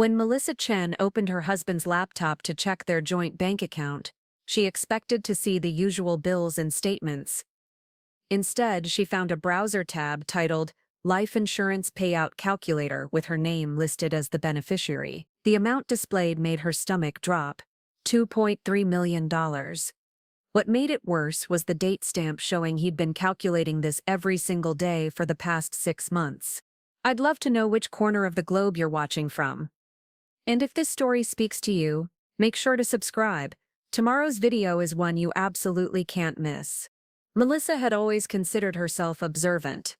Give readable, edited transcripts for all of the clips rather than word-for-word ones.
When Melissa Chen opened her husband's laptop to check their joint bank account, she expected to see the usual bills and statements. Instead, she found a browser tab titled Life Insurance Payout Calculator with her name listed as the beneficiary. The amount displayed made her stomach drop. $2.3 million. What made it worse was the date stamp showing he'd been calculating this every single day for the past 6 months. I'd love to know which corner of the globe you're watching from. And if this story speaks to you, make sure to subscribe. Tomorrow's video is one you absolutely can't miss. Melissa had always considered herself observant.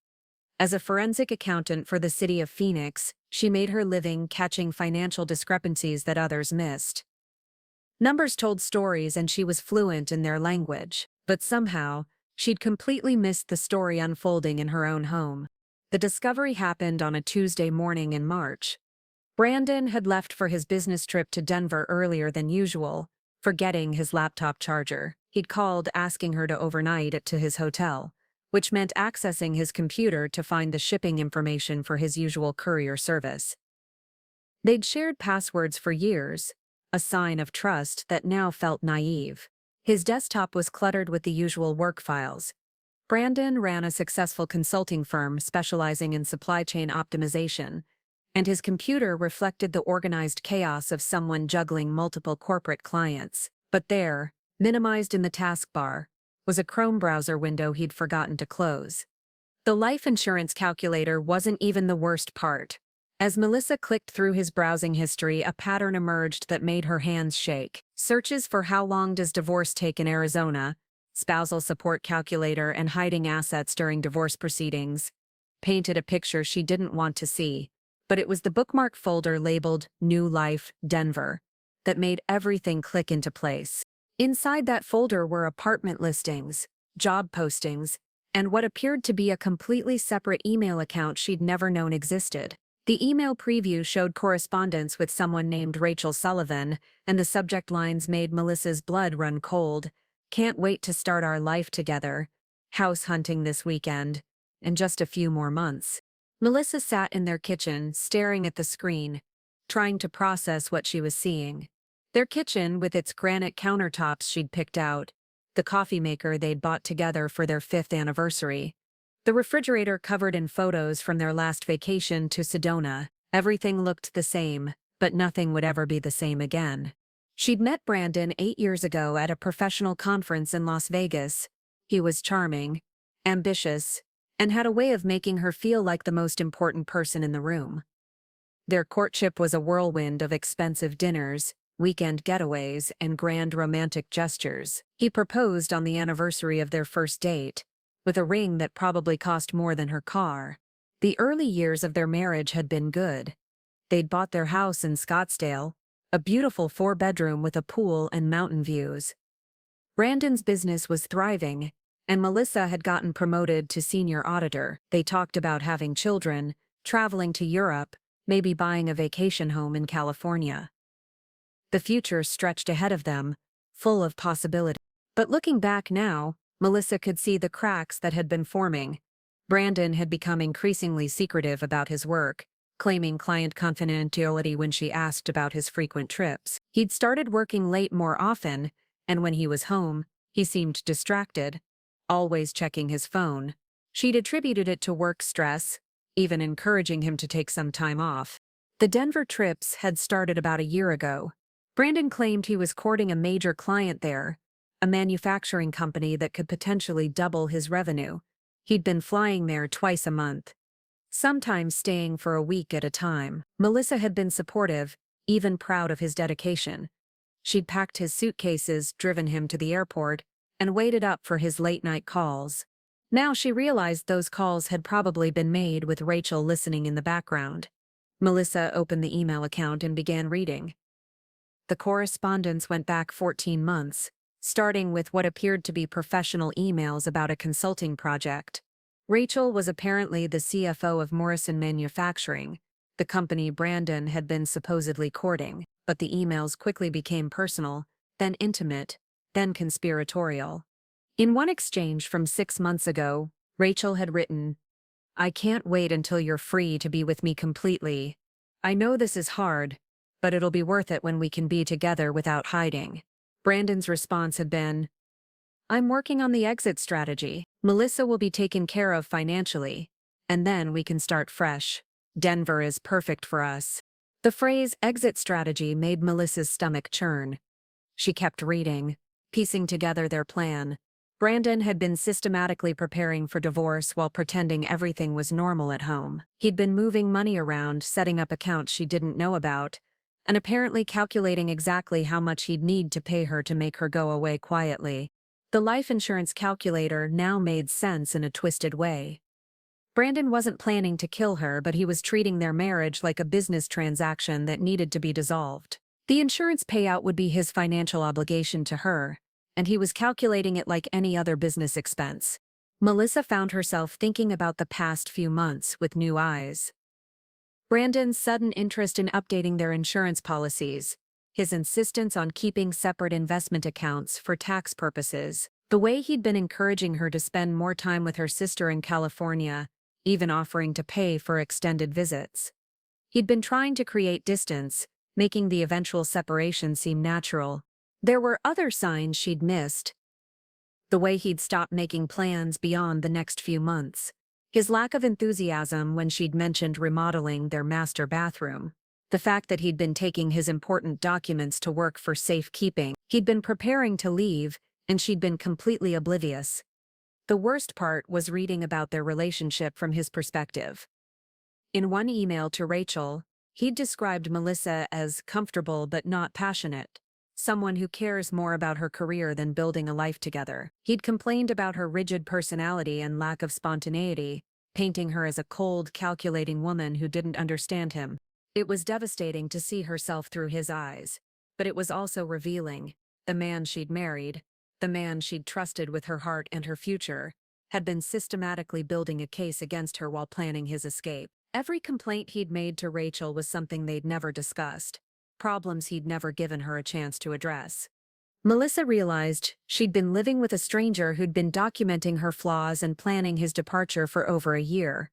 As a forensic accountant for the city of Phoenix, she made her living catching financial discrepancies that others missed. Numbers told stories and she was fluent in their language, but somehow, she'd completely missed the story unfolding in her own home. The discovery happened on a Tuesday morning in March. Brandon had left for his business trip to Denver earlier than usual, forgetting his laptop charger. He'd called asking her to overnight it to his hotel, which meant accessing his computer to find the shipping information for his usual courier service. They'd shared passwords for years, a sign of trust that now felt naive. His desktop was cluttered with the usual work files. Brandon ran a successful consulting firm specializing in supply chain optimization, and his computer reflected the organized chaos of someone juggling multiple corporate clients. But there, minimized in the taskbar, was a Chrome browser window he'd forgotten to close. The life insurance calculator wasn't even the worst part. As Melissa clicked through his browsing history, a pattern emerged that made her hands shake. Searches for how long does divorce take in Arizona, spousal support calculator, and hiding assets during divorce proceedings painted a picture she didn't want to see. But it was the bookmark folder labeled New Life, Denver, that made everything click into place. Inside that folder were apartment listings, job postings, and what appeared to be a completely separate email account she'd never known existed. The email preview showed correspondence with someone named Rachel Sullivan, and the subject lines made Melissa's blood run cold. Can't wait to start our life together. House hunting this weekend. And just a few more months. Melissa sat in their kitchen, staring at the screen, trying to process what she was seeing. Their kitchen, with its granite countertops she'd picked out, the coffee maker they'd bought together for their 5th anniversary, the refrigerator covered in photos from their last vacation to Sedona. Everything looked the same, but nothing would ever be the same again. She'd met Brandon 8 years ago at a professional conference in Las Vegas. He was charming, ambitious, and had a way of making her feel like the most important person in the room. Their courtship was a whirlwind of expensive dinners, weekend getaways, and grand romantic gestures. He proposed on the anniversary of their first date, with a ring that probably cost more than her car. The early years of their marriage had been good. They'd bought their house in Scottsdale, a beautiful 4-bedroom with a pool and mountain views. Brandon's business was thriving, and Melissa had gotten promoted to senior auditor. They talked about having children, traveling to Europe, maybe buying a vacation home in California. The future stretched ahead of them, full of possibility. But looking back now, Melissa could see the cracks that had been forming. Brandon had become increasingly secretive about his work, claiming client confidentiality when she asked about his frequent trips. He'd started working late more often, and when he was home, he seemed distracted, always checking his phone. She'd attributed it to work stress, even encouraging him to take some time off. The Denver trips had started about a year ago. Brandon claimed he was courting a major client there, a manufacturing company that could potentially double his revenue. He'd been flying there twice a month, sometimes staying for a week at a time. Melissa had been supportive, even proud of his dedication. She'd packed his suitcases, driven him to the airport, and waited up for his late-night calls. Now she realized those calls had probably been made with Rachel listening in the background. Melissa opened the email account and began reading. The correspondence went back 14 months, starting with what appeared to be professional emails about a consulting project. Rachel was apparently the CFO of Morrison Manufacturing, the company Brandon had been supposedly courting, but the emails quickly became personal, then intimate, then conspiratorial. In one exchange from 6 months ago, Rachel had written, "I can't wait until you're free to be with me completely. I know this is hard, but it'll be worth it when we can be together without hiding. Brandon's response had been, I'm working on the exit strategy. Melissa will be taken care of financially, and then we can start fresh. Denver is perfect for us. The phrase exit strategy made Melissa's stomach churn. She kept reading, piecing together their plan. Brandon had been systematically preparing for divorce while pretending everything was normal at home. He'd been moving money around, setting up accounts she didn't know about, and apparently calculating exactly how much he'd need to pay her to make her go away quietly. The life insurance calculator now made sense in a twisted way. Brandon wasn't planning to kill her, but he was treating their marriage like a business transaction that needed to be dissolved. The insurance payout would be his financial obligation to her, and he was calculating it like any other business expense. Melissa found herself thinking about the past few months with new eyes. Brandon's sudden interest in updating their insurance policies, his insistence on keeping separate investment accounts for tax purposes, the way he'd been encouraging her to spend more time with her sister in California, even offering to pay for extended visits. He'd been trying to create distance, making the eventual separation seem natural. There were other signs she'd missed. The way he'd stopped making plans beyond the next few months. His lack of enthusiasm when she'd mentioned remodeling their master bathroom. The fact that he'd been taking his important documents to work for safekeeping. He'd been preparing to leave, and she'd been completely oblivious. The worst part was reading about their relationship from his perspective. In one email to Rachel, he'd described Melissa as comfortable but not passionate, someone who cares more about her career than building a life together. He'd complained about her rigid personality and lack of spontaneity, painting her as a cold, calculating woman who didn't understand him. It was devastating to see herself through his eyes, but it was also revealing. The man she'd married, the man she'd trusted with her heart and her future, had been systematically building a case against her while planning his escape. Every complaint he'd made to Rachel was something they'd never discussed, problems he'd never given her a chance to address. Melissa realized she'd been living with a stranger who'd been documenting her flaws and planning his departure for over a year.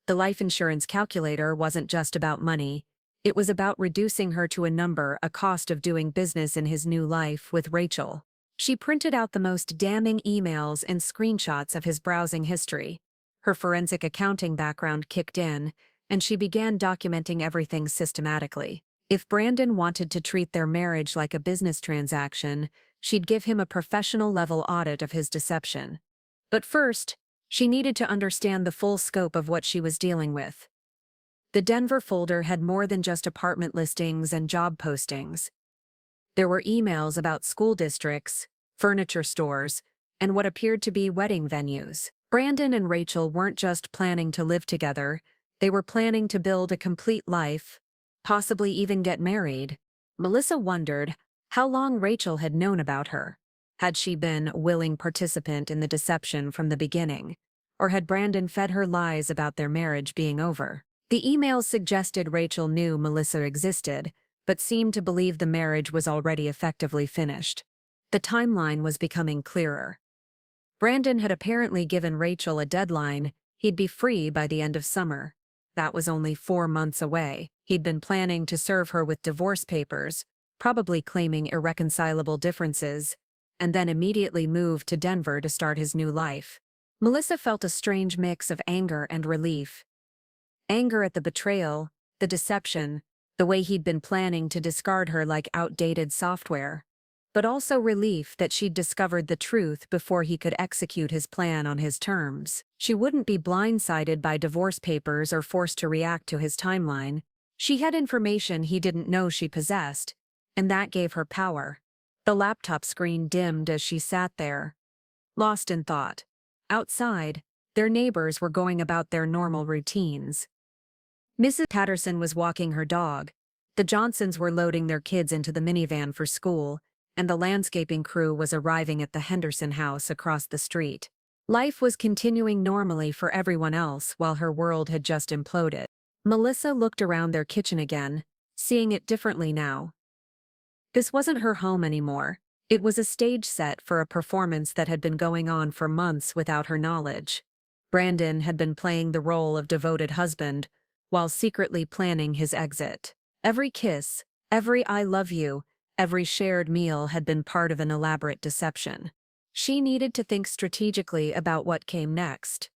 The life insurance calculator wasn't just about money. It was about reducing her to a number, a cost of doing business in his new life with Rachel. She printed out the most damning emails and screenshots of his browsing history. Her forensic accounting background kicked in, and she began documenting everything systematically. If Brandon wanted to treat their marriage like a business transaction, she'd give him a professional-level audit of his deception. But first, she needed to understand the full scope of what she was dealing with. The Denver folder had more than just apartment listings and job postings. There were emails about school districts, furniture stores, and what appeared to be wedding venues. Brandon and Rachel weren't just planning to live together, they were planning to build a complete life, possibly even get married. Melissa wondered how long Rachel had known about her. Had she been a willing participant in the deception from the beginning? Or had Brandon fed her lies about their marriage being over? The emails suggested Rachel knew Melissa existed, but seemed to believe the marriage was already effectively finished. The timeline was becoming clearer. Brandon had apparently given Rachel a deadline: he'd be free by the end of summer. That was only 4 months away. He'd been planning to serve her with divorce papers, probably claiming irreconcilable differences, and then immediately moved to Denver to start his new life. Melissa felt a strange mix of anger and relief. Anger at the betrayal, the deception, the way he'd been planning to discard her like outdated software. But also relief that she'd discovered the truth before he could execute his plan on his terms. She wouldn't be blindsided by divorce papers or forced to react to his timeline. She had information he didn't know she possessed, and that gave her power. The laptop screen dimmed as she sat there, lost in thought. Outside, their neighbors were going about their normal routines. Mrs. Patterson was walking her dog. The Johnsons were loading their kids into the minivan for school, and the landscaping crew was arriving at the Henderson house across the street. Life was continuing normally for everyone else while her world had just imploded. Melissa looked around their kitchen again, seeing it differently now. This wasn't her home anymore. It was a stage set for a performance that had been going on for months without her knowledge. Brandon had been playing the role of devoted husband, while secretly planning his exit. Every kiss, every I love you, every shared meal had been part of an elaborate deception. She needed to think strategically about what came next.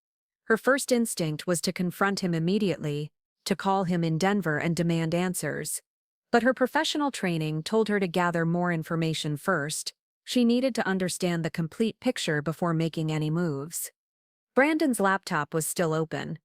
Her first instinct was to confront him immediately, to call him in Denver and demand answers. But her professional training told her to gather more information first. She needed to understand the complete picture before making any moves. Brandon's laptop was still open,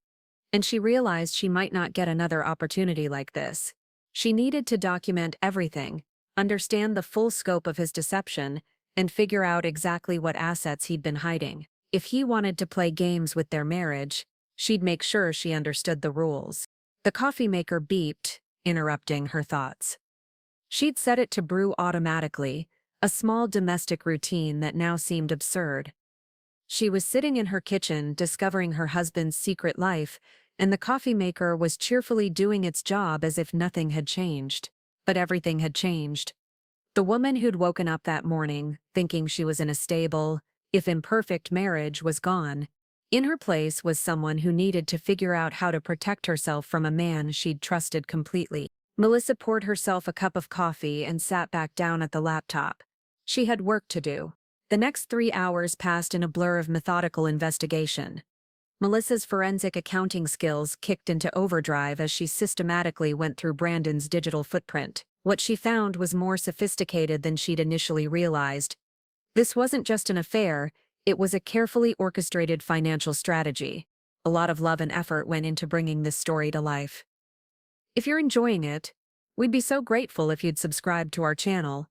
and she realized she might not get another opportunity like this. She needed to document everything, understand the full scope of his deception, and figure out exactly what assets he'd been hiding. If he wanted to play games with their marriage, she'd make sure she understood the rules. The coffee maker beeped, interrupting her thoughts. She'd set it to brew automatically, a small domestic routine that now seemed absurd. She was sitting in her kitchen discovering her husband's secret life, and the coffee maker was cheerfully doing its job as if nothing had changed. But everything had changed. The woman who'd woken up that morning, thinking she was in a stable, if imperfect marriage, was gone. In her place was someone who needed to figure out how to protect herself from a man she'd trusted completely. Melissa poured herself a cup of coffee and sat back down at the laptop. She had work to do. The next 3 hours passed in a blur of methodical investigation. Melissa's forensic accounting skills kicked into overdrive as she systematically went through Brandon's digital footprint. What she found was more sophisticated than she'd initially realized. This wasn't just an affair, it was a carefully orchestrated financial strategy. A lot of love and effort went into bringing this story to life. If you're enjoying it, we'd be so grateful if you'd subscribe to our channel.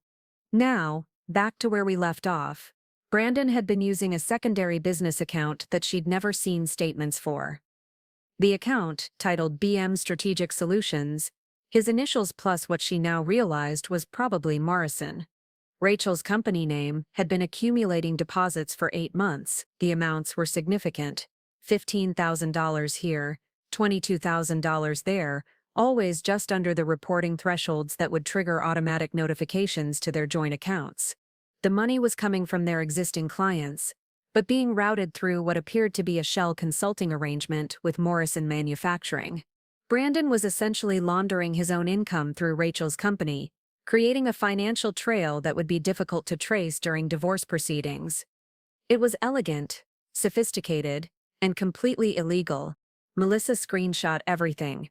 Now, back to where we left off. Brandon had been using a secondary business account that she'd never seen statements for. The account, titled BM Strategic Solutions, his initials plus what she now realized was probably Morrison. Rachel's company name had been accumulating deposits for 8 months. The amounts were significant. $15,000 here, $22,000 there, always just under the reporting thresholds that would trigger automatic notifications to their joint accounts. The money was coming from their existing clients, but being routed through what appeared to be a shell consulting arrangement with Morrison Manufacturing. Brandon was essentially laundering his own income through Rachel's company, creating a financial trail that would be difficult to trace during divorce proceedings. It was elegant, sophisticated, and completely illegal. Melissa screenshot everything.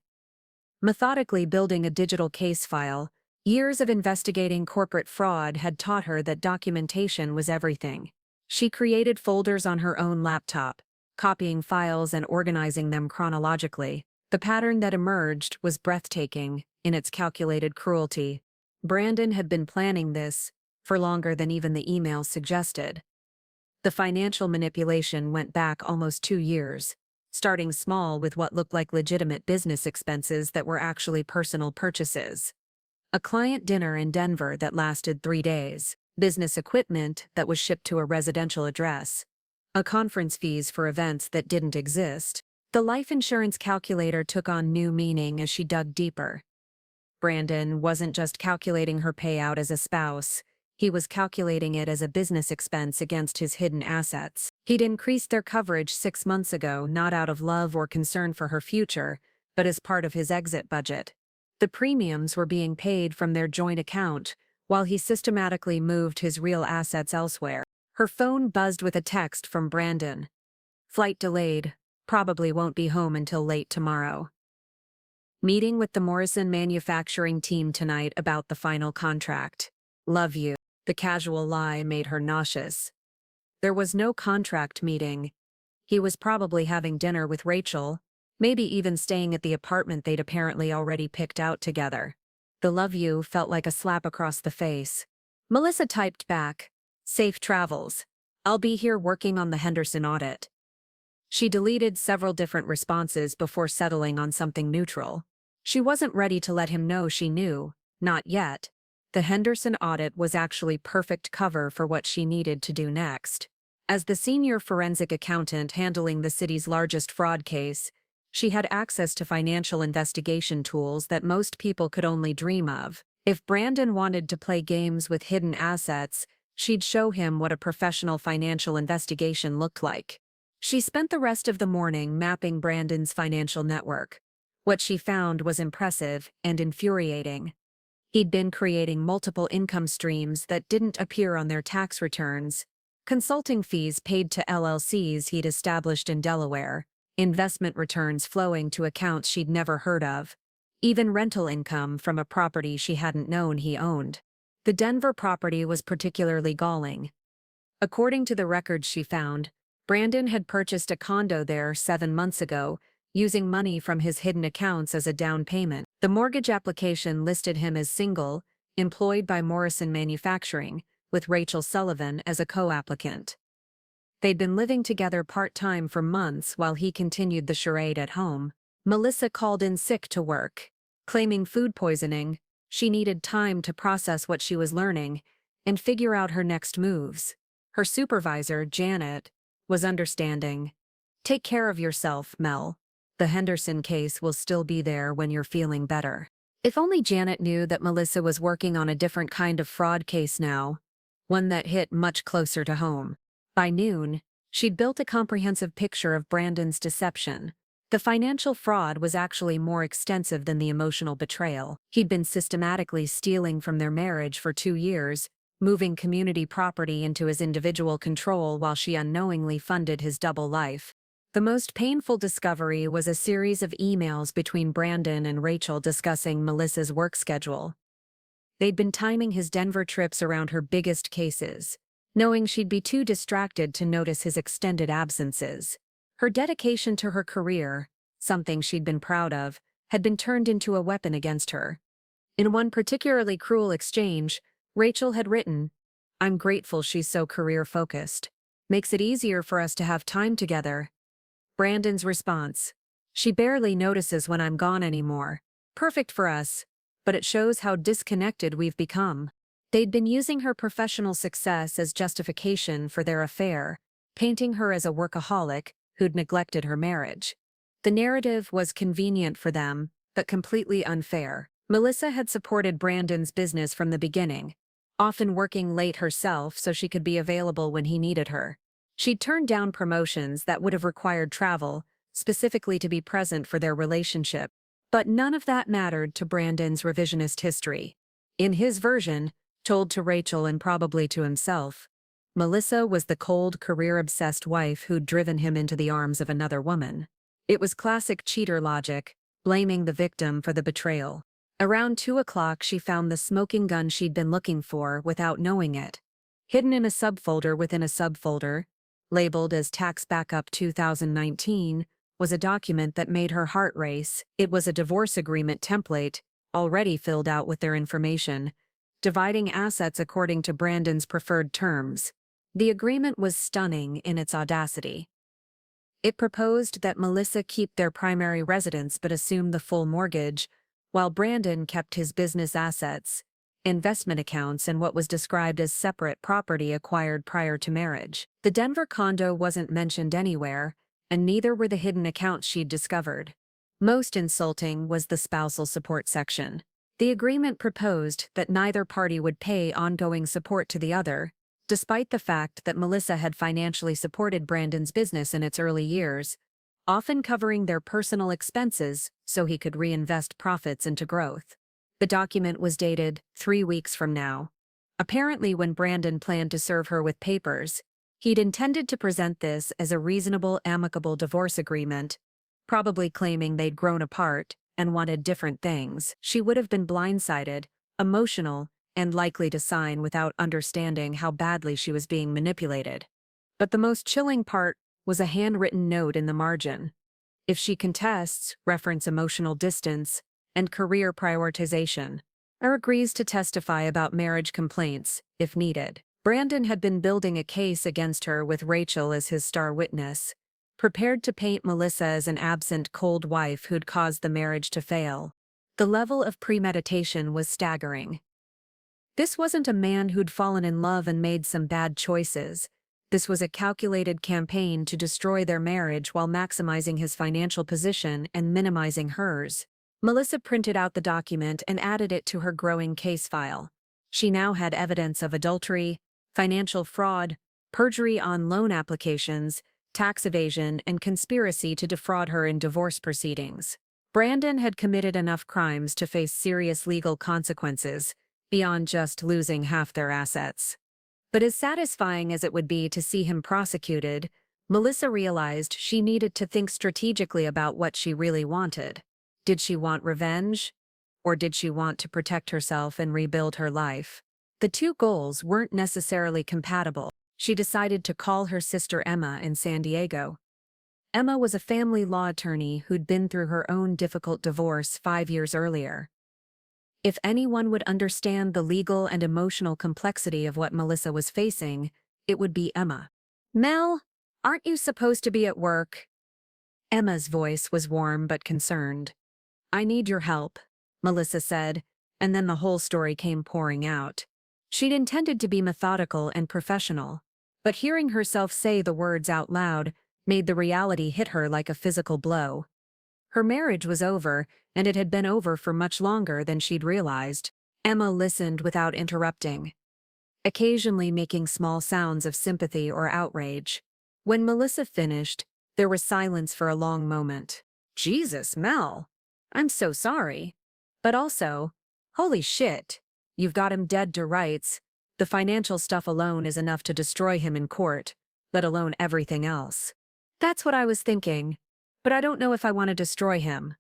Methodically building a digital case file, years of investigating corporate fraud had taught her that documentation was everything. She created folders on her own laptop, copying files and organizing them chronologically. The pattern that emerged was breathtaking in its calculated cruelty. Brandon had been planning this for longer than even the emails suggested. The financial manipulation went back almost 2 years, starting small with what looked like legitimate business expenses that were actually personal purchases. A client dinner in Denver that lasted 3 days, business equipment that was shipped to a residential address, a conference fees for events that didn't exist. The life insurance calculator took on new meaning as she dug deeper. Brandon wasn't just calculating her payout as a spouse, he was calculating it as a business expense against his hidden assets. He'd increased their coverage 6 months ago, not out of love or concern for her future, but as part of his exit budget. The premiums were being paid from their joint account, while he systematically moved his real assets elsewhere. Her phone buzzed with a text from Brandon. "Flight delayed. Probably won't be home until late tomorrow. Meeting with the Morrison Manufacturing team tonight about the final contract. Love you." The casual lie made her nauseous. There was no contract meeting. He was probably having dinner with Rachel, maybe even staying at the apartment they'd apparently already picked out together. The "love you" felt like a slap across the face. Melissa typed back, "Safe travels. I'll be here working on the Henderson audit." She deleted several different responses before settling on something neutral. She wasn't ready to let him know she knew, not yet. The Henderson audit was actually perfect cover for what she needed to do next. As the senior forensic accountant handling the city's largest fraud case, she had access to financial investigation tools that most people could only dream of. If Brandon wanted to play games with hidden assets, she'd show him what a professional financial investigation looked like. She spent the rest of the morning mapping Brandon's financial network. What she found was impressive and infuriating. He'd been creating multiple income streams that didn't appear on their tax returns. Consulting fees paid to LLCs he'd established in Delaware, investment returns flowing to accounts she'd never heard of, even rental income from a property she hadn't known he owned. The Denver property was particularly galling. According to the records she found, Brandon had purchased a condo there 7 months ago, using money from his hidden accounts as a down payment. The mortgage application listed him as single, employed by Morrison Manufacturing, with Rachel Sullivan as a co-applicant. They'd been living together part-time for months while he continued the charade at home. Melissa called in sick to work, claiming food poisoning. She needed time to process what she was learning and figure out her next moves. Her supervisor, Janet, was understanding. "Take care of yourself, Mel. The Henderson case will still be there when you're feeling better." If only Janet knew that Melissa was working on a different kind of fraud case now, one that hit much closer to home. By noon, she'd built a comprehensive picture of Brandon's deception. The financial fraud was actually more extensive than the emotional betrayal. He'd been systematically stealing from their marriage for 2 years, moving community property into his individual control while she unknowingly funded his double life. The most painful discovery was a series of emails between Brandon and Rachel discussing Melissa's work schedule. They'd been timing his Denver trips around her biggest cases, knowing she'd be too distracted to notice his extended absences. Her dedication to her career, something she'd been proud of, had been turned into a weapon against her. In one particularly cruel exchange, Rachel had written, "I'm grateful she's so career-focused. Makes it easier for us to have time together." Brandon's response, "She barely notices when I'm gone anymore. Perfect for us, but it shows how disconnected we've become." They'd been using her professional success as justification for their affair, painting her as a workaholic who'd neglected her marriage. The narrative was convenient for them, but completely unfair. Melissa had supported Brandon's business from the beginning, often working late herself so she could be available when he needed her. She'd turned down promotions that would have required travel, specifically to be present for their relationship. But none of that mattered to Brandon's revisionist history. In his version, told to Rachel and probably to himself, Melissa was the cold, career-obsessed wife who'd driven him into the arms of another woman. It was classic cheater logic, blaming the victim for the betrayal. Around 2 o'clock she found the smoking gun she'd been looking for without knowing it. Hidden in a subfolder within a subfolder, labeled as Tax Backup 2019, was a document that made her heart race. It was a divorce agreement template, already filled out with their information, dividing assets according to Brandon's preferred terms. The agreement was stunning in its audacity. It proposed that Melissa keep their primary residence but assume the full mortgage, while Brandon kept his business assets, investment accounts, and what was described as separate property acquired prior to marriage. The Denver condo wasn't mentioned anywhere, and neither were the hidden accounts she'd discovered. Most insulting was the spousal support section. The agreement proposed that neither party would pay ongoing support to the other, despite the fact that Melissa had financially supported Brandon's business in its early years, often covering their personal expenses so he could reinvest profits into growth. The document was dated 3 weeks from now. Apparently, when Brandon planned to serve her with papers, he'd intended to present this as a reasonable, amicable divorce agreement, probably claiming they'd grown apart and wanted different things. She would have been blindsided, emotional, and likely to sign without understanding how badly she was being manipulated. But the most chilling part was a handwritten note in the margin. If she contests, reference emotional distance and career prioritization, or agrees to testify about marriage complaints, if needed. Brandon had been building a case against her with Rachel as his star witness, prepared to paint Melissa as an absent, cold wife who'd caused the marriage to fail. The level of premeditation was staggering. This wasn't a man who'd fallen in love and made some bad choices. This was a calculated campaign to destroy their marriage while maximizing his financial position and minimizing hers. Melissa printed out the document and added it to her growing case file. She now had evidence of adultery, financial fraud, perjury on loan applications, tax evasion, and conspiracy to defraud her in divorce proceedings. Brandon had committed enough crimes to face serious legal consequences, beyond just losing half their assets. But as satisfying as it would be to see him prosecuted, Melissa realized she needed to think strategically about what she really wanted. Did she want revenge? Or did she want to protect herself and rebuild her life? The two goals weren't necessarily compatible. She decided to call her sister Emma in San Diego. Emma was a family law attorney who'd been through her own difficult divorce 5 years earlier. If anyone would understand the legal and emotional complexity of what Melissa was facing, it would be Emma. "Mel, aren't you supposed to be at work?" Emma's voice was warm but concerned. "I need your help," Melissa said, and then the whole story came pouring out. She'd intended to be methodical and professional, but hearing herself say the words out loud made the reality hit her like a physical blow. Her marriage was over, and it had been over for much longer than she'd realized. Emma listened without interrupting, occasionally making small sounds of sympathy or outrage. When Melissa finished, there was silence for a long moment. "Jesus, Mel. I'm so sorry. But also, holy shit, you've got him dead to rights. The financial stuff alone is enough to destroy him in court, let alone everything else." "That's what I was thinking. But I don't know if I want to destroy him.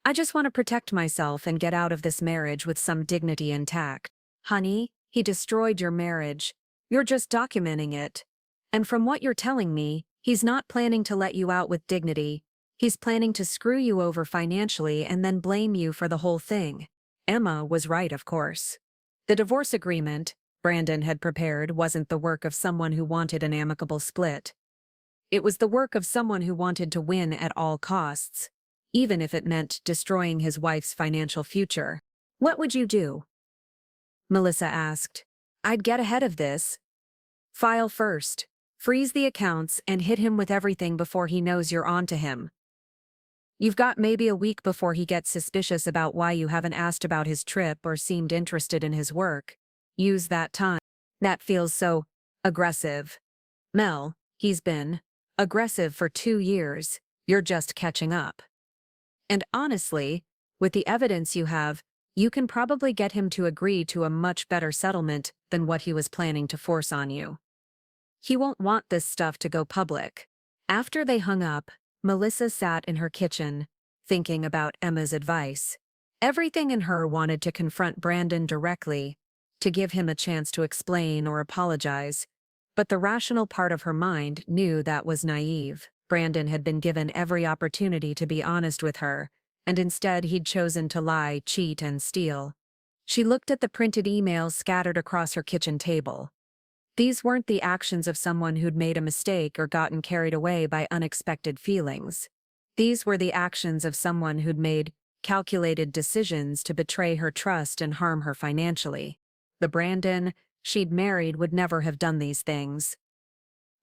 I just want to protect myself and get out of this marriage with some dignity intact." "Honey, he destroyed your marriage. You're just documenting it. And from what you're telling me, he's not planning to let you out with dignity. He's planning to screw you over financially and then blame you for the whole thing." Emma was right, of course. The divorce agreement Brandon had prepared wasn't the work of someone who wanted an amicable split. It was the work of someone who wanted to win at all costs, even if it meant destroying his wife's financial future. "What would you do?" Melissa asked. "I'd get ahead of this. File first, freeze the accounts, and hit him with everything before he knows you're on to him. You've got maybe a week before he gets suspicious about why you haven't asked about his trip or seemed interested in his work. Use that time." "That feels so aggressive." "Mel, he's been aggressive for 2 years. You're just catching up. And honestly, with the evidence you have, you can probably get him to agree to a much better settlement than what he was planning to force on you. He won't want this stuff to go public." After they hung up, Melissa sat in her kitchen, thinking about Emma's advice. Everything in her wanted to confront Brandon directly, to give him a chance to explain or apologize. But the rational part of her mind knew that was naive. Brandon had been given every opportunity to be honest with her, and instead he'd chosen to lie, cheat, and steal. She looked at the printed emails scattered across her kitchen table. These weren't the actions of someone who'd made a mistake or gotten carried away by unexpected feelings. These were the actions of someone who'd made calculated decisions to betray her trust and harm her financially. The Brandon she'd married would never have done these things.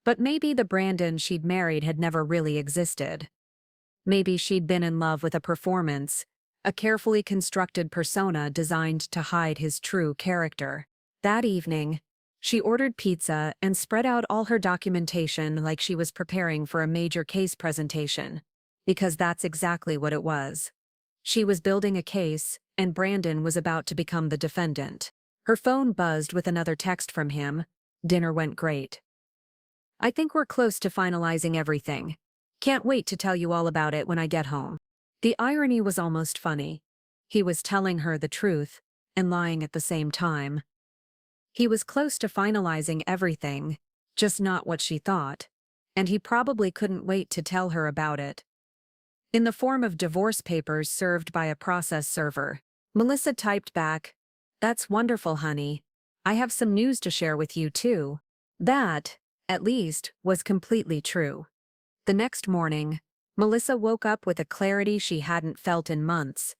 But maybe the Brandon she'd married had never really existed. Maybe she'd been in love with a performance, a carefully constructed persona designed to hide his true character. That evening, she ordered pizza and spread out all her documentation like she was preparing for a major case presentation, because that's exactly what it was. She was building a case, and Brandon was about to become the defendant. Her phone buzzed with another text from him. "Dinner went great. I think we're close to finalizing everything. Can't wait to tell you all about it when I get home." The irony was almost funny. He was telling her the truth and lying at the same time. He was close to finalizing everything, just not what she thought, and he probably couldn't wait to tell her about it. In the form of divorce papers served by a process server, Melissa typed back, "That's wonderful, honey. I have some news to share with you, too." That, at least, was completely true. The next morning, Melissa woke up with a clarity she hadn't felt in months.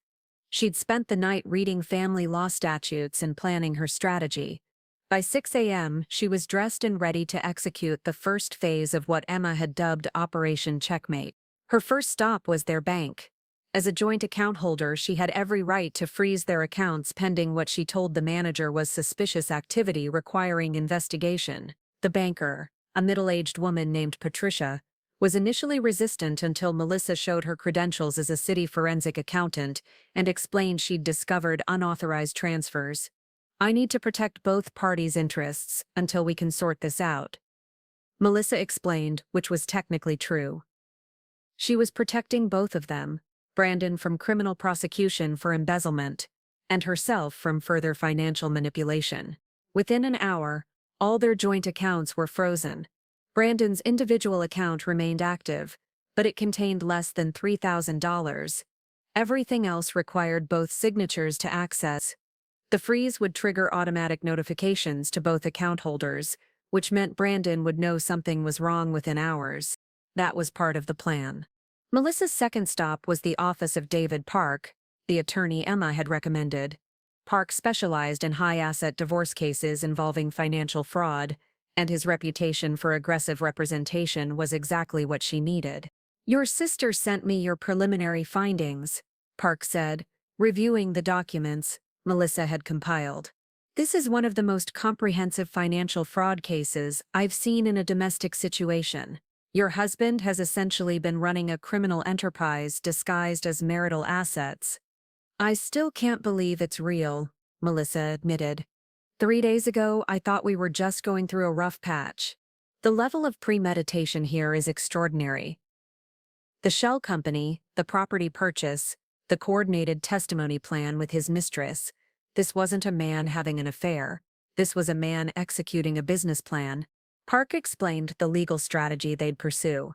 She'd spent the night reading family law statutes and planning her strategy. By 6 a.m., she was dressed and ready to execute the first phase of what Emma had dubbed Operation Checkmate. Her first stop was their bank. As a joint account holder, she had every right to freeze their accounts pending what she told the manager was suspicious activity requiring investigation. The banker, a middle-aged woman named Patricia, was initially resistant until Melissa showed her credentials as a city forensic accountant and explained she'd discovered unauthorized transfers. I need to protect both parties' interests until we can sort this out, Melissa explained, which was technically true. She was protecting both of them, Brandon from criminal prosecution for embezzlement, and herself from further financial manipulation. Within an hour, all their joint accounts were frozen. Brandon's individual account remained active, but it contained less than $3,000. Everything else required both signatures to access. The freeze would trigger automatic notifications to both account holders, which meant Brandon would know something was wrong within hours. That was part of the plan. Melissa's second stop was the office of David Park, the attorney Emma had recommended. Park specialized in high-asset divorce cases involving financial fraud, and his reputation for aggressive representation was exactly what she needed. "Your sister sent me your preliminary findings," Park said, reviewing the documents Melissa had compiled. "This is one of the most comprehensive financial fraud cases I've seen in a domestic situation. Your husband has essentially been running a criminal enterprise disguised as marital assets." "I still can't believe it's real," Melissa admitted. "3 days ago, I thought we were just going through a rough patch. The level of premeditation here is extraordinary. The shell company, the property purchase, the coordinated testimony plan with his mistress. This wasn't a man having an affair. This was a man executing a business plan." Park explained the legal strategy they'd pursue.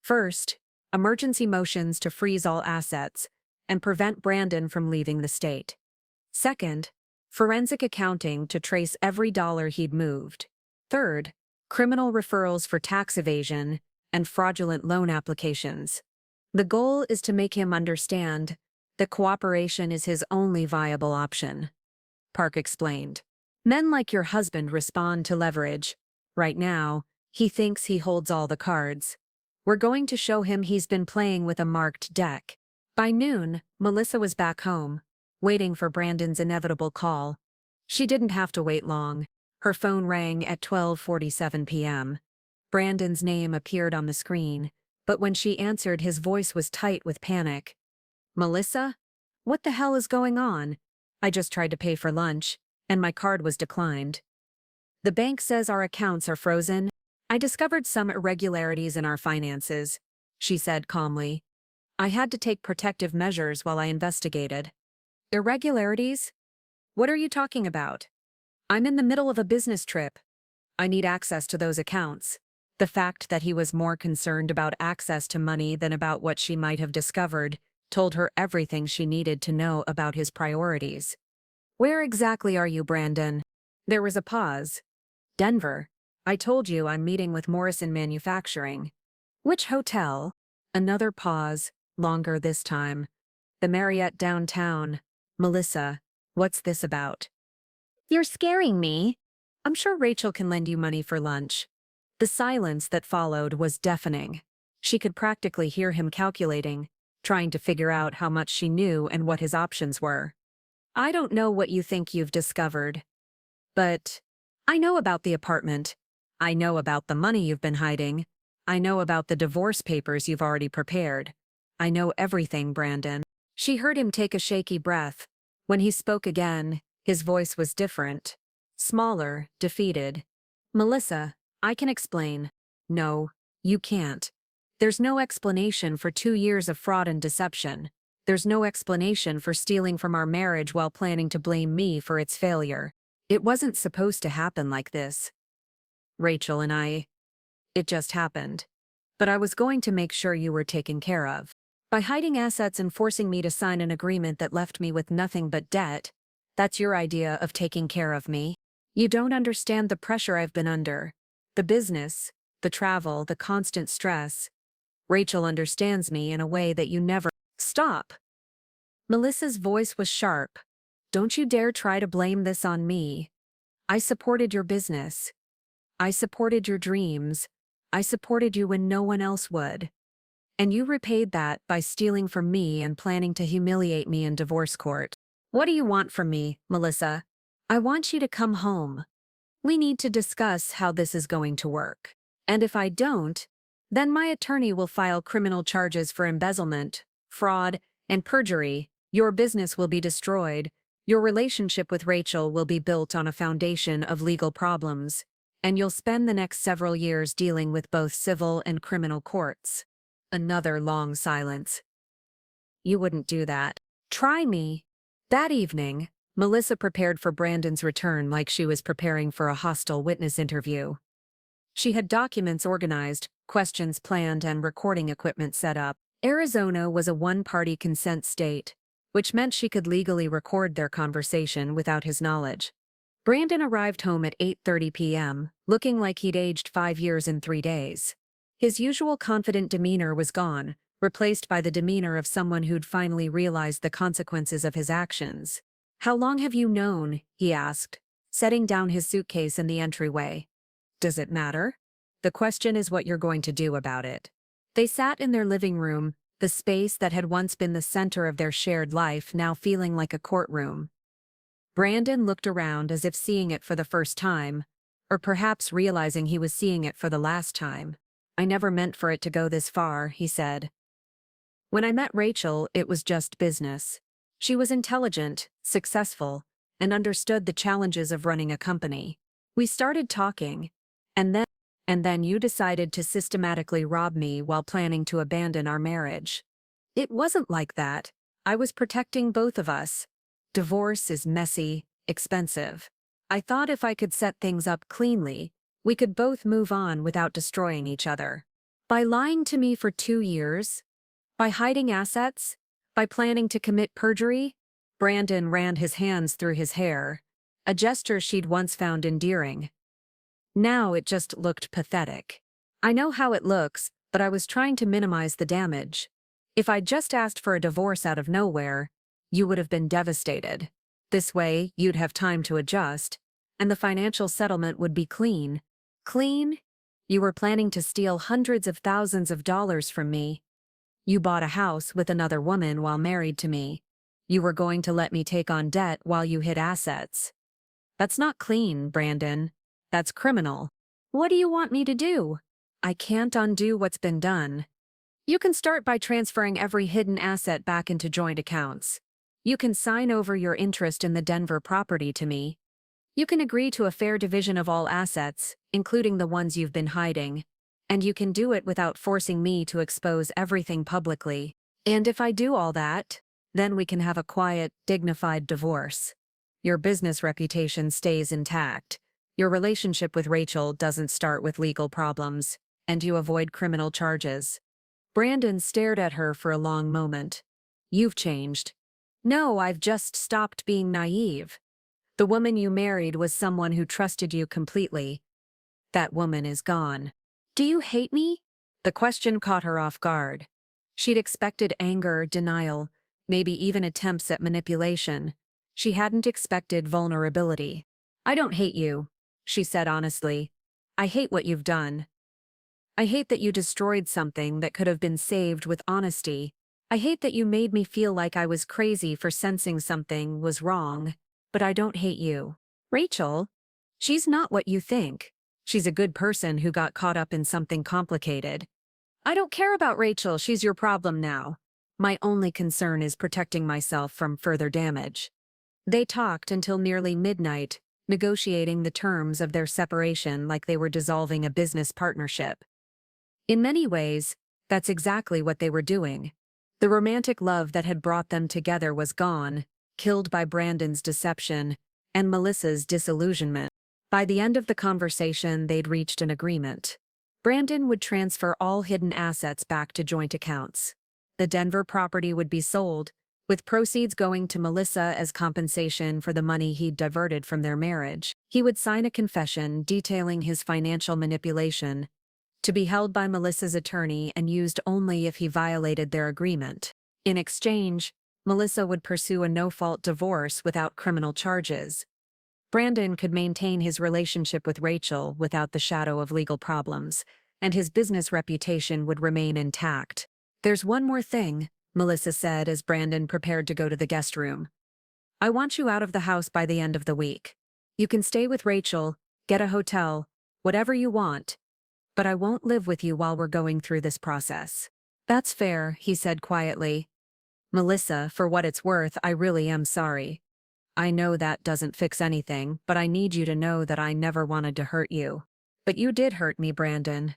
First, emergency motions to freeze all assets and prevent Brandon from leaving the state. Second, forensic accounting to trace every dollar he'd moved. Third, criminal referrals for tax evasion and fraudulent loan applications. The goal is to make him understand that cooperation is his only viable option, Park explained. "Men like your husband respond to leverage. Right now, he thinks he holds all the cards. We're going to show him he's been playing with a marked deck." By noon, Melissa was back home, waiting for Brandon's inevitable call. She didn't have to wait long. Her phone rang at 12:47 p.m. Brandon's name appeared on the screen, but when she answered, his voice was tight with panic. "Melissa? What the hell is going on? I just tried to pay for lunch, and my card was declined. The bank says our accounts are frozen. I discovered some irregularities in our finances," she said calmly. "I had to take protective measures while I investigated." "Irregularities? What are you talking about?" "I'm in the middle of a business trip. I need access to those accounts." The fact that he was more concerned about access to money than about what she might have discovered told her everything she needed to know about his priorities. "Where exactly are you, Brandon?" There was a pause. "Denver. I told you I'm meeting with Morrison Manufacturing." "Which hotel?" Another pause, longer this time. "The Marriott downtown." "Melissa, what's this about?" "You're scaring me." "I'm sure Rachel can lend you money for lunch." The silence that followed was deafening. She could practically hear him calculating, trying to figure out how much she knew and what his options were. "I don't know what you think you've discovered, but I know about the apartment. I know about the money you've been hiding. I know about the divorce papers you've already prepared. I know everything, Brandon." She heard him take a shaky breath. When he spoke again, his voice was different. Smaller, defeated. "Melissa, I can explain." "No, you can't. There's no explanation for 2 years of fraud and deception. There's no explanation for stealing from our marriage while planning to blame me for its failure. It wasn't supposed to happen like this. Rachel and I, it just happened. But I was going to make sure you were taken care of. By hiding assets and forcing me to sign an agreement that left me with nothing but debt, that's your idea of taking care of me? You don't understand the pressure I've been under. The business, the travel, the constant stress. Rachel understands me in a way that you never." "Stop!" Melissa's voice was sharp. "Don't you dare try to blame this on me. I supported your business. I supported your dreams. I supported you when no one else would. And you repaid that by stealing from me and planning to humiliate me in divorce court. What do you want from me, Melissa? I want you to come home. We need to discuss how this is going to work. And if I don't, Then my attorney will file criminal charges for embezzlement, fraud, and perjury. Your business will be destroyed. Your relationship with Rachel will be built on a foundation of legal problems, and you'll spend the next several years dealing with both civil and criminal courts. Another long silence. You wouldn't do that. Try me. That evening, Melissa prepared for Brandon's return like she was preparing for a hostile witness interview. She had documents organized, questions planned, and recording equipment set up. Arizona was a one-party consent state, which meant she could legally record their conversation without his knowledge. Brandon arrived home at 8:30 p.m., looking like he'd aged 5 years in 3 days. His usual confident demeanor was gone, replaced by the demeanor of someone who'd finally realized the consequences of his actions. "How long have you known?" he asked, setting down his suitcase in the entryway. "Does it matter? The question is what you're going to do about it." They sat in their living room, the space that had once been the center of their shared life now feeling like a courtroom. Brandon looked around as if seeing it for the first time, or perhaps realizing he was seeing it for the last time. "I never meant for it to go this far," he said. "When I met Rachel, it was just business. She was intelligent, successful, and understood the challenges of running a company. We started talking, and then you decided to systematically rob me while planning to abandon our marriage. It wasn't like that. I was protecting both of us. Divorce is messy, expensive. I thought if I could set things up cleanly, we could both move on without destroying each other. By lying to me for 2 years? By hiding assets? By planning to commit perjury?" Brandon ran his hands through his hair, a gesture she'd once found endearing. Now it just looked pathetic. "I know how it looks, but I was trying to minimize the damage. If I'd just asked for a divorce out of nowhere, you would have been devastated. This way, you'd have time to adjust, and the financial settlement would be clean." "Clean? You were planning to steal hundreds of thousands of dollars from me. You bought a house with another woman while married to me. You were going to let me take on debt while you hid assets. That's not clean, Brandon. That's criminal. What do you want me to do? I can't undo what's been done. You can start by transferring every hidden asset back into joint accounts. You can sign over your interest in the Denver property to me. You can agree to a fair division of all assets, including the ones you've been hiding. And you can do it without forcing me to expose everything publicly. And if I do all that, then we can have a quiet, dignified divorce. Your business reputation stays intact. Your relationship with Rachel doesn't start with legal problems, and you avoid criminal charges." Brandon stared at her for a long moment. "You've changed." "No, I've just stopped being naive. The woman you married was someone who trusted you completely. That woman is gone." "Do you hate me?" The question caught her off guard. She'd expected anger, denial, maybe even attempts at manipulation. She hadn't expected vulnerability. "I don't hate you," she said honestly. "I hate what you've done. I hate that you destroyed something that could have been saved with honesty. I hate that you made me feel like I was crazy for sensing something was wrong. But I don't hate you. Rachel? She's not what you think. She's a good person who got caught up in something complicated. I don't care about Rachel, she's your problem now. My only concern is protecting myself from further damage." They talked until nearly midnight, negotiating the terms of their separation like they were dissolving a business partnership. In many ways, that's exactly what they were doing. The romantic love that had brought them together was gone, killed by Brandon's deception and Melissa's disillusionment. By the end of the conversation, they'd reached an agreement. Brandon would transfer all hidden assets back to joint accounts. The Denver property would be sold, with proceeds going to Melissa as compensation for the money he'd diverted from their marriage. He would sign a confession detailing his financial manipulation, to be held by Melissa's attorney and used only if he violated their agreement. In exchange, Melissa would pursue a no-fault divorce without criminal charges. Brandon could maintain his relationship with Rachel without the shadow of legal problems, and his business reputation would remain intact. "There's one more thing," Melissa said as Brandon prepared to go to the guest room. "I want you out of the house by the end of the week. You can stay with Rachel, get a hotel, whatever you want. but I won't live with you while we're going through this process. That's fair, he said quietly. Melissa, for what it's worth, I really am sorry. I know that doesn't fix anything, but I need you to know that I never wanted to hurt you. But you did hurt me, Brandon.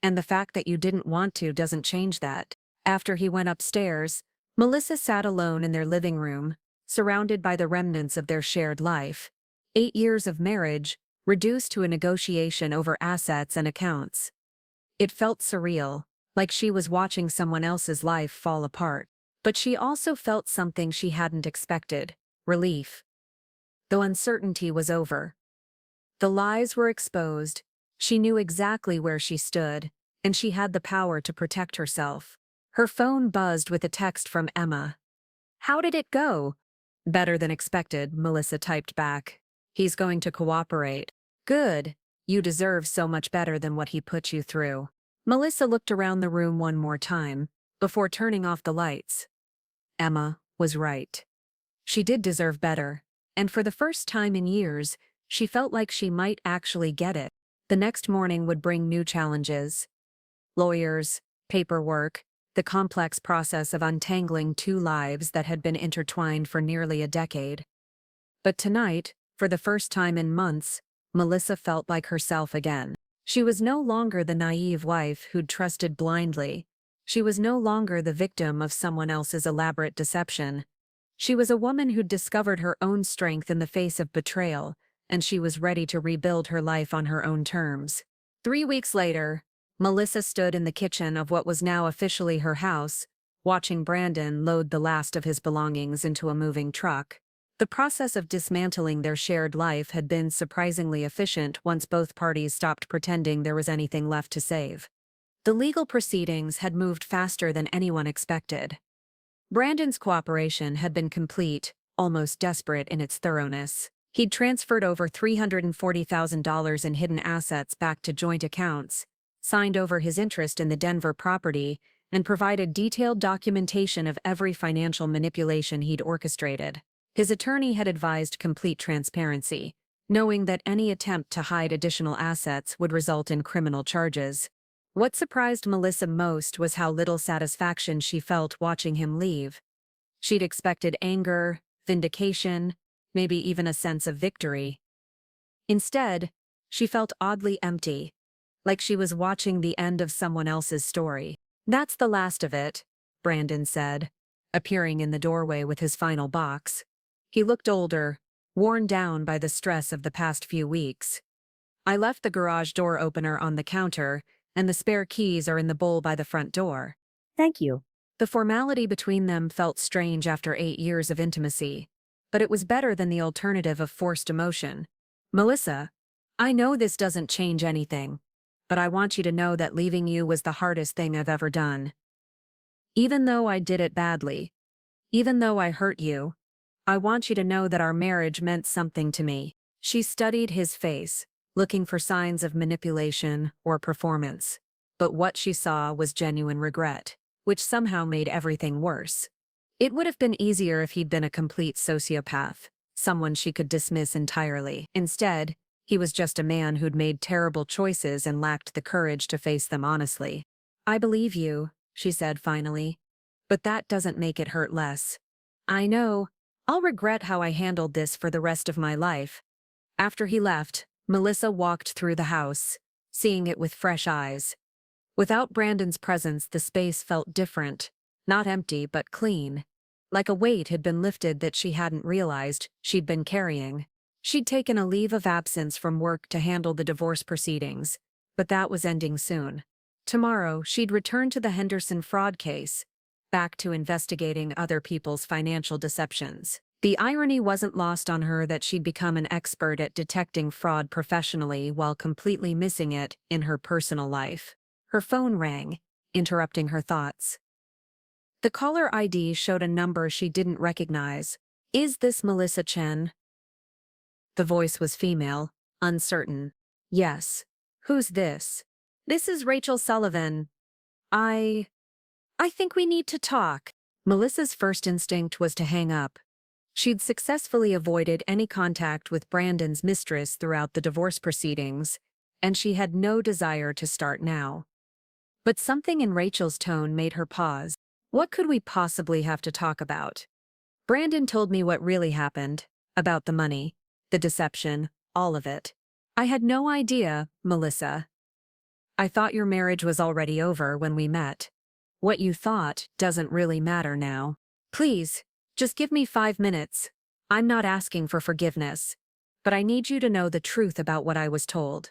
And the fact that you didn't want to doesn't change that. After he went upstairs, Melissa sat alone in their living room, surrounded by the remnants of their shared life. 8 years of marriage, reduced to a negotiation over assets and accounts. It felt surreal, like she was watching someone else's life fall apart. But she also felt something she hadn't expected: relief. The uncertainty was over. The lies were exposed. She knew exactly where she stood, and she had the power to protect herself. Her phone buzzed with a text from Emma. "How did it go?" "Better than expected," Melissa typed back. "He's going to cooperate." "Good. You deserve so much better than what he put you through." Melissa looked around the room one more time, before turning off the lights. Emma was right. She did deserve better, and for the first time in years, she felt like she might actually get it. The next morning would bring new challenges. Lawyers, paperwork, the complex process of untangling two lives that had been intertwined for nearly a decade. But tonight, for the first time in months, Melissa felt like herself again. She was no longer the naive wife who'd trusted blindly. She was no longer the victim of someone else's elaborate deception. She was a woman who'd discovered her own strength in the face of betrayal, and she was ready to rebuild her life on her own terms. 3 weeks later, Melissa stood in the kitchen of what was now officially her house, watching Brandon load the last of his belongings into a moving truck. The process of dismantling their shared life had been surprisingly efficient once both parties stopped pretending there was anything left to save. The legal proceedings had moved faster than anyone expected. Brandon's cooperation had been complete, almost desperate in its thoroughness. He'd transferred over $340,000 in hidden assets back to joint accounts, signed over his interest in the Denver property, and provided detailed documentation of every financial manipulation he'd orchestrated. His attorney had advised complete transparency, knowing that any attempt to hide additional assets would result in criminal charges. What surprised Melissa most was how little satisfaction she felt watching him leave. She'd expected anger, vindication, maybe even a sense of victory. Instead, she felt oddly empty, like she was watching the end of someone else's story. "That's the last of it," Brandon said, appearing in the doorway with his final box. He looked older, worn down by the stress of the past few weeks. "I left the garage door opener on the counter, and the spare keys are in the bowl by the front door." Thank you. The formality between them felt strange after 8 years of intimacy, but it was better than the alternative of forced emotion. "Melissa, I know this doesn't change anything, but I want you to know that leaving you was the hardest thing I've ever done. Even though I did it badly, even though I hurt you, I want you to know that our marriage meant something to me." She studied his face, looking for signs of manipulation or performance. But what she saw was genuine regret, which somehow made everything worse. It would have been easier if he'd been a complete sociopath, someone she could dismiss entirely. Instead, he was just a man who'd made terrible choices and lacked the courage to face them honestly. "I believe you," she said finally, "but that doesn't make it hurt less. I know, I'll regret how I handled this for the rest of my life." After he left, Melissa walked through the house, seeing it with fresh eyes. Without Brandon's presence, the space felt different, not empty but clean, like a weight had been lifted that she hadn't realized she'd been carrying. She'd taken a leave of absence from work to handle the divorce proceedings, but that was ending soon. Tomorrow, she'd return to the Henderson fraud case, back to investigating other people's financial deceptions. The irony wasn't lost on her that she'd become an expert at detecting fraud professionally while completely missing it in her personal life. Her phone rang, interrupting her thoughts. The caller ID showed a number she didn't recognize. "Is this Melissa Chen?" The voice was female, uncertain. "Yes. Who's this?" "This is Rachel Sullivan. I think we need to talk." Melissa's first instinct was to hang up. She'd successfully avoided any contact with Brandon's mistress throughout the divorce proceedings, and she had no desire to start now. But something in Rachel's tone made her pause. What could we possibly have to talk about? Brandon told me what really happened, about the money, the deception, all of it. I had no idea, Melissa. I thought your marriage was already over when we met. What you thought doesn't really matter now. Please, just give me 5 minutes. I'm not asking for forgiveness, but I need you to know the truth about what I was told.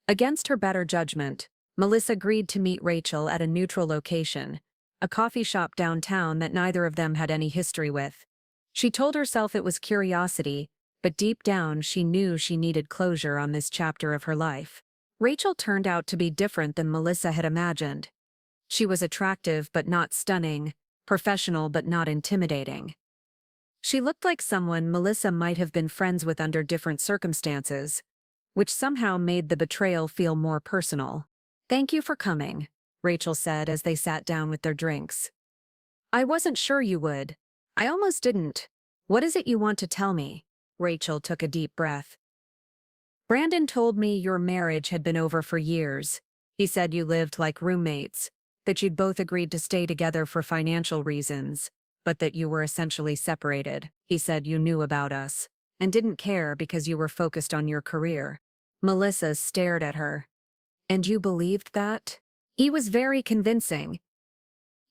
Against her better judgment, Melissa agreed to meet Rachel at a neutral location, a coffee shop downtown that neither of them had any history with. She told herself it was curiosity, but deep down she knew she needed closure on this chapter of her life. Rachel turned out to be different than Melissa had imagined. She was attractive but not stunning, professional but not intimidating. She looked like someone Melissa might have been friends with under different circumstances, which somehow made the betrayal feel more personal. "Thank you for coming," Rachel said as they sat down with their drinks. "I wasn't sure you would. I almost didn't. What is it you want to tell me?" Rachel took a deep breath. "Brandon told me your marriage had been over for years. He said you lived like roommates, that you'd both agreed to stay together for financial reasons, but that you were essentially separated. He said you knew about us and didn't care because you were focused on your career." Melissa stared at her. "And you believed that?" "He was very convincing.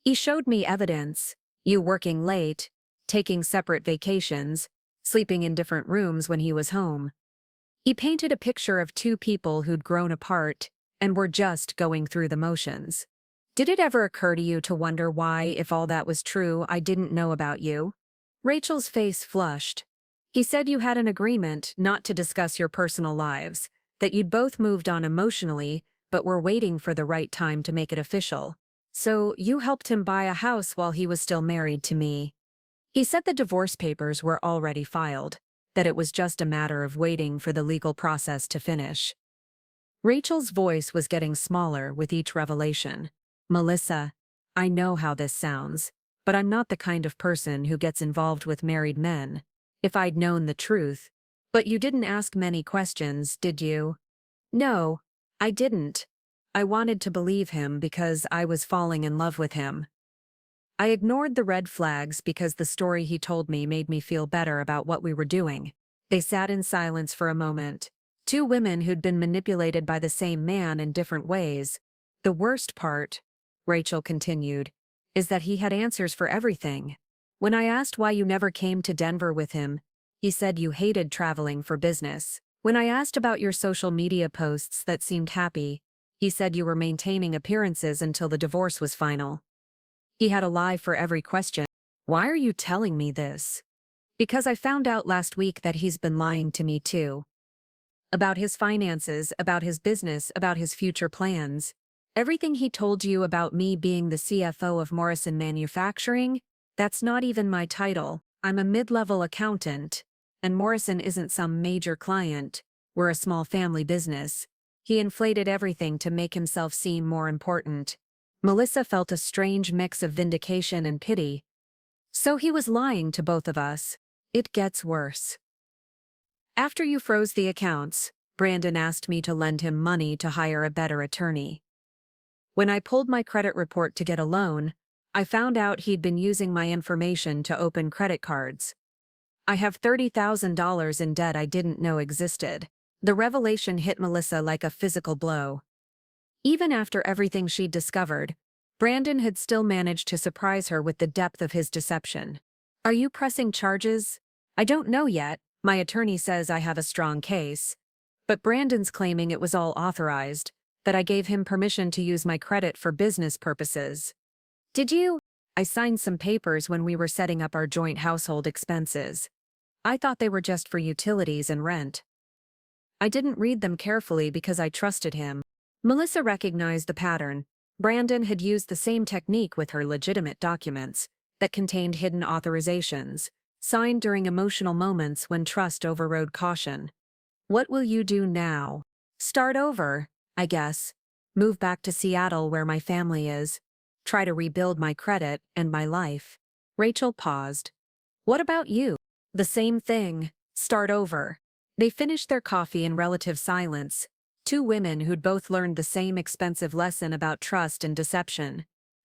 He showed me evidence, you working late, taking separate vacations, sleeping in different rooms when he was home. He painted a picture of two people who'd grown apart and were just going through the motions. Did it ever occur to you to wonder why, if all that was true, I didn't know about you?" Rachel's face flushed. "He said you had an agreement not to discuss your personal lives, that you'd both moved on emotionally, but were waiting for the right time to make it official. So you helped him buy a house while he was still married to me. He said the divorce papers were already filed, that it was just a matter of waiting for the legal process to finish." Rachel's voice was getting smaller with each revelation. "Melissa, I know how this sounds, but I'm not the kind of person who gets involved with married men. If I'd known the truth." "But you didn't ask many questions, did you?" "No, I didn't. I wanted to believe him because I was falling in love with him. I ignored the red flags because the story he told me made me feel better about what we were doing." They sat in silence for a moment. Two women who'd been manipulated by the same man in different ways. "The worst part," Rachel continued, "is that he had answers for everything. When I asked why you never came to Denver with him, he said you hated traveling for business. When I asked about your social media posts that seemed happy, he said you were maintaining appearances until the divorce was final. He had a lie for every question." "Why are you telling me this?" "Because I found out last week that he's been lying to me too. About his finances, about his business, about his future plans. Everything he told you about me being the CFO of Morrison Manufacturing, that's not even my title. I'm a mid-level accountant, and Morrison isn't some major client. We're a small family business. He inflated everything to make himself seem more important." Melissa felt a strange mix of vindication and pity. "So he was lying to both of us. It gets worse. After you froze the accounts, Brandon asked me to lend him money to hire a better attorney. When I pulled my credit report to get a loan, I found out he'd been using my information to open credit cards. I have $30,000 in debt I didn't know existed." The revelation hit Melissa like a physical blow. Even after everything she'd discovered, Brandon had still managed to surprise her with the depth of his deception. "Are you pressing charges?" "I don't know yet. My attorney says I have a strong case. But Brandon's claiming it was all authorized, that I gave him permission to use my credit for business purposes." "Did you?" "I signed some papers when we were setting up our joint household expenses. I thought they were just for utilities and rent. I didn't read them carefully because I trusted him." Melissa recognized the pattern. Brandon had used the same technique with her legitimate documents that contained hidden authorizations, signed during emotional moments when trust overrode caution. "What will you do now?" "Start over, I guess. Move back to Seattle where my family is. Try to rebuild my credit and my life." Rachel paused. "What about you?" "The same thing. Start over." They finished their coffee in relative silence, Two women who'd both learned the same expensive lesson about trust and deception.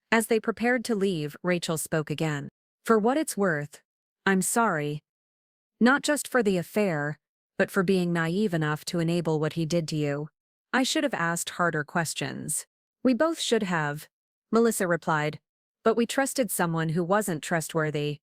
As they prepared to leave, Rachel spoke again. For what it's worth, I'm sorry. Not just for the affair, but for being naive enough to enable what he did to you. I should have asked harder questions. We both should have, Melissa replied. But we trusted someone who wasn't trustworthy.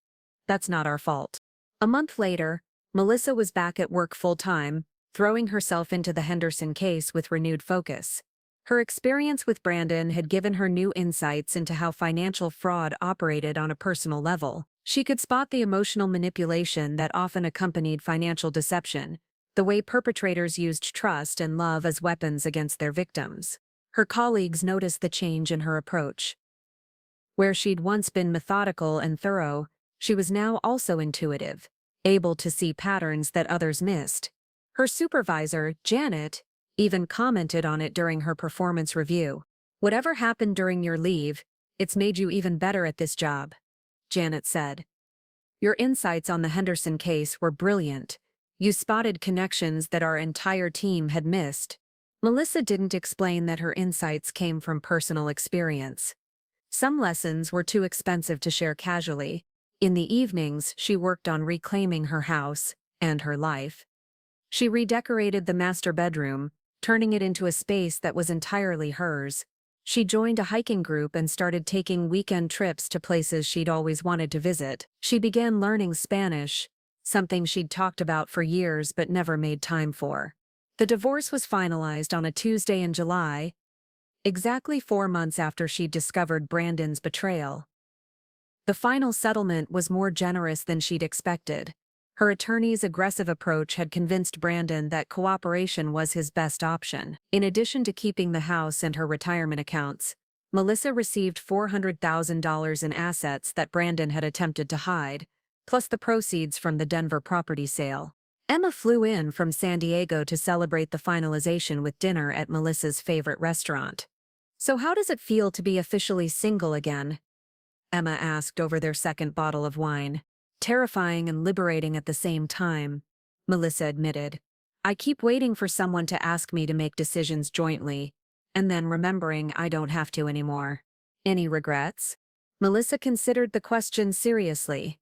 That's not our fault. A month later, Melissa was back at work full-time, throwing herself into the Henderson case with renewed focus. Her experience with Brandon had given her new insights into how financial fraud operated on a personal level. She could spot the emotional manipulation that often accompanied financial deception, the way perpetrators used trust and love as weapons against their victims. Her colleagues noticed the change in her approach. Where she'd once been methodical and thorough, she was now also intuitive, able to see patterns that others missed. Her supervisor, Janet, even commented on it during her performance review. Whatever happened during your leave, it's made you even better at this job, Janet said. Your insights on the Henderson case were brilliant. You spotted connections that our entire team had missed. Melissa didn't explain that her insights came from personal experience. Some lessons were too expensive to share casually. In the evenings, she worked on reclaiming her house and her life. She redecorated the master bedroom, turning it into a space that was entirely hers. She joined a hiking group and started taking weekend trips to places she'd always wanted to visit. She began learning Spanish, something she'd talked about for years but never made time for. The divorce was finalized on a Tuesday in July, exactly 4 months after she'd discovered Brandon's betrayal. The final settlement was more generous than she'd expected. Her attorney's aggressive approach had convinced Brandon that cooperation was his best option. In addition to keeping the house and her retirement accounts, Melissa received $400,000 in assets that Brandon had attempted to hide, plus the proceeds from the Denver property sale. Emma flew in from San Diego to celebrate the finalization with dinner at Melissa's favorite restaurant. So how does it feel to be officially single again? Emma asked over their second bottle of wine. Terrifying and liberating at the same time, Melissa admitted. I keep waiting for someone to ask me to make decisions jointly, and then remembering I don't have to anymore. Any regrets? Melissa considered the question seriously.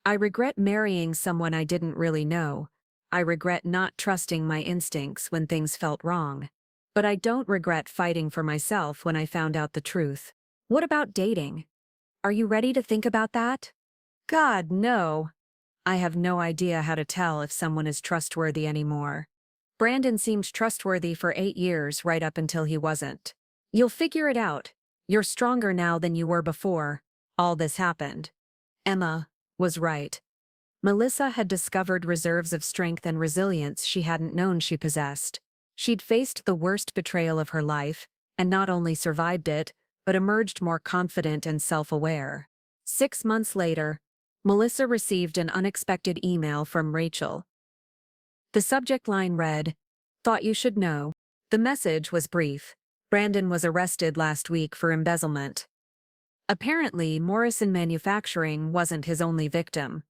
I regret marrying someone I didn't really know. I regret not trusting my instincts when things felt wrong. But I don't regret fighting for myself when I found out the truth. What about dating? Are you ready to think about that? God, no. I have no idea how to tell if someone is trustworthy anymore. Brandon seemed trustworthy for 8 years right up until he wasn't. You'll figure it out. You're stronger now than you were before all this happened. Emma was right. Melissa had discovered reserves of strength and resilience she hadn't known she possessed. She'd faced the worst betrayal of her life, and not only survived it, but emerged more confident and self-aware. 6 months later, Melissa received an unexpected email from Rachel. The subject line read, "Thought you should know." The message was brief. Brandon was arrested last week for embezzlement. Apparently, Morrison Manufacturing wasn't his only victim.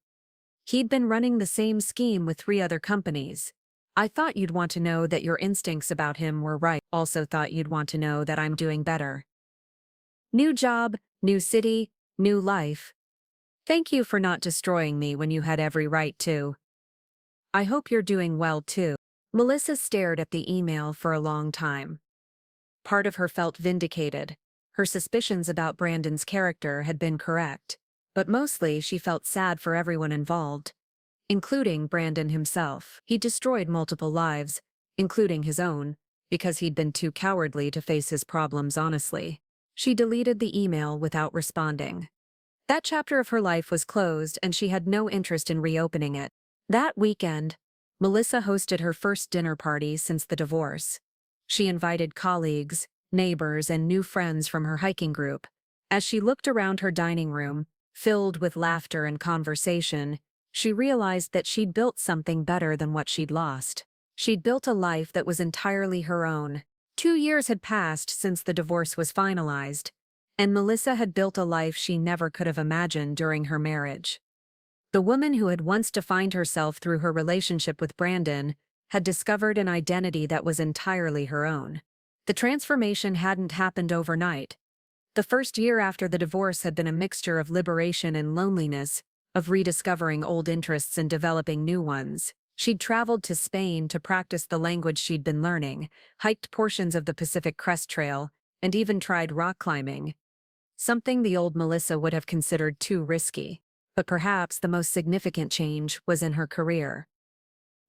He'd been running the same scheme with 3 other companies. I thought you'd want to know that your instincts about him were right. Also thought you'd want to know that I'm doing better. New job, new city, new life. Thank you for not destroying me when you had every right to. I hope you're doing well too. Melissa stared at the email for a long time. Part of her felt vindicated. Her suspicions about Brandon's character had been correct, but mostly she felt sad for everyone involved, including Brandon himself. He destroyed multiple lives, including his own, because he'd been too cowardly to face his problems honestly. She deleted the email without responding. That chapter of her life was closed and she had no interest in reopening it. That weekend, Melissa hosted her first dinner party since the divorce. She invited colleagues, neighbors, and new friends from her hiking group. As she looked around her dining room, filled with laughter and conversation, she realized that she'd built something better than what she'd lost. She'd built a life that was entirely her own. 2 years had passed since the divorce was finalized, and Melissa had built a life she never could have imagined during her marriage. The woman who had once defined herself through her relationship with Brandon had discovered an identity that was entirely her own. The transformation hadn't happened overnight. The first year after the divorce had been a mixture of liberation and loneliness, of rediscovering old interests and developing new ones. She'd traveled to Spain to practice the language she'd been learning, hiked portions of the Pacific Crest Trail, and even tried rock climbing. Something the old Melissa would have considered too risky. But perhaps the most significant change was in her career.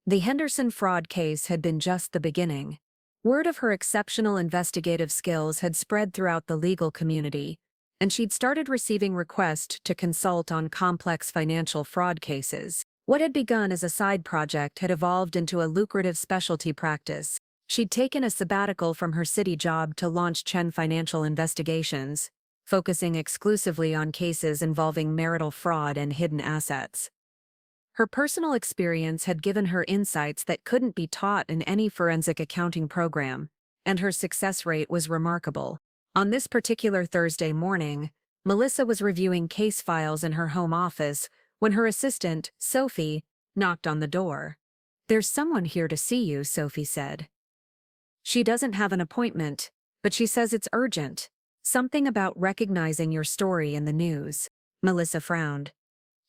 The Henderson fraud case had been just the beginning. Word of her exceptional investigative skills had spread throughout the legal community, and she'd started receiving requests to consult on complex financial fraud cases. What had begun as a side project had evolved into a lucrative specialty practice. She'd taken a sabbatical from her city job to launch Chen Financial Investigations, focusing exclusively on cases involving marital fraud and hidden assets. Her personal experience had given her insights that couldn't be taught in any forensic accounting program, and her success rate was remarkable. On this particular Thursday morning, Melissa was reviewing case files in her home office when her assistant, Sophie, knocked on the door. "There's someone here to see you," Sophie said. "She doesn't have an appointment, but she says it's urgent. Something about recognizing your story in the news." Melissa frowned.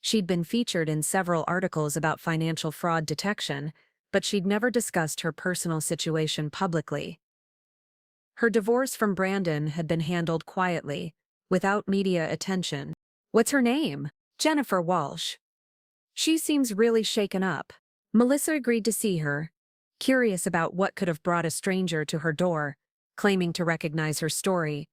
She'd been featured in several articles about financial fraud detection, but she'd never discussed her personal situation publicly. Her divorce from Brandon had been handled quietly, without media attention. "What's her name?" "Jennifer Walsh. She seems really shaken up." Melissa agreed to see her, curious about what could have brought a stranger to her door, claiming to recognize her story.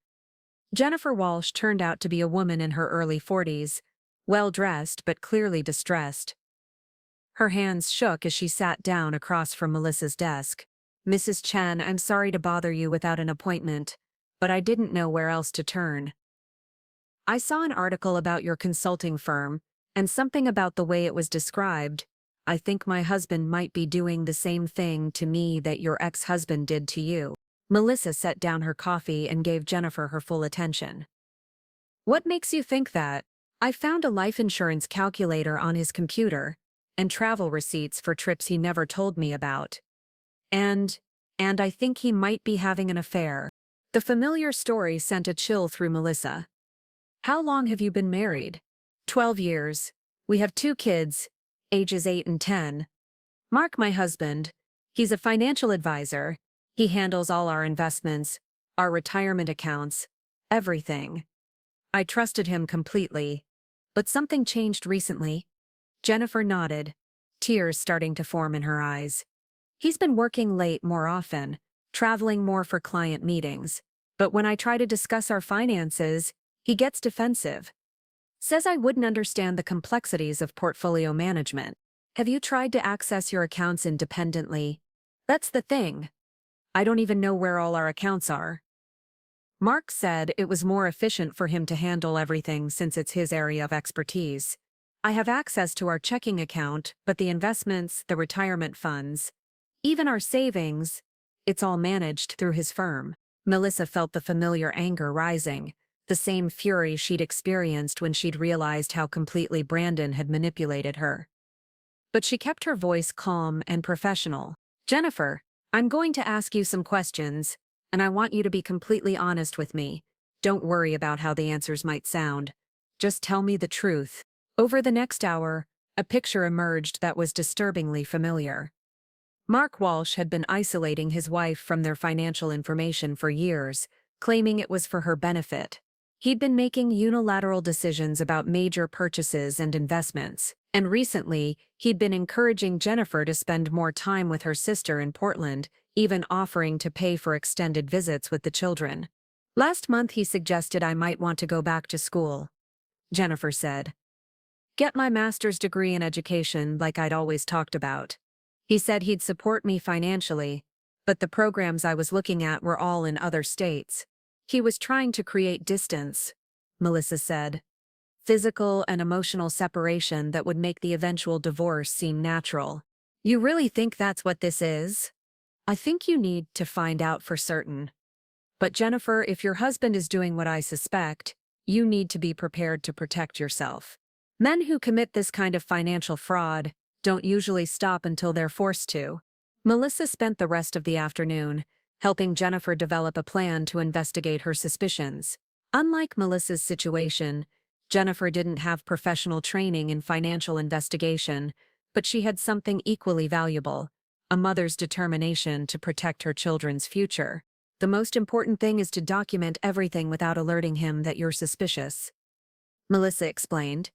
Jennifer Walsh turned out to be a woman in her early 40s, well-dressed but clearly distressed. Her hands shook as she sat down across from Melissa's desk. "Mrs. Chen, I'm sorry to bother you without an appointment, but I didn't know where else to turn. I saw an article about your consulting firm, and something about the way it was described. I think my husband might be doing the same thing to me that your ex-husband did to you." Melissa set down her coffee and gave Jennifer her full attention. "What makes you think that?" "I found a life insurance calculator on his computer, and travel receipts for trips he never told me about. And I think he might be having an affair." The familiar story sent a chill through Melissa. "How long have you been married?" 12 years. We have 2 kids, ages 8 and 10. Mark, my husband, he's a financial advisor. He handles all our investments, our retirement accounts, everything. I trusted him completely. But something changed recently." Jennifer nodded, tears starting to form in her eyes. "He's been working late more often, traveling more for client meetings. But when I try to discuss our finances, he gets defensive. Says I wouldn't understand the complexities of portfolio management. Have you tried to access your accounts independently? That's the thing. I don't even know where all our accounts are." Mark said it was more efficient for him to handle everything since it's his area of expertise. "I have access to our checking account, but the investments, the retirement funds, even our savings, it's all managed through his firm." Melissa felt the familiar anger rising, the same fury she'd experienced when she'd realized how completely Brandon had manipulated her. But she kept her voice calm and professional. "Jennifer, I'm going to ask you some questions, and I want you to be completely honest with me. Don't worry about how the answers might sound. Just tell me the truth." Over the next hour, a picture emerged that was disturbingly familiar. Mark Walsh had been isolating his wife from their financial information for years, claiming it was for her benefit. He'd been making unilateral decisions about major purchases and investments, and recently, he'd been encouraging Jennifer to spend more time with her sister in Portland, even offering to pay for extended visits with the children. "Last month he suggested I might want to go back to school," Jennifer said. "Get my master's degree in education like I'd always talked about. He said he'd support me financially, but the programs I was looking at were all in other states. He was trying to create distance," Melissa said. "Physical and emotional separation that would make the eventual divorce seem natural." "You really think that's what this is?" "I think you need to find out for certain. But Jennifer, if your husband is doing what I suspect, you need to be prepared to protect yourself. Men who commit this kind of financial fraud don't usually stop until they're forced to." Melissa spent the rest of the afternoon helping Jennifer develop a plan to investigate her suspicions. Unlike Melissa's situation, Jennifer didn't have professional training in financial investigation, but she had something equally valuable: a mother's determination to protect her children's future. The most important thing is to document everything without alerting him that you're suspicious, Melissa explained.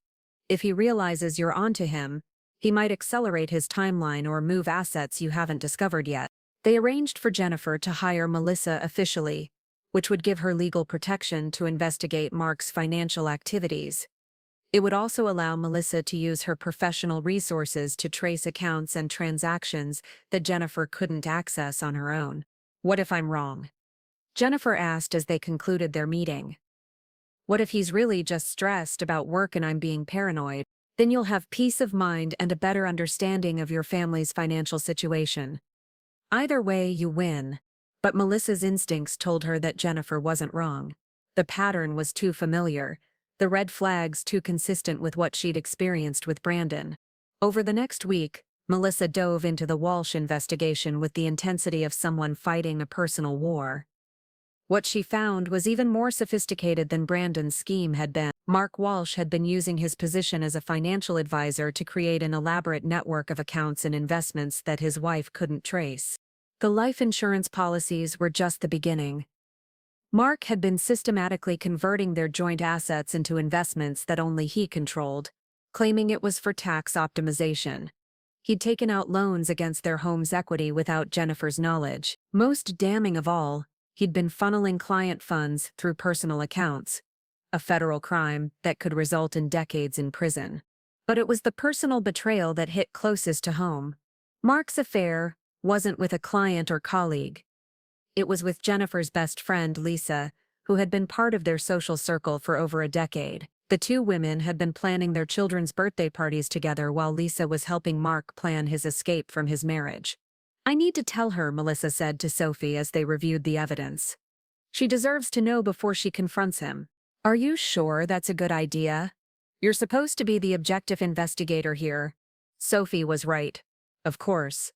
If he realizes you're onto him, he might accelerate his timeline or move assets you haven't discovered yet. They arranged for Jennifer to hire Melissa officially, which would give her legal protection to investigate Mark's financial activities. It would also allow Melissa to use her professional resources to trace accounts and transactions that Jennifer couldn't access on her own. What if I'm wrong? Jennifer asked as they concluded their meeting. What if he's really just stressed about work and I'm being paranoid? Then you'll have peace of mind and a better understanding of your family's financial situation. Either way, you win. But Melissa's instincts told her that Jennifer wasn't wrong. The pattern was too familiar, the red flags too consistent with what she'd experienced with Brandon. Over the next week, Melissa dove into the Walsh investigation with the intensity of someone fighting a personal war. What she found was even more sophisticated than Brandon's scheme had been. Mark Walsh had been using his position as a financial advisor to create an elaborate network of accounts and investments that his wife couldn't trace. The life insurance policies were just the beginning. Mark had been systematically converting their joint assets into investments that only he controlled, claiming it was for tax optimization. He'd taken out loans against their home's equity without Jennifer's knowledge. Most damning of all, he'd been funneling client funds through personal accounts, a federal crime that could result in decades in prison. But it was the personal betrayal that hit closest to home. Mark's affair wasn't with a client or colleague. It was with Jennifer's best friend, Lisa, who had been part of their social circle for over a decade. The two women had been planning their children's birthday parties together while Lisa was helping Mark plan his escape from his marriage. I need to tell her, Melissa said to Sophie as they reviewed the evidence. She deserves to know before she confronts him. Are you sure that's a good idea? You're supposed to be the objective investigator here. Sophie was right. Of course.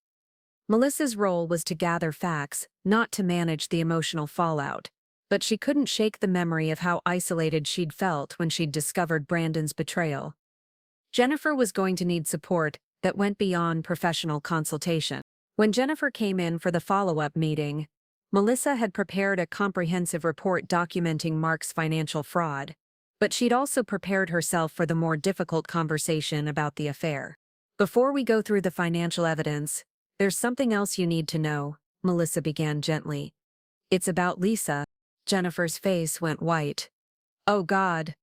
Melissa's role was to gather facts, not to manage the emotional fallout. But she couldn't shake the memory of how isolated she'd felt when she'd discovered Brandon's betrayal. Jennifer was going to need support that went beyond professional consultation. When Jennifer came in for the follow-up meeting, Melissa had prepared a comprehensive report documenting Mark's financial fraud, but she'd also prepared herself for the more difficult conversation about the affair. Before we go through the financial evidence, there's something else you need to know, Melissa began gently. It's about Lisa. Jennifer's face went white. Oh God.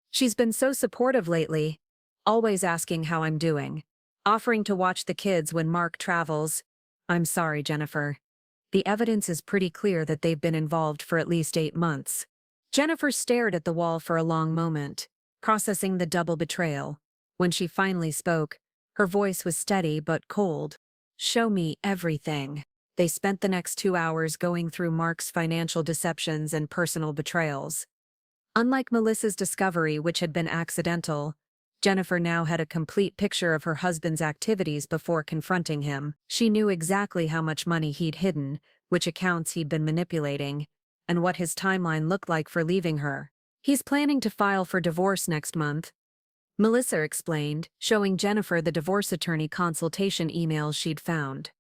She's been so supportive lately, always asking how I'm doing, offering to watch the kids when Mark travels. I'm sorry, Jennifer. The evidence is pretty clear that they've been involved for at least 8 months. Jennifer stared at the wall for a long moment, processing the double betrayal. When she finally spoke, her voice was steady but cold. Show me everything. They spent the next 2 hours going through Mark's financial deceptions and personal betrayals. Unlike Melissa's discovery, which had been accidental, Jennifer now had a complete picture of her husband's activities before confronting him. She knew exactly how much money he'd hidden, which accounts he'd been manipulating, and what his timeline looked like for leaving her. He's planning to file for divorce next month, Melissa explained, showing Jennifer the divorce attorney consultation emails she'd found.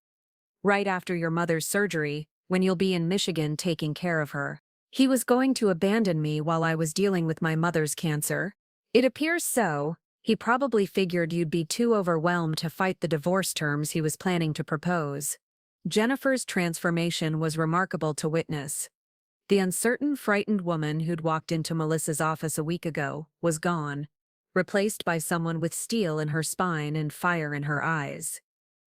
Right after your mother's surgery, when you'll be in Michigan taking care of her. He was going to abandon me while I was dealing with my mother's cancer. It appears so. He probably figured you'd be too overwhelmed to fight the divorce terms he was planning to propose. Jennifer's transformation was remarkable to witness. The uncertain, frightened woman who'd walked into Melissa's office a week ago was gone, replaced by someone with steel in her spine and fire in her eyes.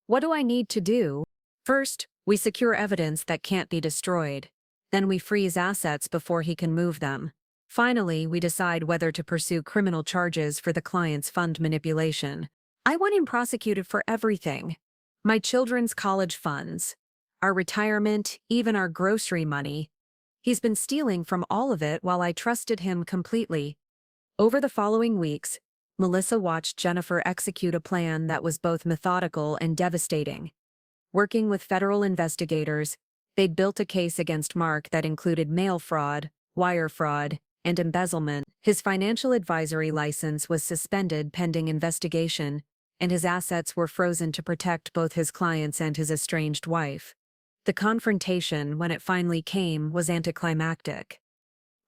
What do I need to do? First, we secure evidence that can't be destroyed. Then we freeze assets before he can move them. Finally, we decide whether to pursue criminal charges for the client's fund manipulation. I want him prosecuted for everything. My children's college funds, our retirement, even our grocery money. He's been stealing from all of it while I trusted him completely. Over the following weeks, Melissa watched Jennifer execute a plan that was both methodical and devastating. Working with federal investigators, they'd built a case against Mark that included mail fraud, wire fraud, and embezzlement. His financial advisory license was suspended pending investigation, and his assets were frozen to protect both his clients and his estranged wife. The confrontation, when it finally came, was anticlimactic.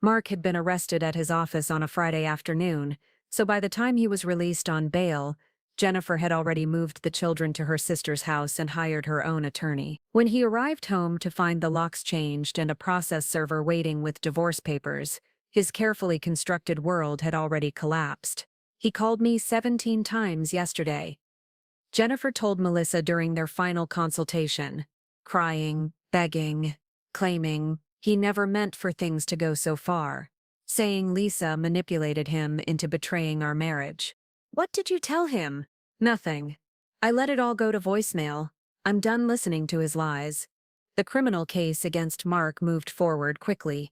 Mark had been arrested at his office on a Friday afternoon, so by the time he was released on bail, Jennifer had already moved the children to her sister's house and hired her own attorney. When he arrived home to find the locks changed and a process server waiting with divorce papers, his carefully constructed world had already collapsed. "He called me 17 times yesterday," Jennifer told Melissa during their final consultation, crying, begging, claiming he never meant for things to go so far, saying Lisa manipulated him into betraying our marriage. "What did you tell him?" "Nothing. I let it all go to voicemail. I'm done listening to his lies." The criminal case against Mark moved forward quickly.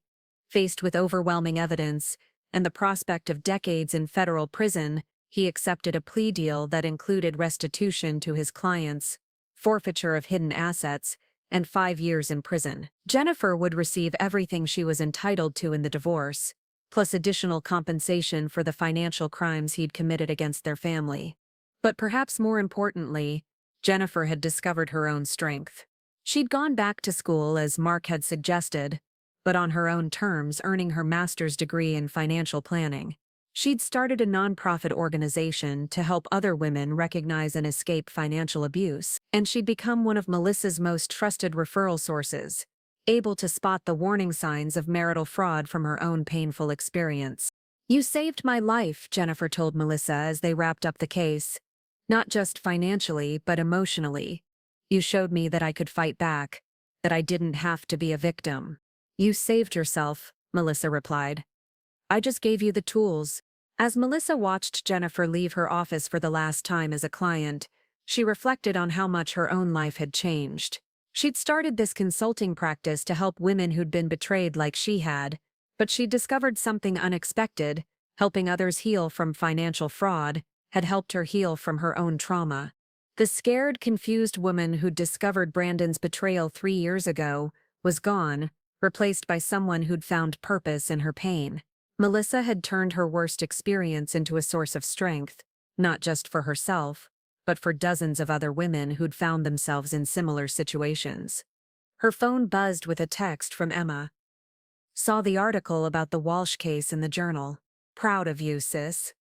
Faced with overwhelming evidence and the prospect of decades in federal prison, he accepted a plea deal that included restitution to his clients, forfeiture of hidden assets, and 5 years in prison. Jennifer would receive everything she was entitled to in the divorce, plus additional compensation for the financial crimes he'd committed against their family. But perhaps more importantly, Jennifer had discovered her own strength. She'd gone back to school as Mark had suggested, but on her own terms, earning her master's degree in financial planning. She'd started a nonprofit organization to help other women recognize and escape financial abuse, and she'd become one of Melissa's most trusted referral sources, able to spot the warning signs of marital fraud from her own painful experience. "You saved my life," Jennifer told Melissa as they wrapped up the case. "Not just financially, but emotionally. You showed me that I could fight back, that I didn't have to be a victim." "You saved yourself," Melissa replied. "I just gave you the tools." As Melissa watched Jennifer leave her office for the last time as a client, she reflected on how much her own life had changed. She'd started this consulting practice to help women who'd been betrayed like she had, but she'd discovered something unexpected. Helping others heal from financial fraud had helped her heal from her own trauma. The scared, confused woman who'd discovered Brandon's betrayal 3 years ago was gone, replaced by someone who'd found purpose in her pain. Melissa had turned her worst experience into a source of strength, not just for herself, but for dozens of other women who'd found themselves in similar situations. Her phone buzzed with a text from Emma. "Saw the article about the Walsh case in the Journal. Proud of you, sis."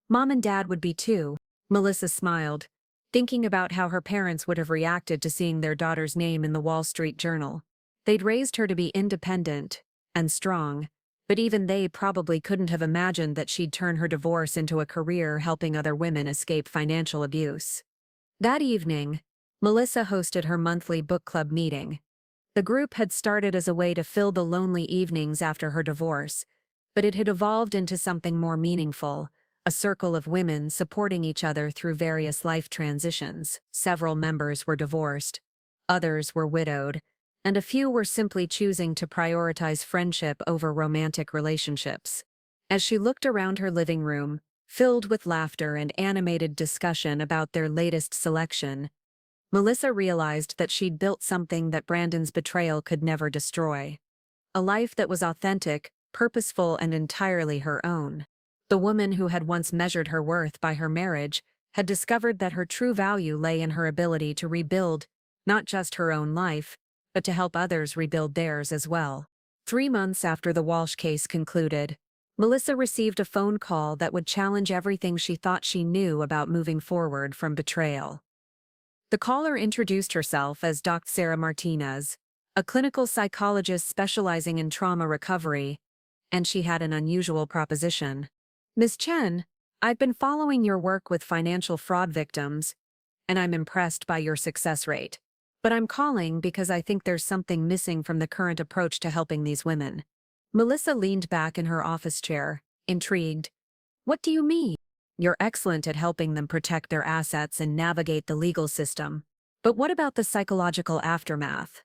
"Mom and Dad would be too," Melissa smiled, thinking about how her parents would have reacted to seeing their daughter's name in the Wall Street Journal. They'd raised her to be independent and strong, but even they probably couldn't have imagined that she'd turn her divorce into a career helping other women escape financial abuse. That evening, Melissa hosted her monthly book club meeting. The group had started as a way to fill the lonely evenings after her divorce, but it had evolved into something more meaningful, a circle of women supporting each other through various life transitions. Several members were divorced, others were widowed, and a few were simply choosing to prioritize friendship over romantic relationships. As she looked around her living room, filled with laughter and animated discussion about their latest selection, Melissa realized that she'd built something that Brandon's betrayal could never destroy. A life that was authentic, purposeful, and entirely her own. The woman who had once measured her worth by her marriage had discovered that her true value lay in her ability to rebuild not just her own life, but to help others rebuild theirs as well. 3 months after the Walsh case concluded, Melissa received a phone call that would challenge everything she thought she knew about moving forward from betrayal. The caller introduced herself as Dr. Sarah Martinez, a clinical psychologist specializing in trauma recovery, and she had an unusual proposition. "Ms. Chen, I've been following your work with financial fraud victims, and I'm impressed by your success rate. But I'm calling because I think there's something missing from the current approach to helping these women." Melissa leaned back in her office chair, intrigued. "What do you mean?" "You're excellent at helping them protect their assets and navigate the legal system. But what about the psychological aftermath?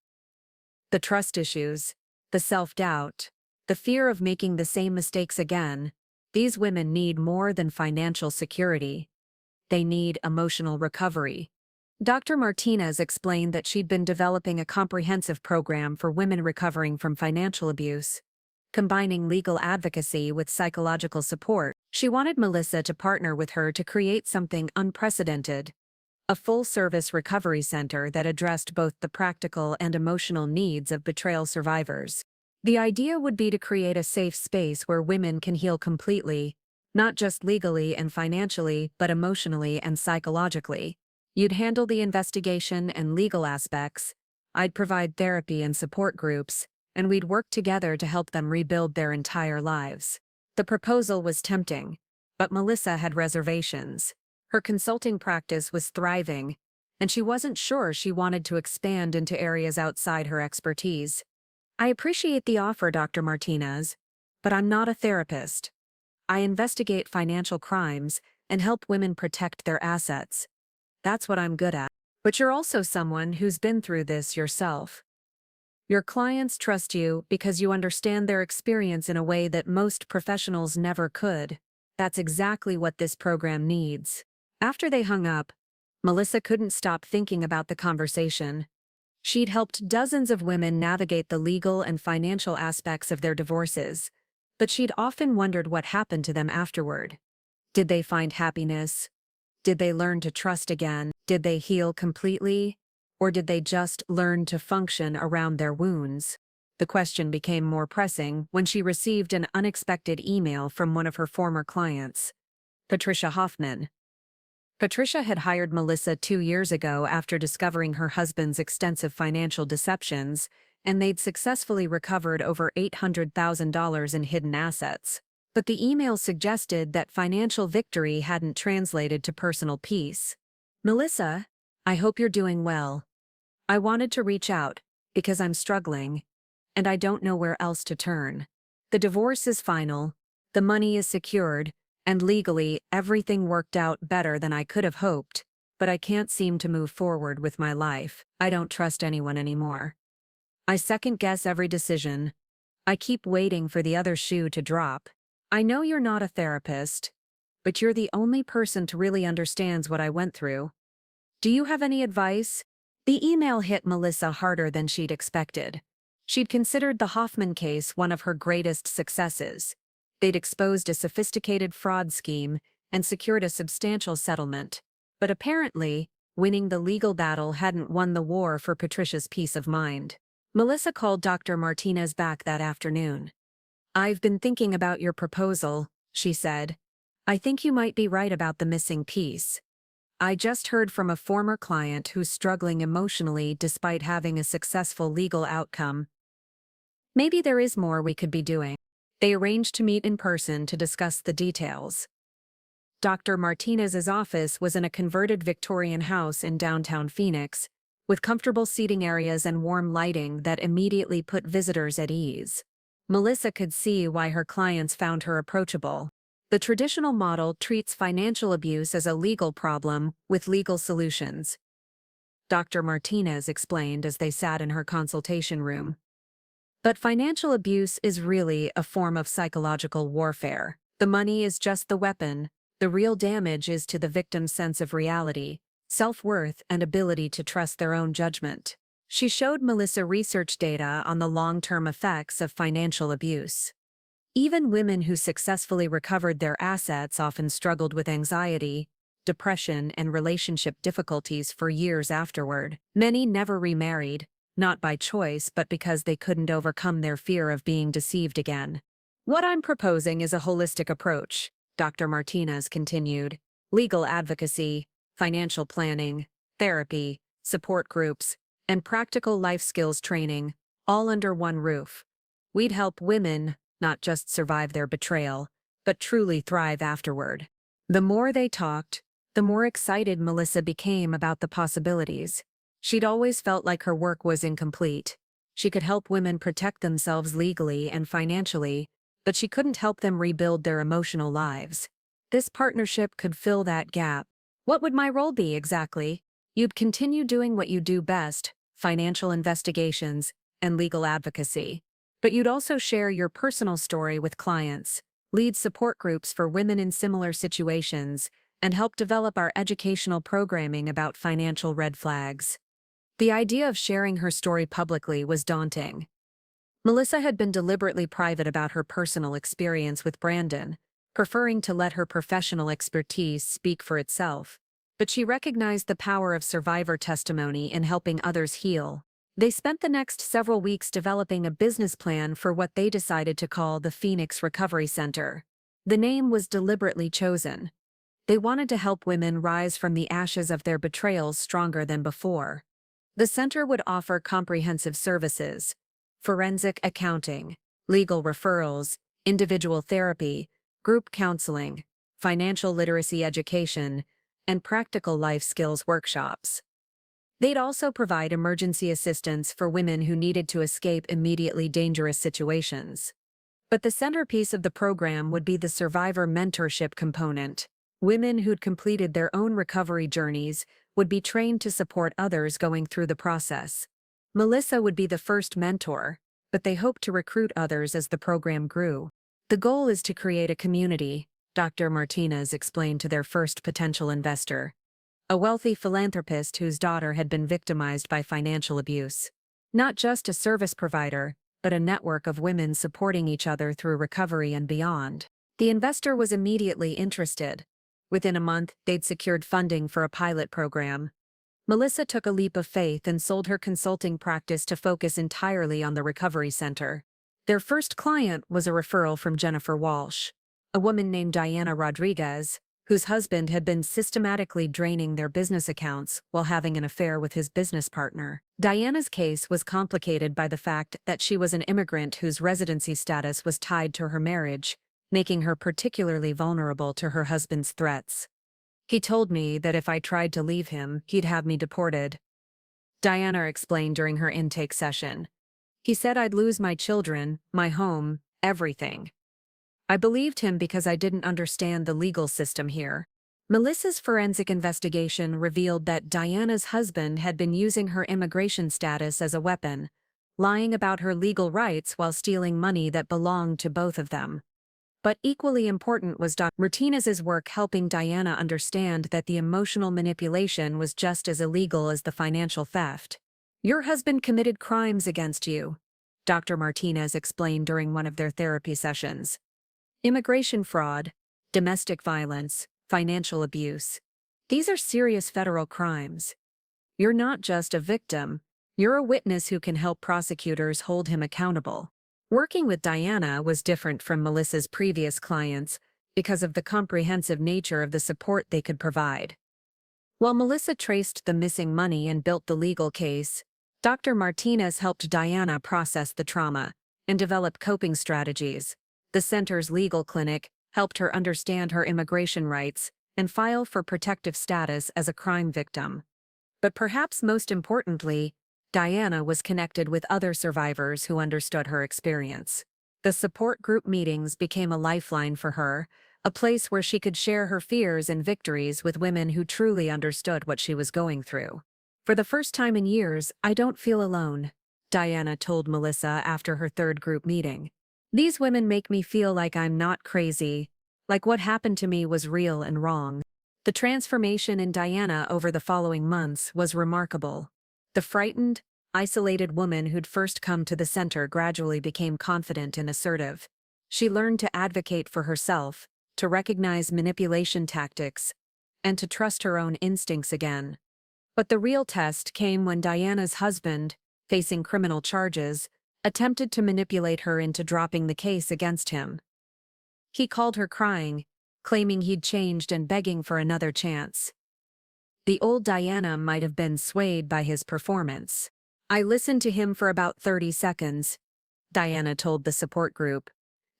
The trust issues, the self-doubt, the fear of making the same mistakes again. These women need more than financial security. They need emotional recovery." Dr. Martinez explained that she'd been developing a comprehensive program for women recovering from financial abuse, combining legal advocacy with psychological support. She wanted Melissa to partner with her to create something unprecedented, a full-service recovery center that addressed both the practical and emotional needs of betrayal survivors. The idea would be to create a safe space where women can heal completely, not just legally and financially, but emotionally and psychologically. You'd handle the investigation and legal aspects, I'd provide therapy and support groups, and we'd work together to help them rebuild their entire lives. The proposal was tempting, but Melissa had reservations. Her consulting practice was thriving, and she wasn't sure she wanted to expand into areas outside her expertise. I appreciate the offer, Dr. Martinez, but I'm not a therapist. I investigate financial crimes and help women protect their assets. That's what I'm good at. But you're also someone who's been through this yourself. Your clients trust you because you understand their experience in a way that most professionals never could. That's exactly what this program needs. After they hung up, Melissa couldn't stop thinking about the conversation. She'd helped dozens of women navigate the legal and financial aspects of their divorces, but she'd often wondered what happened to them afterward. Did they find happiness? Did they learn to trust again? Did they heal completely? Or did they just learn to function around their wounds? The question became more pressing when she received an unexpected email from one of her former clients, Patricia Hoffman. Patricia had hired Melissa 2 years ago after discovering her husband's extensive financial deceptions, and they'd successfully recovered over $800,000 in hidden assets. But the email suggested that financial victory hadn't translated to personal peace. Melissa, I hope you're doing well. I wanted to reach out because I'm struggling, and I don't know where else to turn. The divorce is final, the money is secured, and legally everything worked out better than I could have hoped, but I can't seem to move forward with my life. I don't trust anyone anymore. I second-guess every decision. I keep waiting for the other shoe to drop. I know you're not a therapist, but you're the only person to really understands what I went through. Do you have any advice? The email hit Melissa harder than she'd expected. She'd considered the Hoffman case one of her greatest successes. They'd exposed a sophisticated fraud scheme and secured a substantial settlement. But apparently, winning the legal battle hadn't won the war for Patricia's peace of mind. Melissa called Dr. Martinez back that afternoon. I've been thinking about your proposal, she said. I think you might be right about the missing piece. I just heard from a former client who's struggling emotionally despite having a successful legal outcome. Maybe there is more we could be doing. They arranged to meet in person to discuss the details. Dr. Martinez's office was in a converted Victorian house in downtown Phoenix, with comfortable seating areas and warm lighting that immediately put visitors at ease. Melissa could see why her clients found her approachable. The traditional model treats financial abuse as a legal problem with legal solutions, Dr. Martinez explained as they sat in her consultation room. But financial abuse is really a form of psychological warfare. The money is just the weapon. The real damage is to the victim's sense of reality, self-worth, and ability to trust their own judgment. She showed Melissa research data on the long-term effects of financial abuse. Even women who successfully recovered their assets often struggled with anxiety, depression, and relationship difficulties for years afterward. Many never remarried, not by choice but because they couldn't overcome their fear of being deceived again. What I'm proposing is a holistic approach, Dr. Martinez continued. Legal advocacy, financial planning, therapy, support groups, and practical life skills training, all under one roof. We'd help women not just survive their betrayal, but truly thrive afterward. The more they talked, the more excited Melissa became about the possibilities. She'd always felt like her work was incomplete. She could help women protect themselves legally and financially, but she couldn't help them rebuild their emotional lives. This partnership could fill that gap. What would my role be exactly? You'd continue doing what you do best, financial investigations and legal advocacy. But you'd also share your personal story with clients, lead support groups for women in similar situations, and help develop our educational programming about financial red flags. The idea of sharing her story publicly was daunting. Melissa had been deliberately private about her personal experience with Brandon, preferring to let her professional expertise speak for itself. But she recognized the power of survivor testimony in helping others heal. They spent the next several weeks developing a business plan for what they decided to call the Phoenix Recovery Center. The name was deliberately chosen. They wanted to help women rise from the ashes of their betrayals stronger than before. The center would offer comprehensive services: forensic accounting, legal referrals, individual therapy, group counseling, financial literacy education, and practical life skills workshops. They'd also provide emergency assistance for women who needed to escape immediately dangerous situations. But the centerpiece of the program would be the survivor mentorship component. Women who'd completed their own recovery journeys would be trained to support others going through the process. Melissa would be the first mentor, but they hoped to recruit others as the program grew. The goal is to create a community, Dr. Martinez explained to their first potential investor, a wealthy philanthropist whose daughter had been victimized by financial abuse. Not just a service provider, but a network of women supporting each other through recovery and beyond. The investor was immediately interested. Within a month, they'd secured funding for a pilot program. Melissa took a leap of faith and sold her consulting practice to focus entirely on the recovery center. Their first client was a referral from Jennifer Walsh, a woman named Diana Rodriguez, whose husband had been systematically draining their business accounts while having an affair with his business partner. Diana's case was complicated by the fact that she was an immigrant whose residency status was tied to her marriage, making her particularly vulnerable to her husband's threats. "He told me that if I tried to leave him, he'd have me deported," Diana explained during her intake session. "He said I'd lose my children, my home, everything. I believed him because I didn't understand the legal system here." Melissa's forensic investigation revealed that Diana's husband had been using her immigration status as a weapon, lying about her legal rights while stealing money that belonged to both of them. But equally important was Dr. Martinez's work helping Diana understand that the emotional manipulation was just as illegal as the financial theft. "Your husband committed crimes against you," Dr. Martinez explained during one of their therapy sessions. "Immigration fraud, domestic violence, financial abuse. These are serious federal crimes. You're not just a victim, you're a witness who can help prosecutors hold him accountable." Working with Diana was different from Melissa's previous clients because of the comprehensive nature of the support they could provide. While Melissa traced the missing money and built the legal case, Dr. Martinez helped Diana process the trauma and develop coping strategies. The center's legal clinic helped her understand her immigration rights and file for protective status as a crime victim. But perhaps most importantly, Diana was connected with other survivors who understood her experience. The support group meetings became a lifeline for her, a place where she could share her fears and victories with women who truly understood what she was going through. "For the first time in years, I don't feel alone," Diana told Melissa after her third group meeting. "These women make me feel like I'm not crazy, like what happened to me was real and wrong." The transformation in Diana over the following months was remarkable. The frightened, isolated woman who'd first come to the center gradually became confident and assertive. She learned to advocate for herself, to recognize manipulation tactics, and to trust her own instincts again. But the real test came when Diana's husband, facing criminal charges, attempted to manipulate her into dropping the case against him. He called her crying, claiming he'd changed and begging for another chance. The old Diana might have been swayed by his performance. "I listened to him for about 30 seconds, Diana told the support group.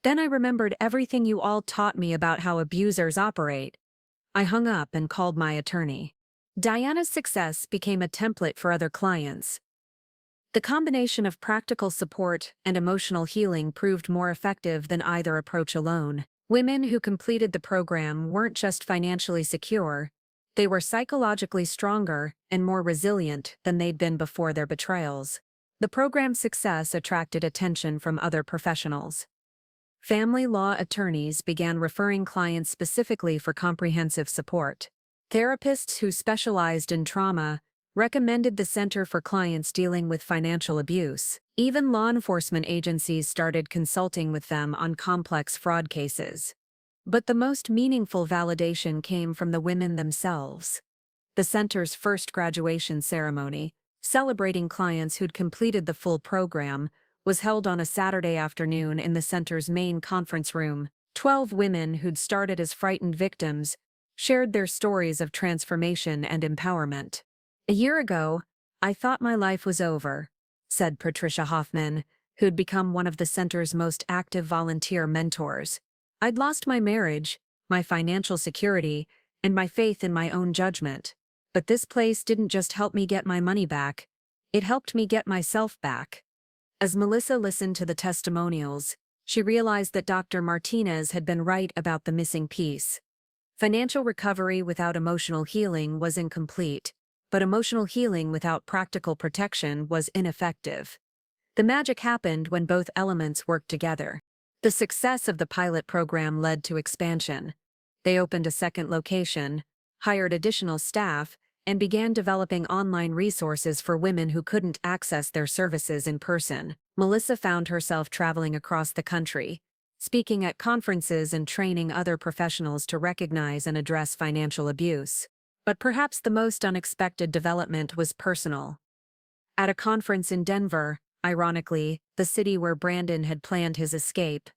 "Then I remembered everything you all taught me about how abusers operate. I hung up and called my attorney." Diana's success became a template for other clients. The combination of practical support and emotional healing proved more effective than either approach alone. Women who completed the program weren't just financially secure, they were psychologically stronger and more resilient than they'd been before their betrayals. The program's success attracted attention from other professionals. Family law attorneys began referring clients specifically for comprehensive support. Therapists who specialized in trauma recommended the center for clients dealing with financial abuse. Even law enforcement agencies started consulting with them on complex fraud cases. But the most meaningful validation came from the women themselves. The center's first graduation ceremony, celebrating clients who'd completed the full program, was held on a Saturday afternoon in the center's main conference room. 12 women who'd started as frightened victims shared their stories of transformation and empowerment. "A year ago, I thought my life was over," said Patricia Hoffman, who'd become one of the center's most active volunteer mentors. "I'd lost my marriage, my financial security, and my faith in my own judgment. But this place didn't just help me get my money back, it helped me get myself back." As Melissa listened to the testimonials, she realized that Dr. Martinez had been right about the missing piece. Financial recovery without emotional healing was incomplete, but emotional healing without practical protection was ineffective. The magic happened when both elements worked together. The success of the pilot program led to expansion. They opened a second location, hired additional staff, and began developing online resources for women who couldn't access their services in person. Melissa found herself traveling across the country, speaking at conferences and training other professionals to recognize and address financial abuse. But perhaps the most unexpected development was personal. At a conference in Denver, ironically, the city where Brandon had planned his escape,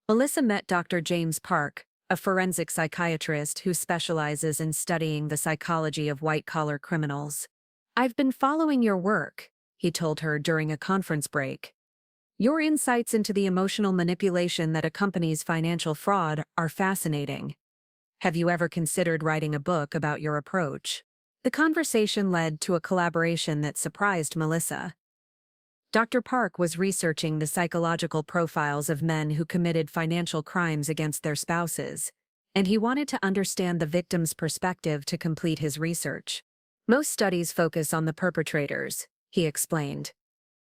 Melissa met Dr. James Park, a forensic psychiatrist who specializes in studying the psychology of white-collar criminals. "I've been following your work," he told her during a conference break. "Your insights into the emotional manipulation that accompanies financial fraud are fascinating. Have you ever considered writing a book about your approach?" The conversation led to a collaboration that surprised Melissa. Dr. Park was researching the psychological profiles of men who committed financial crimes against their spouses, and he wanted to understand the victim's perspective to complete his research. "Most studies focus on the perpetrators," he explained.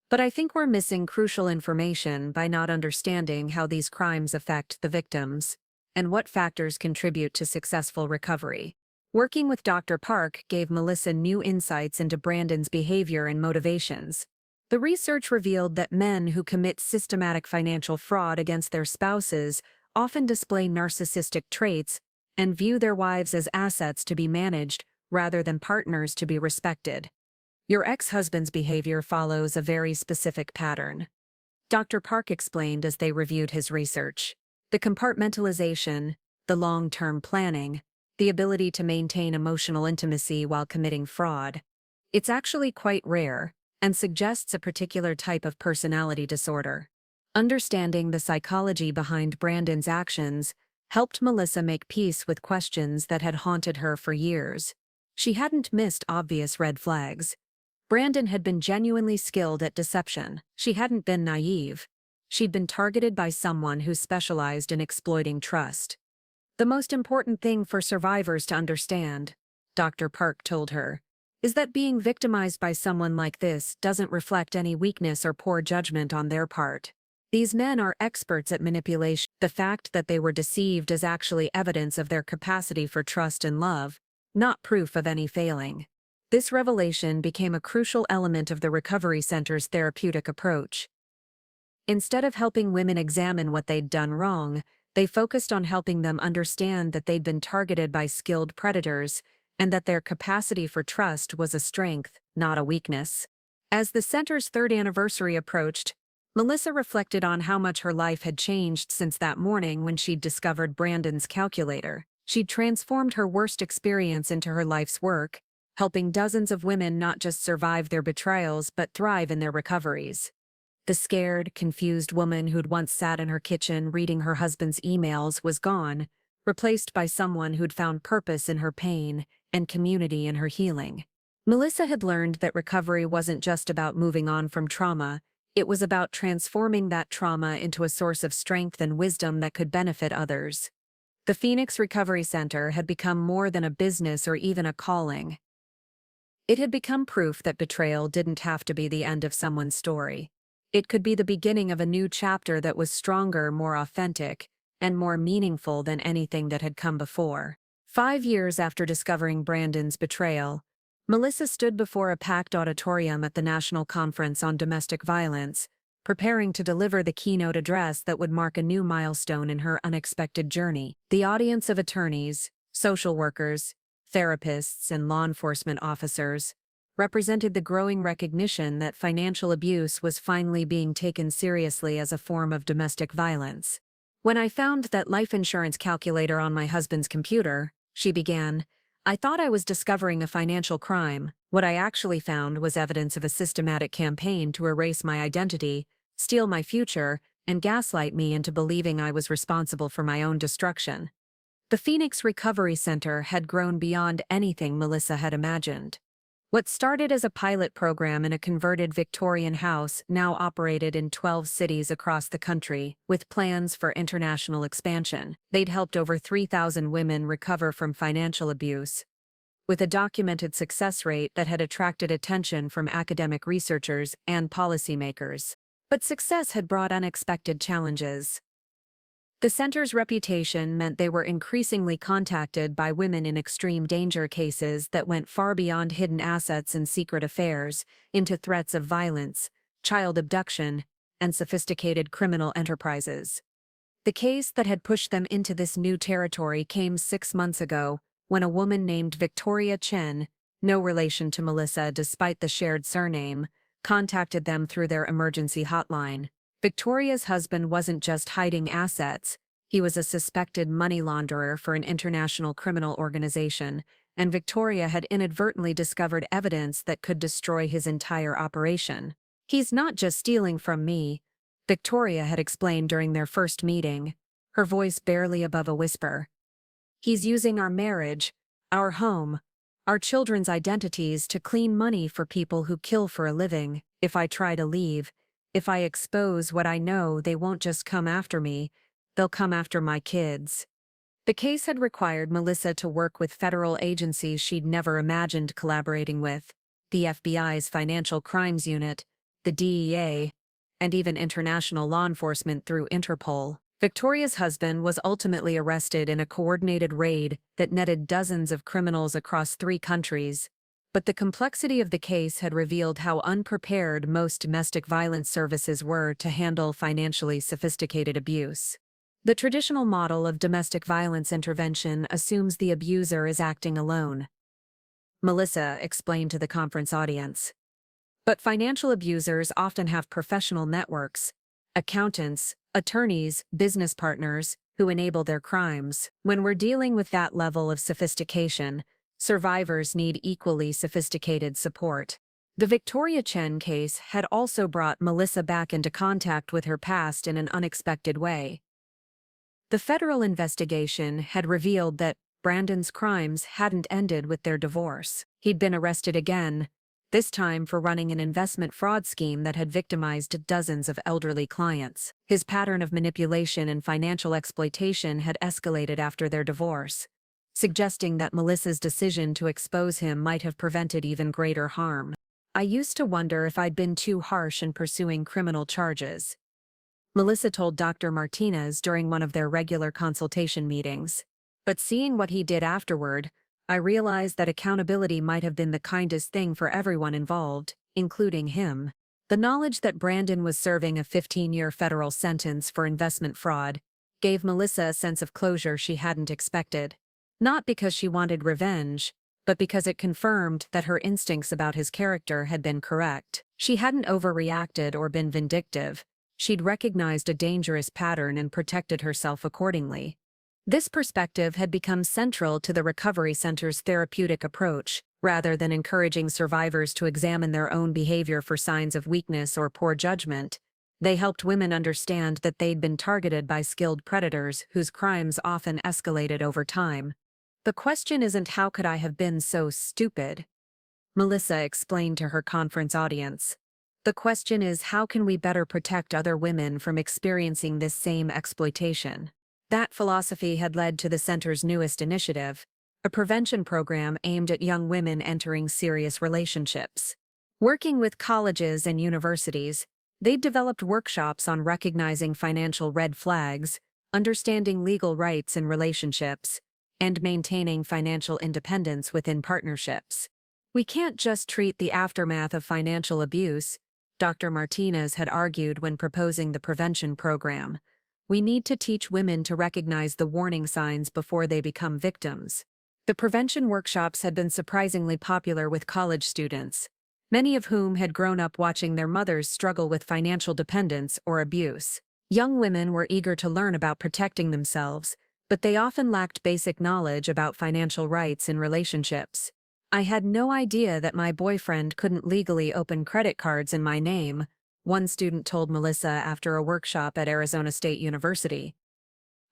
"But I think we're missing crucial information by not understanding how these crimes affect the victims and what factors contribute to successful recovery." Working with Dr. Park gave Melissa new insights into Brandon's behavior and motivations. The research revealed that men who commit systematic financial fraud against their spouses often display narcissistic traits and view their wives as assets to be managed rather than partners to be respected. "Your ex-husband's behavior follows a very specific pattern," Dr. Park explained as they reviewed his research. "The compartmentalization, the long-term planning, the ability to maintain emotional intimacy while committing fraud. It's actually quite rare, and suggests a particular type of personality disorder." Understanding the psychology behind Brandon's actions helped Melissa make peace with questions that had haunted her for years. She hadn't missed obvious red flags. Brandon had been genuinely skilled at deception. She hadn't been naive. She'd been targeted by someone who specialized in exploiting trust. "The most important thing for survivors to understand," Dr. Park told her, "is that being victimized by someone like this doesn't reflect any weakness or poor judgment on their part. These men are experts at manipulation. The fact that they were deceived is actually evidence of their capacity for trust and love, not proof of any failing." This revelation became a crucial element of the Recovery Center's therapeutic approach. Instead of helping women examine what they'd done wrong, they focused on helping them understand that they'd been targeted by skilled predators and that their capacity for trust was a strength, not a weakness. As the center's third anniversary approached, Melissa reflected on how much her life had changed since that morning when she'd discovered Brandon's calculator. She'd transformed her worst experience into her life's work, helping dozens of women not just survive their betrayals but thrive in their recoveries. The scared, confused woman who'd once sat in her kitchen reading her husband's emails was gone, replaced by someone who'd found purpose in her pain and community in her healing. Melissa had learned that recovery wasn't just about moving on from trauma, it was about transforming that trauma into a source of strength and wisdom that could benefit others. The Phoenix Recovery Center had become more than a business or even a calling. It had become proof that betrayal didn't have to be the end of someone's story. It could be the beginning of a new chapter that was stronger, more authentic, and more meaningful than anything that had come before. 5 years after discovering Brandon's betrayal, Melissa stood before a packed auditorium at the National Conference on Domestic Violence, preparing to deliver the keynote address that would mark a new milestone in her unexpected journey. The audience of attorneys, social workers, therapists, and law enforcement officers represented the growing recognition that financial abuse was finally being taken seriously as a form of domestic violence. "When I found that life insurance calculator on my husband's computer," she began, "I thought I was discovering a financial crime. What I actually found was evidence of a systematic campaign to erase my identity, steal my future, and gaslight me into believing I was responsible for my own destruction." The Phoenix Recovery Center had grown beyond anything Melissa had imagined. What started as a pilot program in a converted Victorian house now operated in 12 cities across the country, with plans for international expansion. They'd helped over 3,000 women recover from financial abuse, with a documented success rate that had attracted attention from academic researchers and policymakers. But success had brought unexpected challenges. The center's reputation meant they were increasingly contacted by women in extreme danger cases that went far beyond hidden assets and secret affairs into threats of violence, child abduction, and sophisticated criminal enterprises. The case that had pushed them into this new territory came 6 months ago, when a woman named Victoria Chen, no relation to Melissa despite the shared surname, contacted them through their emergency hotline. Victoria's husband wasn't just hiding assets, he was a suspected money launderer for an international criminal organization, and Victoria had inadvertently discovered evidence that could destroy his entire operation. "He's not just stealing from me," Victoria had explained during their first meeting, her voice barely above a whisper. "He's using our marriage, our home, our children's identities to clean money for people who kill for a living. If I try to leave, if I expose what I know, they won't just come after me, they'll come after my kids." The case had required Melissa to work with federal agencies she'd never imagined collaborating with, the FBI's Financial Crimes Unit, the DEA, and even international law enforcement through Interpol. Victoria's husband was ultimately arrested in a coordinated raid that netted dozens of criminals across 3 countries. But the complexity of the case had revealed how unprepared most domestic violence services were to handle financially sophisticated abuse. The traditional model of domestic violence intervention assumes the abuser is acting alone, Melissa explained to the conference audience. But financial abusers often have professional networks, accountants, attorneys, business partners, who enable their crimes. When we're dealing with that level of sophistication, survivors need equally sophisticated support. The Victoria Chen case had also brought Melissa back into contact with her past in an unexpected way. The federal investigation had revealed that Brandon's crimes hadn't ended with their divorce. He'd been arrested again, this time for running an investment fraud scheme that had victimized dozens of elderly clients. His pattern of manipulation and financial exploitation had escalated after their divorce, suggesting that Melissa's decision to expose him might have prevented even greater harm. "I used to wonder if I'd been too harsh in pursuing criminal charges," Melissa told Dr. Martinez during one of their regular consultation meetings. "But seeing what he did afterward, I realized that accountability might have been the kindest thing for everyone involved, including him." The knowledge that Brandon was serving a 15-year federal sentence for investment fraud gave Melissa a sense of closure she hadn't expected. Not because she wanted revenge, but because it confirmed that her instincts about his character had been correct. She hadn't overreacted or been vindictive. She'd recognized a dangerous pattern and protected herself accordingly. This perspective had become central to the Recovery Center's therapeutic approach. Rather than encouraging survivors to examine their own behavior for signs of weakness or poor judgment, they helped women understand that they'd been targeted by skilled predators whose crimes often escalated over time. "The question isn't how could I have been so stupid," Melissa explained to her conference audience. "The question is how can we better protect other women from experiencing this same exploitation?" That philosophy had led to the center's newest initiative, a prevention program aimed at young women entering serious relationships. Working with colleges and universities, They developed workshops on recognizing financial red flags, understanding legal rights in relationships, and maintaining financial independence within partnerships. We can't just treat the aftermath of financial abuse, Dr. Martinez had argued when proposing the prevention program. We need to teach women to recognize the warning signs before they become victims. The prevention workshops had been surprisingly popular with college students, many of whom had grown up watching their mothers struggle with financial dependence or abuse. Young women were eager to learn about protecting themselves, but they often lacked basic knowledge about financial rights in relationships. I had no idea that my boyfriend couldn't legally open credit cards in my name, one student told Melissa after a workshop at Arizona State University.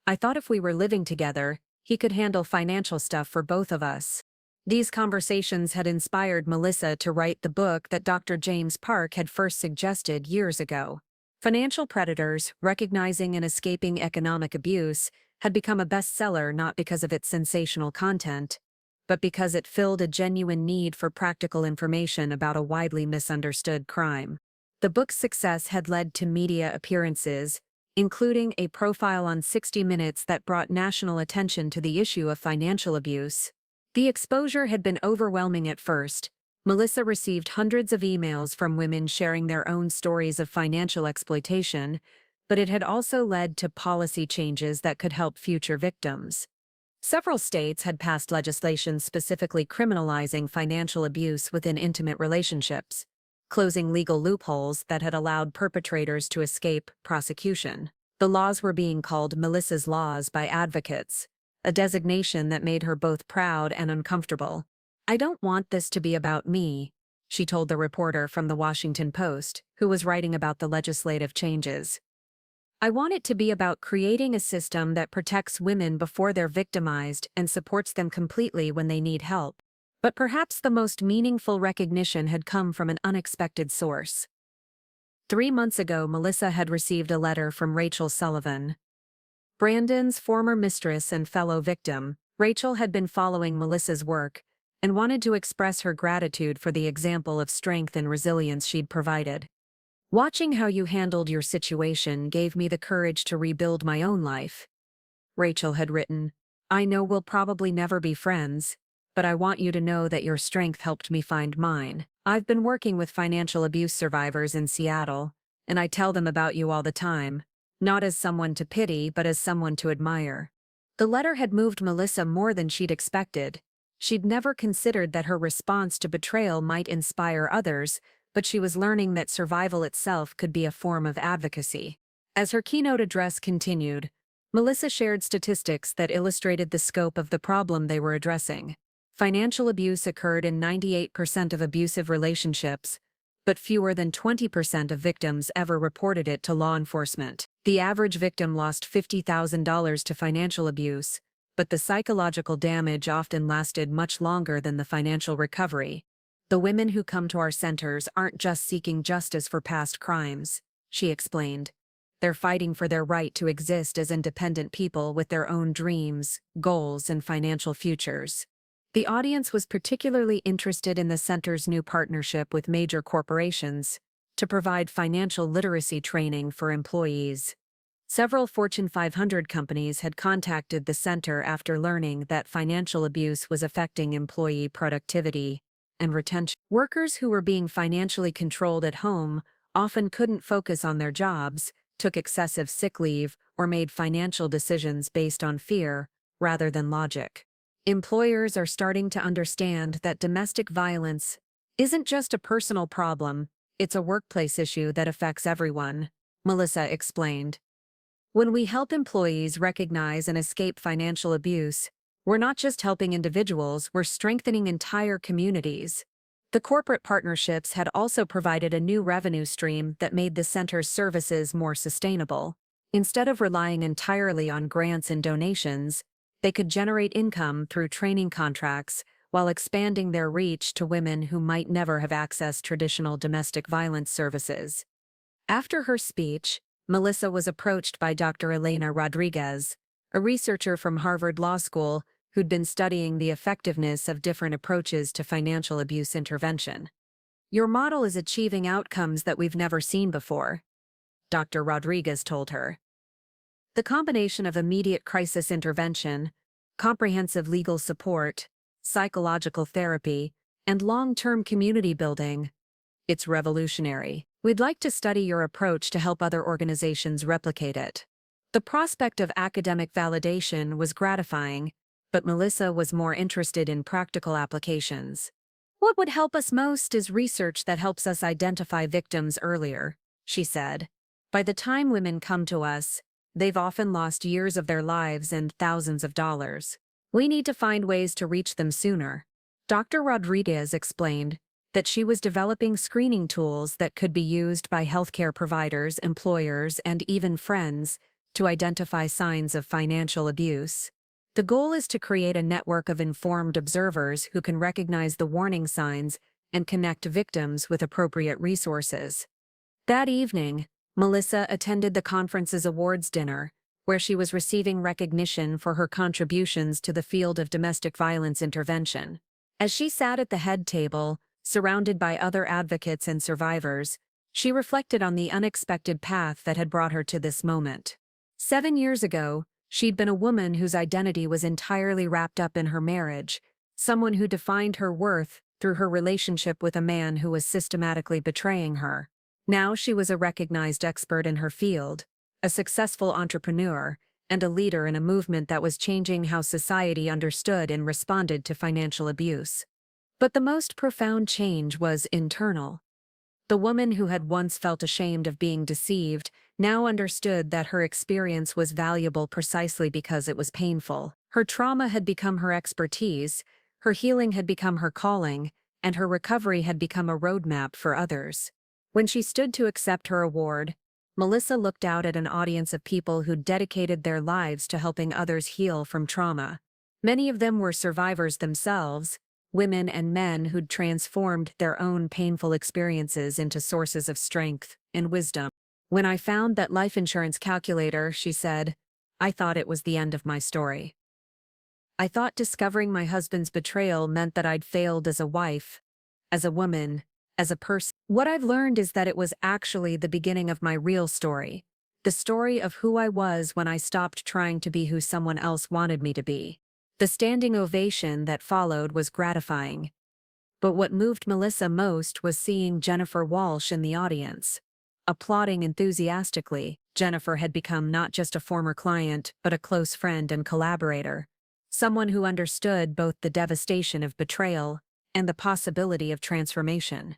I thought if we were living together, he could handle financial stuff for both of us. These conversations had inspired Melissa to write the book that Dr. James Park had first suggested years ago. Financial Predators, Recognizing and Escaping Economic Abuse, had become a bestseller not because of its sensational content, but because it filled a genuine need for practical information about a widely misunderstood crime. The book's success had led to media appearances, including a profile on 60 Minutes that brought national attention to the issue of financial abuse. The exposure had been overwhelming at first. Melissa received hundreds of emails from women sharing their own stories of financial exploitation, but it had also led to policy changes that could help future victims. Several states had passed legislation specifically criminalizing financial abuse within intimate relationships, closing legal loopholes that had allowed perpetrators to escape prosecution. The laws were being called Melissa's Laws by advocates, a designation that made her both proud and uncomfortable. "I don't want this to be about me," she told the reporter from the Washington Post, who was writing about the legislative changes. "I want it to be about creating a system that protects women before they're victimized and supports them completely when they need help." But perhaps the most meaningful recognition had come from an unexpected source. 3 months ago, Melissa had received a letter from Rachel Sullivan, Brandon's former mistress and fellow victim. Rachel had been following Melissa's work and wanted to express her gratitude for the example of strength and resilience she'd provided. "Watching how you handled your situation gave me the courage to rebuild my own life," Rachel had written. "I know we'll probably never be friends, but I want you to know that your strength helped me find mine. I've been working with financial abuse survivors in Seattle, and I tell them about you all the time, not as someone to pity but as someone to admire." The letter had moved Melissa more than she'd expected. She'd never considered that her response to betrayal might inspire others, but she was learning that survival itself could be a form of advocacy. As her keynote address continued, Melissa shared statistics that illustrated the scope of the problem they were addressing. Financial abuse occurred in 98% of abusive relationships, but fewer than 20% of victims ever reported it to law enforcement. The average victim lost $50,000 to financial abuse, but the psychological damage often lasted much longer than the financial recovery. "The women who come to our centers aren't just seeking justice for past crimes," she explained. "They're fighting for their right to exist as independent people with their own dreams, goals, and financial futures." The audience was particularly interested in the center's new partnership with major corporations to provide financial literacy training for employees. Several Fortune 500 companies had contacted the center after learning that financial abuse was affecting employee productivity and retention. Workers who were being financially controlled at home often couldn't focus on their jobs, took excessive sick leave, or made financial decisions based on fear rather than logic. Employers are starting to understand that domestic violence isn't just a personal problem, it's a workplace issue that affects everyone, Melissa explained. "When we help employees recognize and escape financial abuse, we're not just helping individuals, we're strengthening entire communities." The corporate partnerships had also provided a new revenue stream that made the center's services more sustainable. Instead of relying entirely on grants and donations, they could generate income through training contracts while expanding their reach to women who might never have accessed traditional domestic violence services. After her speech, Melissa was approached by Dr. Elena Rodriguez, a researcher from Harvard Law School who'd been studying the effectiveness of different approaches to financial abuse intervention. Your model is achieving outcomes that we've never seen before, Dr. Rodriguez told her. The combination of immediate crisis intervention, comprehensive legal support, psychological therapy, and long-term community building, it's revolutionary. We'd like to study your approach to help other organizations replicate it. The prospect of academic validation was gratifying, but Melissa was more interested in practical applications. What would help us most is research that helps us identify victims earlier, she said. By the time women come to us, they've often lost years of their lives and thousands of dollars. We need to find ways to reach them sooner. Dr. Rodriguez explained that she was developing screening tools that could be used by healthcare providers, employers, and even friends to identify signs of financial abuse. The goal is to create a network of informed observers who can recognize the warning signs and connect victims with appropriate resources. That evening, Melissa attended the conference's awards dinner, where she was receiving recognition for her contributions to the field of domestic violence intervention. As she sat at the head table, surrounded by other advocates and survivors, she reflected on the unexpected path that had brought her to this moment. 7 years ago, she'd been a woman whose identity was entirely wrapped up in her marriage, someone who defined her worth through her relationship with a man who was systematically betraying her. Now she was a recognized expert in her field, a successful entrepreneur, and a leader in a movement that was changing how society understood and responded to financial abuse. But the most profound change was internal. The woman who had once felt ashamed of being deceived now understood that her experience was valuable precisely because it was painful. Her trauma had become her expertise, her healing had become her calling, and her recovery had become a roadmap for others. When she stood to accept her award, Melissa looked out at an audience of people who'd dedicated their lives to helping others heal from trauma. Many of them were survivors themselves, women and men who'd transformed their own painful experiences into sources of strength and wisdom. When I found that life insurance calculator, she said, I thought it was the end of my story. I thought discovering my husband's betrayal meant that I'd failed as a wife, as a woman, as a person. What I've learned is that it was actually the beginning of my real story, the story of who I was when I stopped trying to be who someone else wanted me to be. The standing ovation that followed was gratifying. But what moved Melissa most was seeing Jennifer Walsh in the audience. Applauding enthusiastically, Jennifer had become not just a former client, but a close friend and collaborator. Someone who understood both the devastation of betrayal and the possibility of transformation.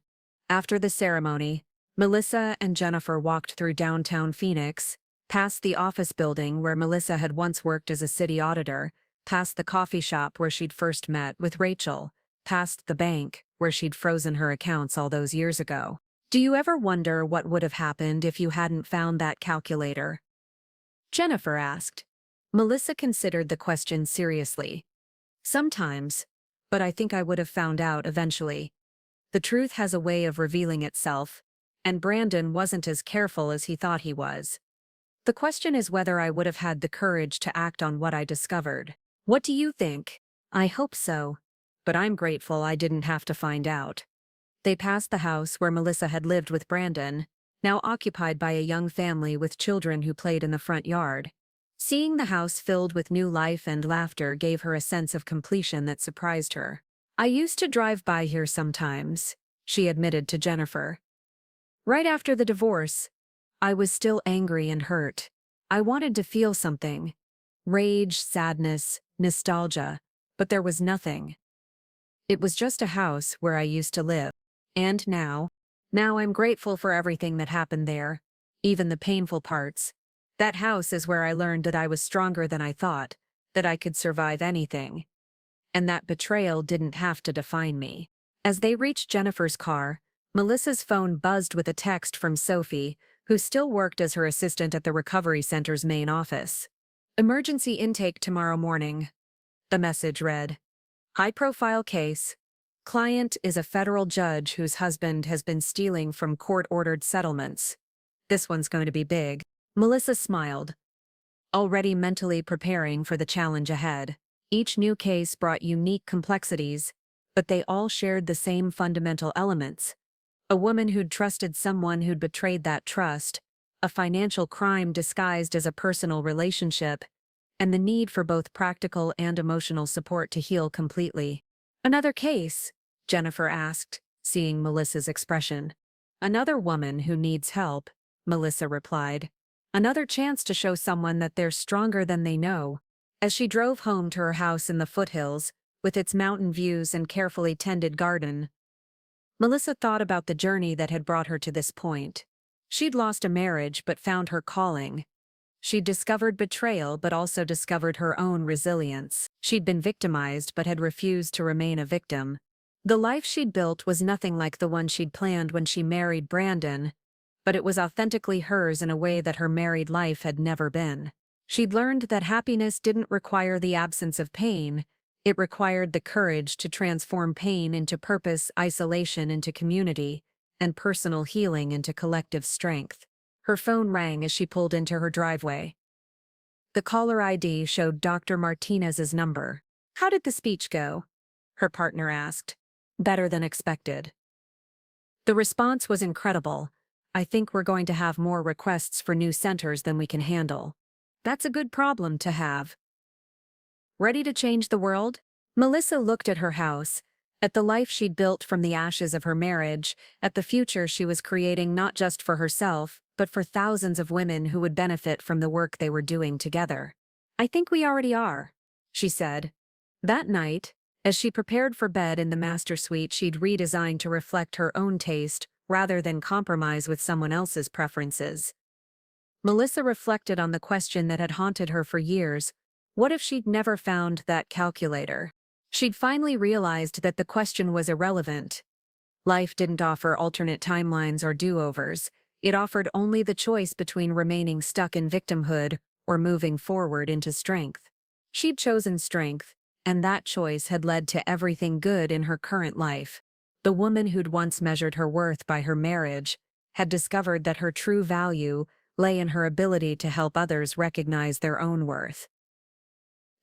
After the ceremony, Melissa and Jennifer walked through downtown Phoenix, past the office building where Melissa had once worked as a city auditor, past the coffee shop where she'd first met with Rachel, past the bank where she'd frozen her accounts all those years ago. Do you ever wonder what would have happened if you hadn't found that calculator? Jennifer asked. Melissa considered the question seriously. Sometimes, but I think I would have found out eventually. The truth has a way of revealing itself, and Brandon wasn't as careful as he thought he was. The question is whether I would have had the courage to act on what I discovered. What do you think? I hope so, but I'm grateful I didn't have to find out. They passed the house where Melissa had lived with Brandon, now occupied by a young family with children who played in the front yard. Seeing the house filled with new life and laughter gave her a sense of completion that surprised her. I used to drive by here sometimes, she admitted to Jennifer. Right after the divorce, I was still angry and hurt. I wanted to feel something. Rage, sadness, nostalgia, but there was nothing. It was just a house where I used to live. And now I'm grateful for everything that happened there, even the painful parts. That house is where I learned that I was stronger than I thought, that I could survive anything. And that betrayal didn't have to define me. As they reached Jennifer's car, Melissa's phone buzzed with a text from Sophie, who still worked as her assistant at the recovery center's main office. Emergency intake tomorrow morning, the message read. High-profile case. Client is a federal judge whose husband has been stealing from court-ordered settlements. This one's going to be big. Melissa smiled, already mentally preparing for the challenge ahead. Each new case brought unique complexities, but they all shared the same fundamental elements: A woman who'd trusted someone who'd betrayed that trust, a financial crime disguised as a personal relationship, and the need for both practical and emotional support to heal completely. "Another case?" Jennifer asked, seeing Melissa's expression. "Another woman who needs help," Melissa replied. "Another chance to show someone that they're stronger than they know." As she drove home to her house in the foothills, with its mountain views and carefully tended garden, Melissa thought about the journey that had brought her to this point. She'd lost a marriage but found her calling. She'd discovered betrayal but also discovered her own resilience. She'd been victimized but had refused to remain a victim. The life she'd built was nothing like the one she'd planned when she married Brandon, but it was authentically hers in a way that her married life had never been. She'd learned that happiness didn't require the absence of pain, it required the courage to transform pain into purpose, isolation into community, and personal healing into collective strength. Her phone rang as she pulled into her driveway. The caller ID showed Dr. Martinez's number. "How did the speech go?" her partner asked. "Better than expected." The response was incredible. "I think we're going to have more requests for new centers than we can handle." "That's a good problem to have." Ready to change the world? Melissa looked at her house, at the life she'd built from the ashes of her marriage, at the future she was creating not just for herself, but for thousands of women who would benefit from the work they were doing together. "I think we already are," she said. That night, as she prepared for bed in the master suite she'd redesigned to reflect her own taste rather than compromise with someone else's preferences, Melissa reflected on the question that had haunted her for years: what if she'd never found that calculator? She'd finally realized that the question was irrelevant. Life didn't offer alternate timelines or do-overs. It offered only the choice between remaining stuck in victimhood or moving forward into strength. She'd chosen strength, and that choice had led to everything good in her current life. The woman who'd once measured her worth by her marriage had discovered that her true value lay in her ability to help others recognize their own worth.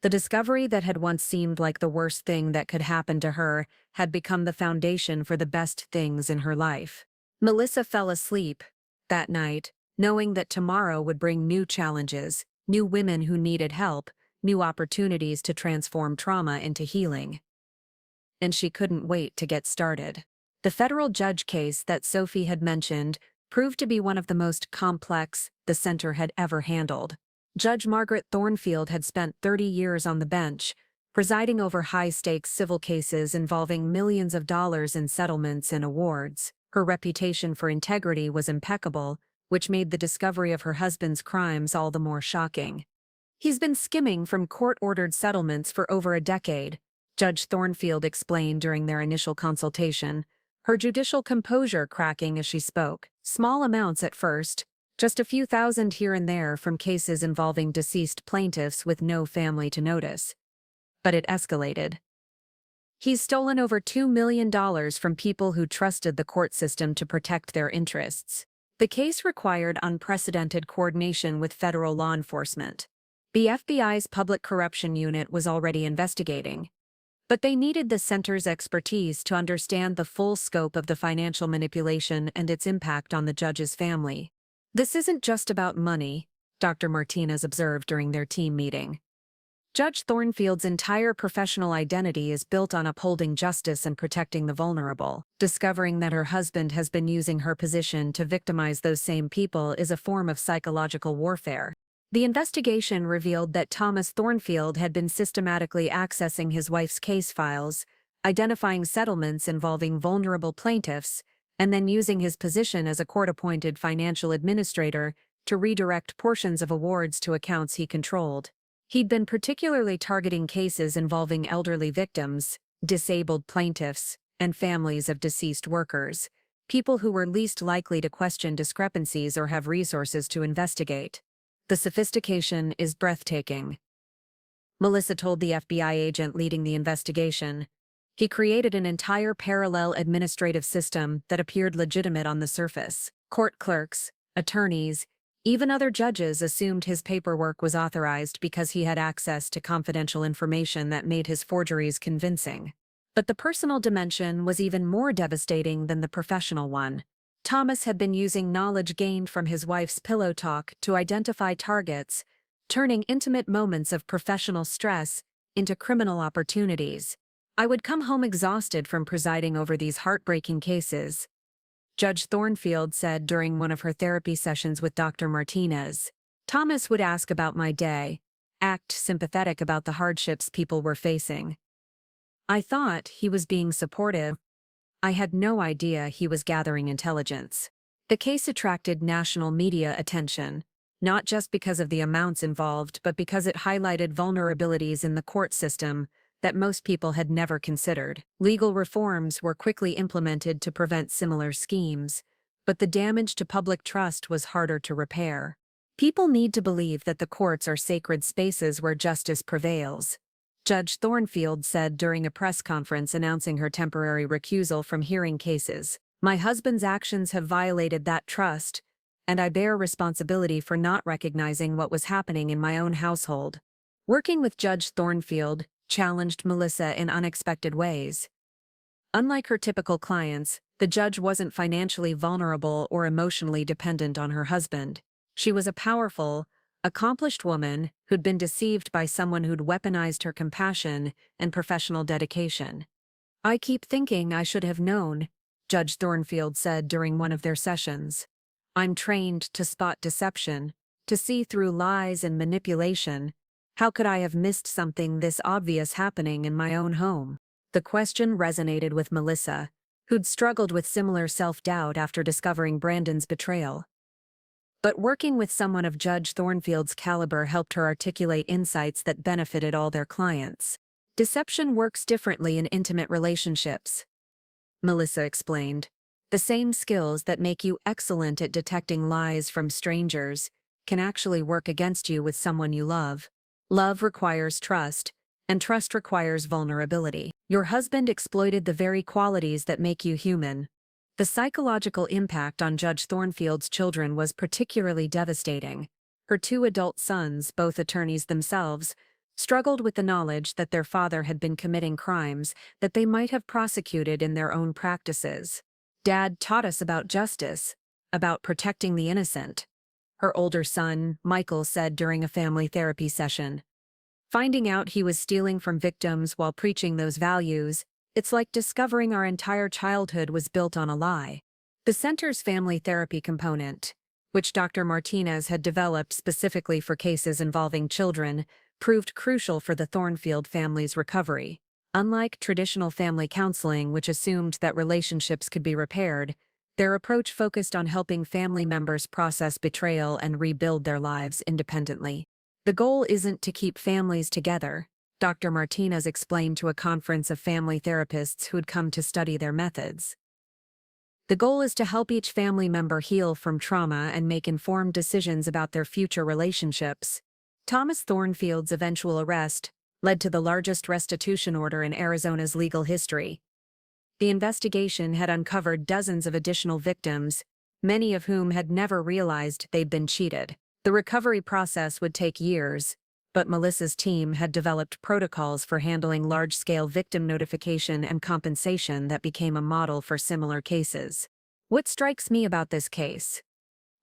The discovery that had once seemed like the worst thing that could happen to her had become the foundation for the best things in her life. Melissa fell asleep that night, knowing that tomorrow would bring new challenges, new women who needed help, new opportunities to transform trauma into healing. And she couldn't wait to get started. The federal judge case that Sophie had mentioned proved to be one of the most complex the center had ever handled. Judge Margaret Thornfield had spent 30 years on the bench, presiding over high-stakes civil cases involving millions of dollars in settlements and awards. Her reputation for integrity was impeccable, which made the discovery of her husband's crimes all the more shocking. "He's been skimming from court-ordered settlements for over a decade," Judge Thornfield explained during their initial consultation, her judicial composure cracking as she spoke. "Small amounts at first, just a few thousand here and there from cases involving deceased plaintiffs with no family to notice. But it escalated. He's stolen over $2 million from people who trusted the court system to protect their interests." The case required unprecedented coordination with federal law enforcement. The FBI's Public Corruption Unit was already investigating, but they needed the center's expertise to understand the full scope of the financial manipulation and its impact on the judge's family. "This isn't just about money," Dr. Martinez observed during their team meeting. "Judge Thornfield's entire professional identity is built on upholding justice and protecting the vulnerable. Discovering that her husband has been using her position to victimize those same people is a form of psychological warfare." The investigation revealed that Thomas Thornfield had been systematically accessing his wife's case files, identifying settlements involving vulnerable plaintiffs, and then using his position as a court-appointed financial administrator to redirect portions of awards to accounts he controlled. He'd been particularly targeting cases involving elderly victims, disabled plaintiffs, and families of deceased workers, people who were least likely to question discrepancies or have resources to investigate. "The sophistication is breathtaking," Melissa told the FBI agent leading the investigation. "He created an entire parallel administrative system that appeared legitimate on the surface. Court clerks, attorneys, even other judges assumed his paperwork was authorized because he had access to confidential information that made his forgeries convincing. But the personal dimension was even more devastating than the professional one. Thomas had been using knowledge gained from his wife's pillow talk to identify targets, turning intimate moments of professional stress into criminal opportunities. I would come home exhausted from presiding over these heartbreaking cases, Judge Thornfield said during one of her therapy sessions with Dr. Martinez. Thomas would ask about my day, act sympathetic about the hardships people were facing. I thought he was being supportive. I had no idea he was gathering intelligence. The case attracted national media attention, not just because of the amounts involved, but because it highlighted vulnerabilities in the court system that most people had never considered. Legal reforms were quickly implemented to prevent similar schemes, but the damage to public trust was harder to repair. People need to believe that the courts are sacred spaces where justice prevails, Judge Thornfield said during a press conference announcing her temporary recusal from hearing cases. My husband's actions have violated that trust, and I bear responsibility for not recognizing what was happening in my own household. Working with Judge Thornfield challenged Melissa in unexpected ways. Unlike her typical clients, the judge wasn't financially vulnerable or emotionally dependent on her husband. She was a powerful, accomplished woman who'd been deceived by someone who'd weaponized her compassion and professional dedication. I keep thinking I should have known, Judge Thornfield said during one of their sessions. I'm trained to spot deception, to see through lies and manipulation. How could I have missed something this obvious happening in my own home? The question resonated with Melissa, who'd struggled with similar self-doubt after discovering Brandon's betrayal. But working with someone of Judge Thornfield's caliber helped her articulate insights that benefited all their clients. Deception works differently in intimate relationships, Melissa explained. The same skills that make you excellent at detecting lies from strangers can actually work against you with someone you love. Love requires trust, and trust requires vulnerability. Your husband exploited the very qualities that make you human. The psychological impact on Judge Thornfield's children was particularly devastating. Her 2 adult sons, both attorneys themselves, struggled with the knowledge that their father had been committing crimes that they might have prosecuted in their own practices. Dad taught us about justice, about protecting the innocent, her older son, Michael, said during a family therapy session. Finding out he was stealing from victims while preaching those values, it's like discovering our entire childhood was built on a lie. The center's family therapy component, which Dr. Martinez had developed specifically for cases involving children, proved crucial for the Thornfield family's recovery. Unlike traditional family counseling, which assumed that relationships could be repaired, their approach focused on helping family members process betrayal and rebuild their lives independently. The goal isn't to keep families together, Dr. Martinez explained to a conference of family therapists who'd come to study their methods. The goal is to help each family member heal from trauma and make informed decisions about their future relationships. Thomas Thornfield's eventual arrest led to the largest restitution order in Arizona's legal history. The investigation had uncovered dozens of additional victims, many of whom had never realized they'd been cheated. The recovery process would take years, but Melissa's team had developed protocols for handling large-scale victim notification and compensation that became a model for similar cases. What strikes me about this case,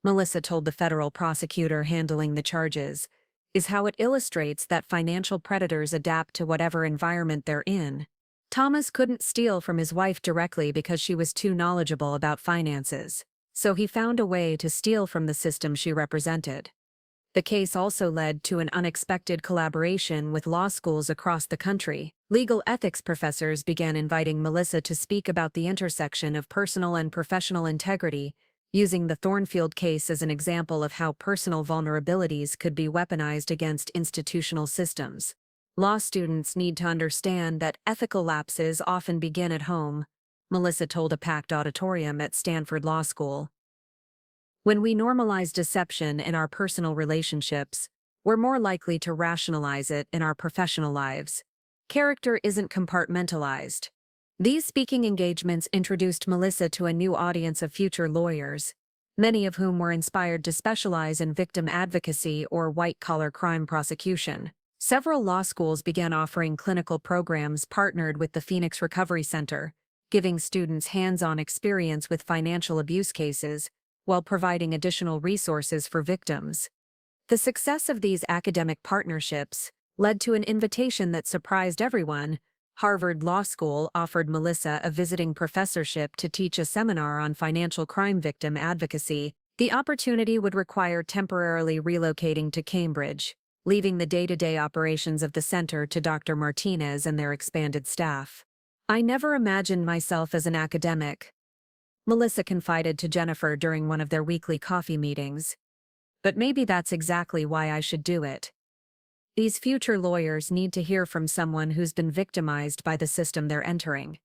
Melissa told the federal prosecutor handling the charges, is how it illustrates that financial predators adapt to whatever environment they're in. Thomas couldn't steal from his wife directly because she was too knowledgeable about finances, so he found a way to steal from the system she represented. The case also led to an unexpected collaboration with law schools across the country. Legal ethics professors began inviting Melissa to speak about the intersection of personal and professional integrity, using the Thornfield case as an example of how personal vulnerabilities could be weaponized against institutional systems. Law students need to understand that ethical lapses often begin at home, Melissa told a packed auditorium at Stanford Law School. When we normalize deception in our personal relationships, we're more likely to rationalize it in our professional lives. Character isn't compartmentalized. These speaking engagements introduced Melissa to a new audience of future lawyers, many of whom were inspired to specialize in victim advocacy or white-collar crime prosecution. Several law schools began offering clinical programs partnered with the Phoenix Recovery Center, giving students hands-on experience with financial abuse cases, while providing additional resources for victims. The success of these academic partnerships led to an invitation that surprised everyone. Harvard Law School offered Melissa a visiting professorship to teach a seminar on financial crime victim advocacy. The opportunity would require temporarily relocating to Cambridge, leaving the day-to-day operations of the center to Dr. Martinez and their expanded staff. "I never imagined myself as an academic," Melissa confided to Jennifer during one of their weekly coffee meetings. "But maybe that's exactly why I should do it." These future lawyers need to hear from someone who's been victimized by the system they're entering.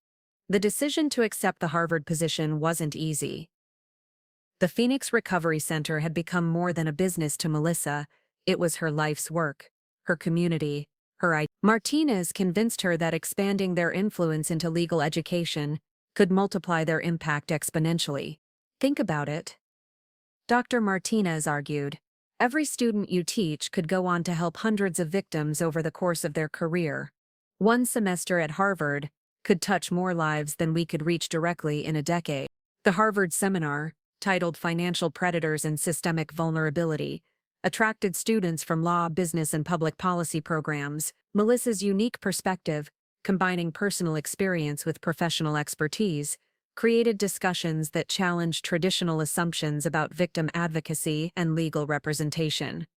The decision to accept the Harvard position wasn't easy. The Phoenix Recovery Center had become more than a business to Melissa. It was her life's work, her community, her identity. Martinez convinced her that expanding their influence into legal education could multiply their impact exponentially. "Think about it," Dr. Martinez argued. "Every student you teach could go on to help hundreds of victims over the course of their career. One semester at Harvard could touch more lives than we could reach directly in a decade." The Harvard seminar, titled Financial Predators and Systemic Vulnerability, attracted students from law, business, and public policy programs. Melissa's unique perspective, combining personal experience with professional expertise, created discussions that challenged traditional assumptions about victim advocacy and legal representation.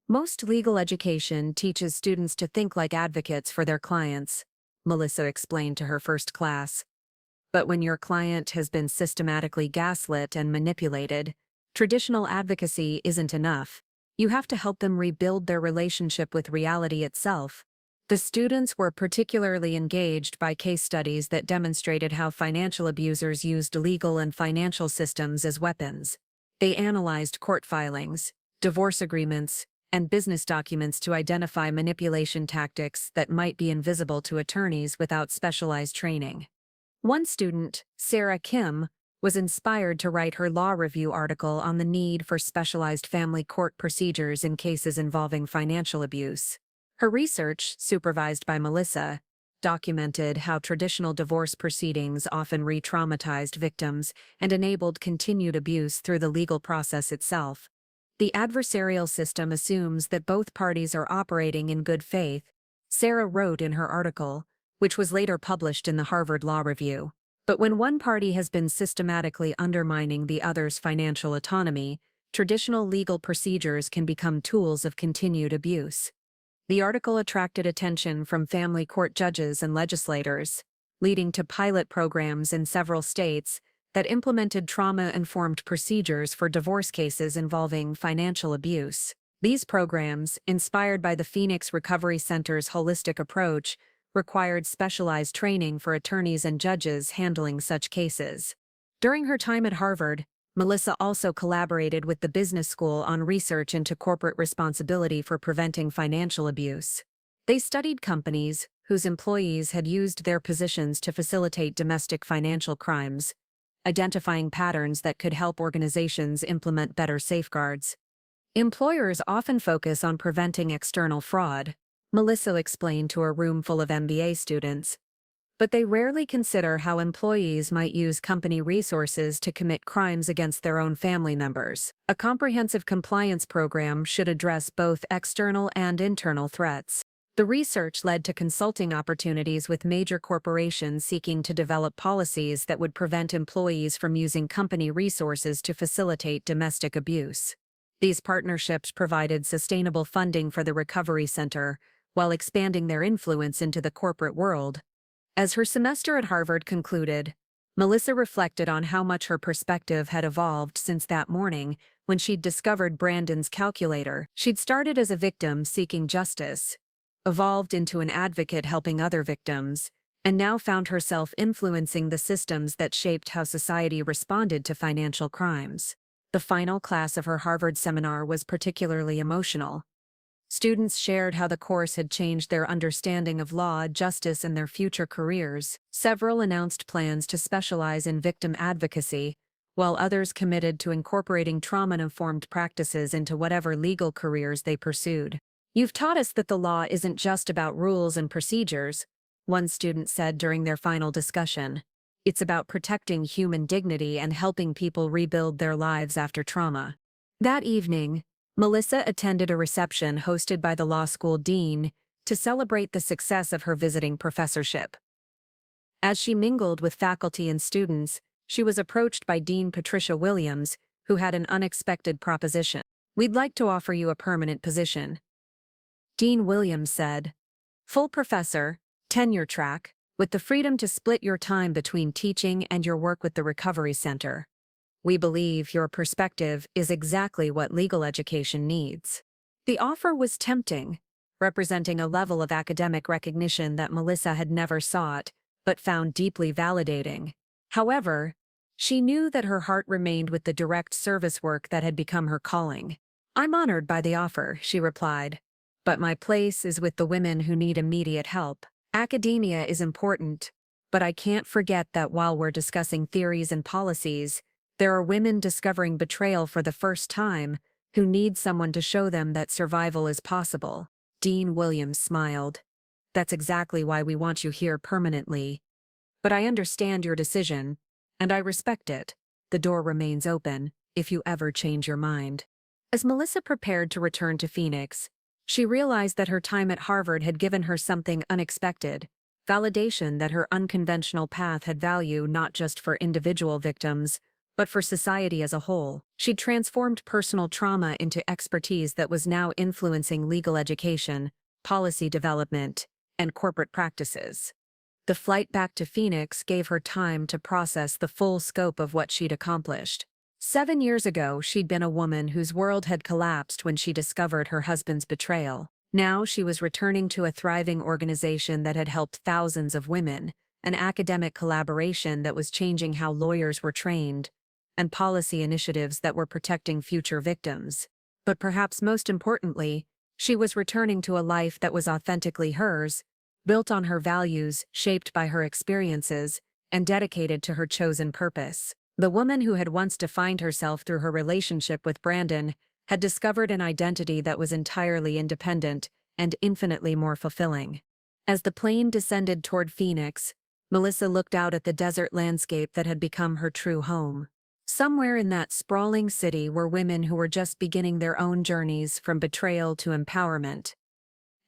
"Most legal education teaches students to think like advocates for their clients," Melissa explained to her first class. "But when your client has been systematically gaslit and manipulated, traditional advocacy isn't enough. You have to help them rebuild their relationship with reality itself." The students were particularly engaged by case studies that demonstrated how financial abusers used legal and financial systems as weapons. They analyzed court filings, divorce agreements, and business documents to identify manipulation tactics that might be invisible to attorneys without specialized training. One student, Sarah Kim, was inspired to write her law review article on the need for specialized family court procedures in cases involving financial abuse. Her research, supervised by Melissa, documented how traditional divorce proceedings often re-traumatized victims and enabled continued abuse through the legal process itself. "The adversarial system assumes that both parties are operating in good faith," Sarah wrote in her article, which was later published in the Harvard Law Review. "But when one party has been systematically undermining the other's financial autonomy, traditional legal procedures can become tools of continued abuse." The article attracted attention from family court judges and legislators, leading to pilot programs in several states that implemented trauma-informed procedures for divorce cases involving financial abuse. These programs, inspired by the Phoenix Recovery Center's holistic approach, required specialized training for attorneys and judges handling such cases. During her time at Harvard, Melissa also collaborated with the business school on research into corporate responsibility for preventing financial abuse. They studied companies whose employees had used their positions to facilitate domestic financial crimes, identifying patterns that could help organizations implement better safeguards. "Employers often focus on preventing external fraud," Melissa explained to a room full of MBA students. "But they rarely consider how employees might use company resources to commit crimes against their own family members. A comprehensive compliance program should address both external and internal threats." The research led to consulting opportunities with major corporations seeking to develop policies that would prevent employees from using company resources to facilitate domestic abuse. These partnerships provided sustainable funding for the Recovery Center, while expanding their influence into the corporate world. As her semester at Harvard concluded, Melissa reflected on how much her perspective had evolved since that morning when she'd discovered Brandon's calculator. She'd started as a victim seeking justice, evolved into an advocate helping other victims, and now found herself influencing the systems that shaped how society responded to financial crimes. The final class of her Harvard seminar was particularly emotional. Students shared how the course had changed their understanding of law, justice, and their future careers. Several announced plans to specialize in victim advocacy, while others committed to incorporating trauma-informed practices into whatever legal careers they pursued. You've taught us that the law isn't just about rules and procedures, one student said during their final discussion. It's about protecting human dignity and helping people rebuild their lives after trauma. That evening, Melissa attended a reception hosted by the law school dean to celebrate the success of her visiting professorship. As she mingled with faculty and students, she was approached by Dean Patricia Williams, who had an unexpected proposition. "We'd like to offer you a permanent position," Dean Williams said. "Full professor, tenure track, with the freedom to split your time between teaching and your work with the Recovery Center. We believe your perspective is exactly what legal education needs." The offer was tempting, representing a level of academic recognition that Melissa had never sought, but found deeply validating. However, she knew that her heart remained with the direct service work that had become her calling. "I'm honored by the offer," she replied, "but my place is with the women who need immediate help. Academia is important, but I can't forget that while we're discussing theories and policies, there are women discovering betrayal for the first time who need someone to show them that survival is possible." Dean Williams smiled. "That's exactly why we want you here permanently. But I understand your decision, and I respect it. The door remains open, if you ever change your mind." As Melissa prepared to return to Phoenix, she realized that her time at Harvard had given her something unexpected: validation that her unconventional path had value not just for individual victims, but for society as a whole. She'd transformed personal trauma into expertise that was now influencing legal education, policy development, and corporate practices. The flight back to Phoenix gave her time to process the full scope of what she'd accomplished. 7 years ago, she'd been a woman whose world had collapsed when she discovered her husband's betrayal. Now she was returning to a thriving organization that had helped thousands of women, an academic collaboration that was changing how lawyers were trained, and policy initiatives that were protecting future victims. But perhaps most importantly, she was returning to a life that was authentically hers, built on her values, shaped by her experiences, and dedicated to her chosen purpose. The woman who had once defined herself through her relationship with Brandon had discovered an identity that was entirely independent and infinitely more fulfilling. As the plane descended toward Phoenix, Melissa looked out at the desert landscape that had become her true home. Somewhere in that sprawling city were women who were just beginning their own journeys from betrayal to empowerment.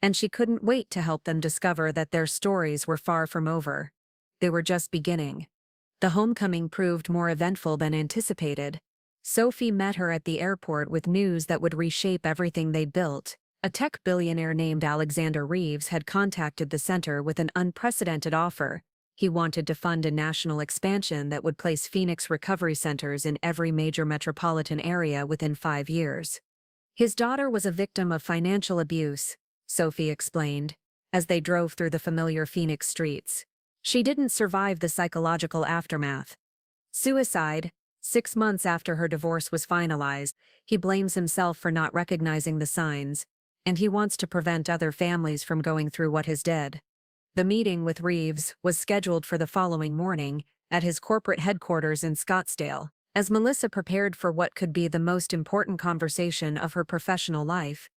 And she couldn't wait to help them discover that their stories were far from over. They were just beginning. The homecoming proved more eventful than anticipated. Sophie met her at the airport with news that would reshape everything they'd built. A tech billionaire named Alexander Reeves had contacted the center with an unprecedented offer. He wanted to fund a national expansion that would place Phoenix recovery centers in every major metropolitan area within 5 years. His daughter was a victim of financial abuse, Sophie explained, as they drove through the familiar Phoenix streets. She didn't survive the psychological aftermath. Suicide. 6 months after her divorce was finalized, he blames himself for not recognizing the signs, and he wants to prevent other families from going through what his did. The meeting with Reeves was scheduled for the following morning at his corporate headquarters in Scottsdale. As Melissa prepared for what could be the most important conversation of her professional life,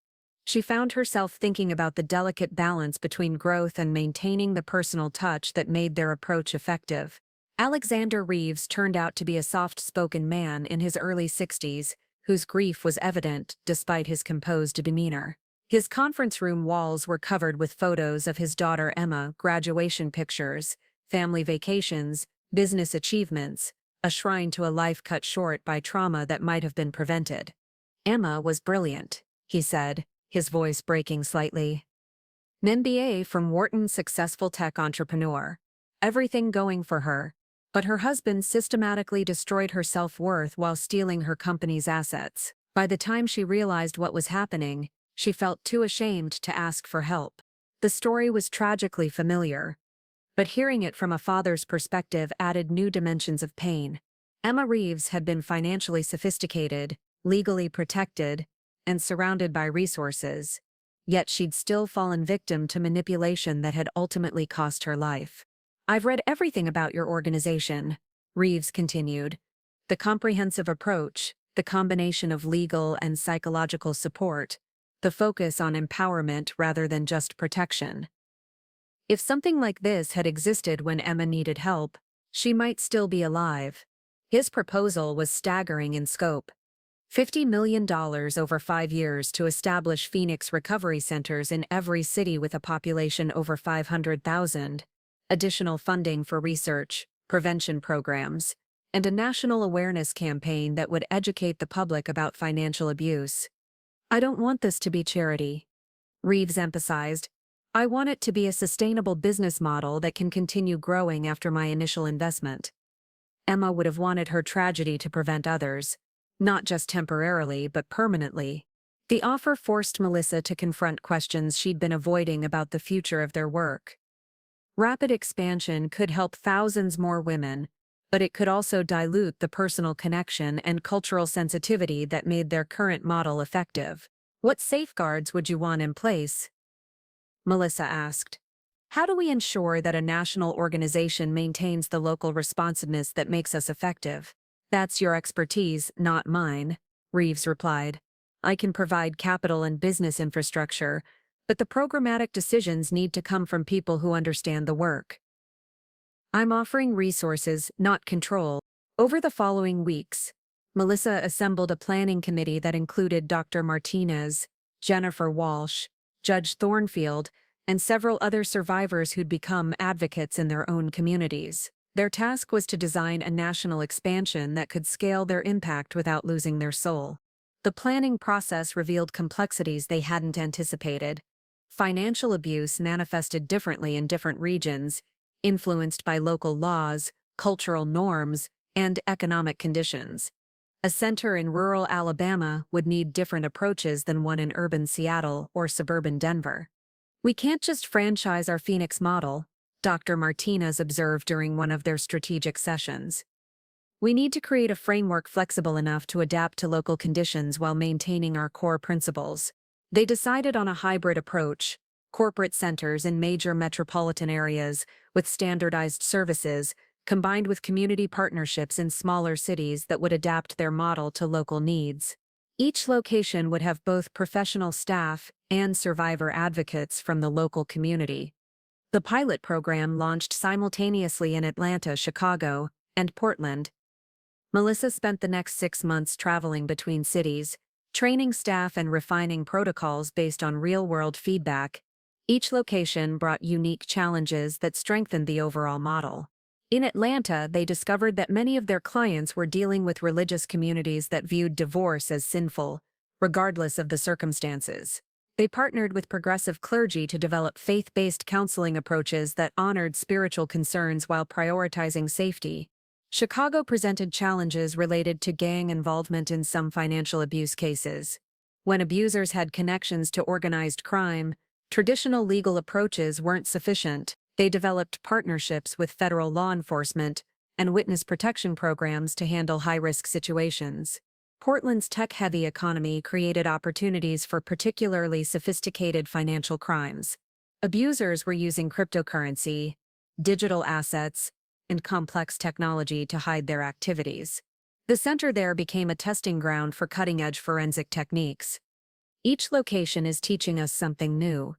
she found herself thinking about the delicate balance between growth and maintaining the personal touch that made their approach effective. Alexander Reeves turned out to be a soft-spoken man in his early 60s, whose grief was evident despite his composed demeanor. His conference room walls were covered with photos of his daughter Emma, graduation pictures, family vacations, business achievements, a shrine to a life cut short by trauma that might have been prevented. "Emma was brilliant," he said, his voice breaking slightly. "An MBA from Wharton, successful tech entrepreneur. Everything going for her. But her husband systematically destroyed her self-worth while stealing her company's assets. By the time she realized what was happening, she felt too ashamed to ask for help." The story was tragically familiar, but hearing it from a father's perspective added new dimensions of pain. Emma Reeves had been financially sophisticated, legally protected, and surrounded by resources, yet she'd still fallen victim to manipulation that had ultimately cost her life. "I've read everything about your organization," Reeves continued. "The comprehensive approach, the combination of legal and psychological support, the focus on empowerment rather than just protection. If something like this had existed when Emma needed help, she might still be alive. His proposal was staggering in scope. $50 million over 5 years to establish Phoenix recovery centers in every city with a population over 500,000, additional funding for research, prevention programs, and a national awareness campaign that would educate the public about financial abuse. "I don't want this to be charity," Reeves emphasized. "I want it to be a sustainable business model that can continue growing after my initial investment." Emma would have wanted her tragedy to prevent others, not just temporarily but permanently. The offer forced Melissa to confront questions she'd been avoiding about the future of their work. Rapid expansion could help thousands more women, but it could also dilute the personal connection and cultural sensitivity that made their current model effective. "What safeguards would you want in place?" Melissa asked. "How do we ensure that a national organization maintains the local responsiveness that makes us effective?" "That's your expertise, not mine," Reeves replied. "I can provide capital and business infrastructure, but the programmatic decisions need to come from people who understand the work. I'm offering resources, not control." Over the following weeks, Melissa assembled a planning committee that included Dr. Martinez, Jennifer Walsh, Judge Thornfield, and several other survivors who'd become advocates in their own communities. Their task was to design a national expansion that could scale their impact without losing their soul. The planning process revealed complexities they hadn't anticipated. Financial abuse manifested differently in different regions, influenced by local laws, cultural norms, and economic conditions. A center in rural Alabama would need different approaches than one in urban Seattle or suburban Denver. "We can't just franchise our Phoenix model," Dr. Martinez observed during one of their strategic sessions. "We need to create a framework flexible enough to adapt to local conditions while maintaining our core principles." They decided on a hybrid approach: corporate centers in major metropolitan areas with standardized services, combined with community partnerships in smaller cities that would adapt their model to local needs. Each location would have both professional staff and survivor advocates from the local community. The pilot program launched simultaneously in Atlanta, Chicago, and Portland. Melissa spent the next 6 months traveling between cities, training staff and refining protocols based on real-world feedback. Each location brought unique challenges that strengthened the overall model. In Atlanta, they discovered that many of their clients were dealing with religious communities that viewed divorce as sinful, regardless of the circumstances. They partnered with progressive clergy to develop faith-based counseling approaches that honored spiritual concerns while prioritizing safety. Chicago presented challenges related to gang involvement in some financial abuse cases. When abusers had connections to organized crime, traditional legal approaches weren't sufficient. They developed partnerships with federal law enforcement and witness protection programs to handle high-risk situations. Portland's tech-heavy economy created opportunities for particularly sophisticated financial crimes. Abusers were using cryptocurrency, digital assets, and complex technology to hide their activities. The center there became a testing ground for cutting-edge forensic techniques. "Each location is teaching us something new,"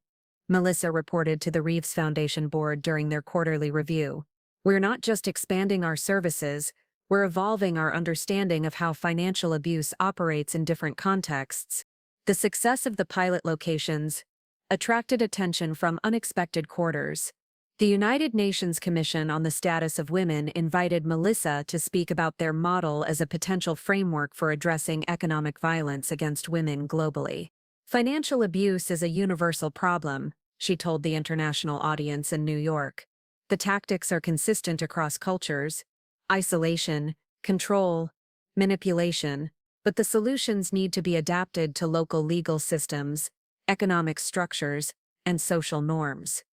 Melissa reported to the Reeves Foundation board during their quarterly review. "We're not just expanding our services, we're evolving our understanding of how financial abuse operates in different contexts." The success of the pilot locations attracted attention from unexpected quarters. The United Nations Commission on the Status of Women invited Melissa to speak about their model as a potential framework for addressing economic violence against women globally. "Financial abuse is a universal problem," she told the international audience in New York. "The tactics are consistent across cultures: isolation, control, manipulation, but the solutions need to be adapted to local legal systems, economic structures, and social norms."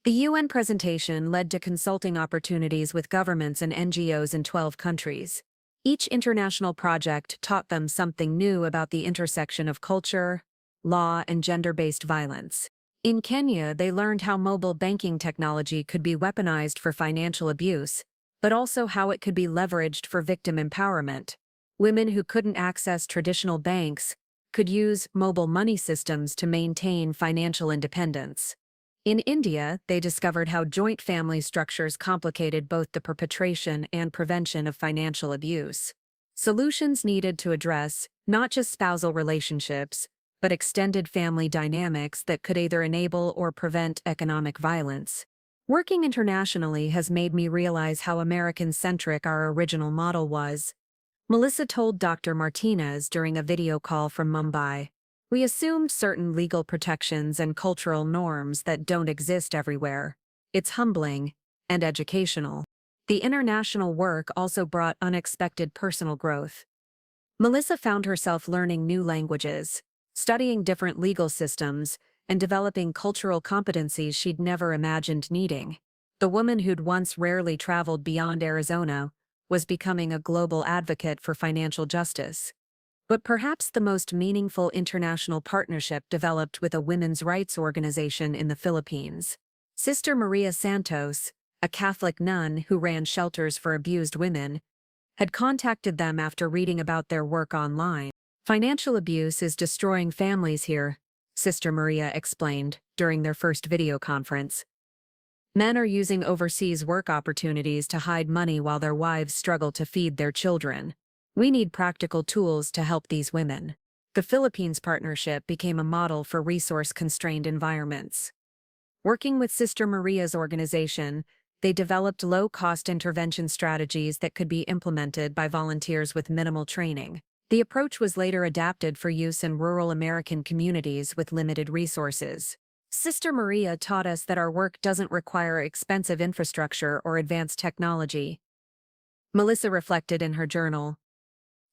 The UN presentation led to consulting opportunities with governments and NGOs in 12 countries. Each international project taught them something new about the intersection of culture, law, and gender-based violence. In Kenya, they learned how mobile banking technology could be weaponized for financial abuse, but also how it could be leveraged for victim empowerment. Women who couldn't access traditional banks could use mobile money systems to maintain financial independence. In India, they discovered how joint family structures complicated both the perpetration and prevention of financial abuse. Solutions needed to address not just spousal relationships, but extended family dynamics that could either enable or prevent economic violence. Working internationally has made me realize how American-centric our original model was, Melissa told Dr. Martinez during a video call from Mumbai. We assumed certain legal protections and cultural norms that don't exist everywhere. It's humbling and educational. The international work also brought unexpected personal growth. Melissa found herself learning new languages, studying different legal systems, and developing cultural competencies she'd never imagined needing. The woman who'd once rarely traveled beyond Arizona was becoming a global advocate for financial justice. But perhaps the most meaningful international partnership developed with a women's rights organization in the Philippines. Sister Maria Santos, a Catholic nun who ran shelters for abused women, had contacted them after reading about their work online. Financial abuse is destroying families here, Sister Maria explained during their first video conference. Men are using overseas work opportunities to hide money while their wives struggle to feed their children. We need practical tools to help these women. The Philippines partnership became a model for resource-constrained environments. Working with Sister Maria's organization, they developed low-cost intervention strategies that could be implemented by volunteers with minimal training. The approach was later adapted for use in rural American communities with limited resources. Sister Maria taught us that our work doesn't require expensive infrastructure or advanced technology. Melissa reflected in her journal.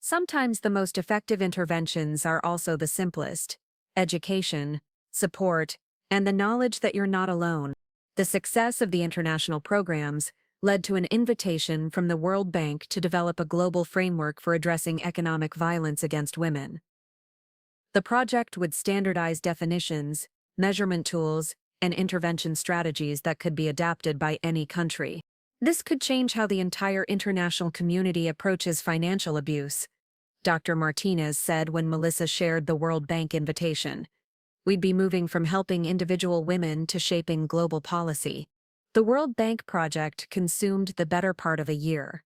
Sometimes the most effective interventions are also the simplest: education, support, and the knowledge that you're not alone. The success of the international programs led to an invitation from the World Bank to develop a global framework for addressing economic violence against women. The project would standardize definitions, measurement tools, and intervention strategies that could be adapted by any country. This could change how the entire international community approaches financial abuse, Dr. Martinez said when Melissa shared the World Bank invitation. We'd be moving from helping individual women to shaping global policy. The World Bank project consumed the better part of a year.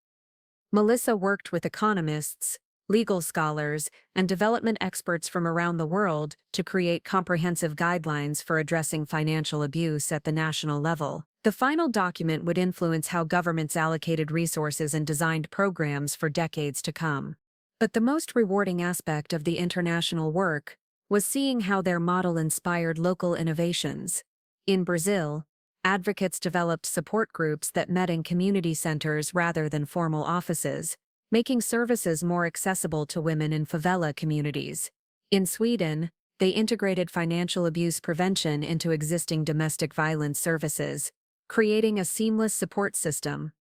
Melissa worked with economists, legal scholars, and development experts from around the world to create comprehensive guidelines for addressing financial abuse at the national level. The final document would influence how governments allocated resources and designed programs for decades to come. But the most rewarding aspect of the international work was seeing how their model inspired local innovations. In Brazil, advocates developed support groups that met in community centers rather than formal offices, making services more accessible to women in favela communities. In Sweden, they integrated financial abuse prevention into existing domestic violence services, creating a seamless support system.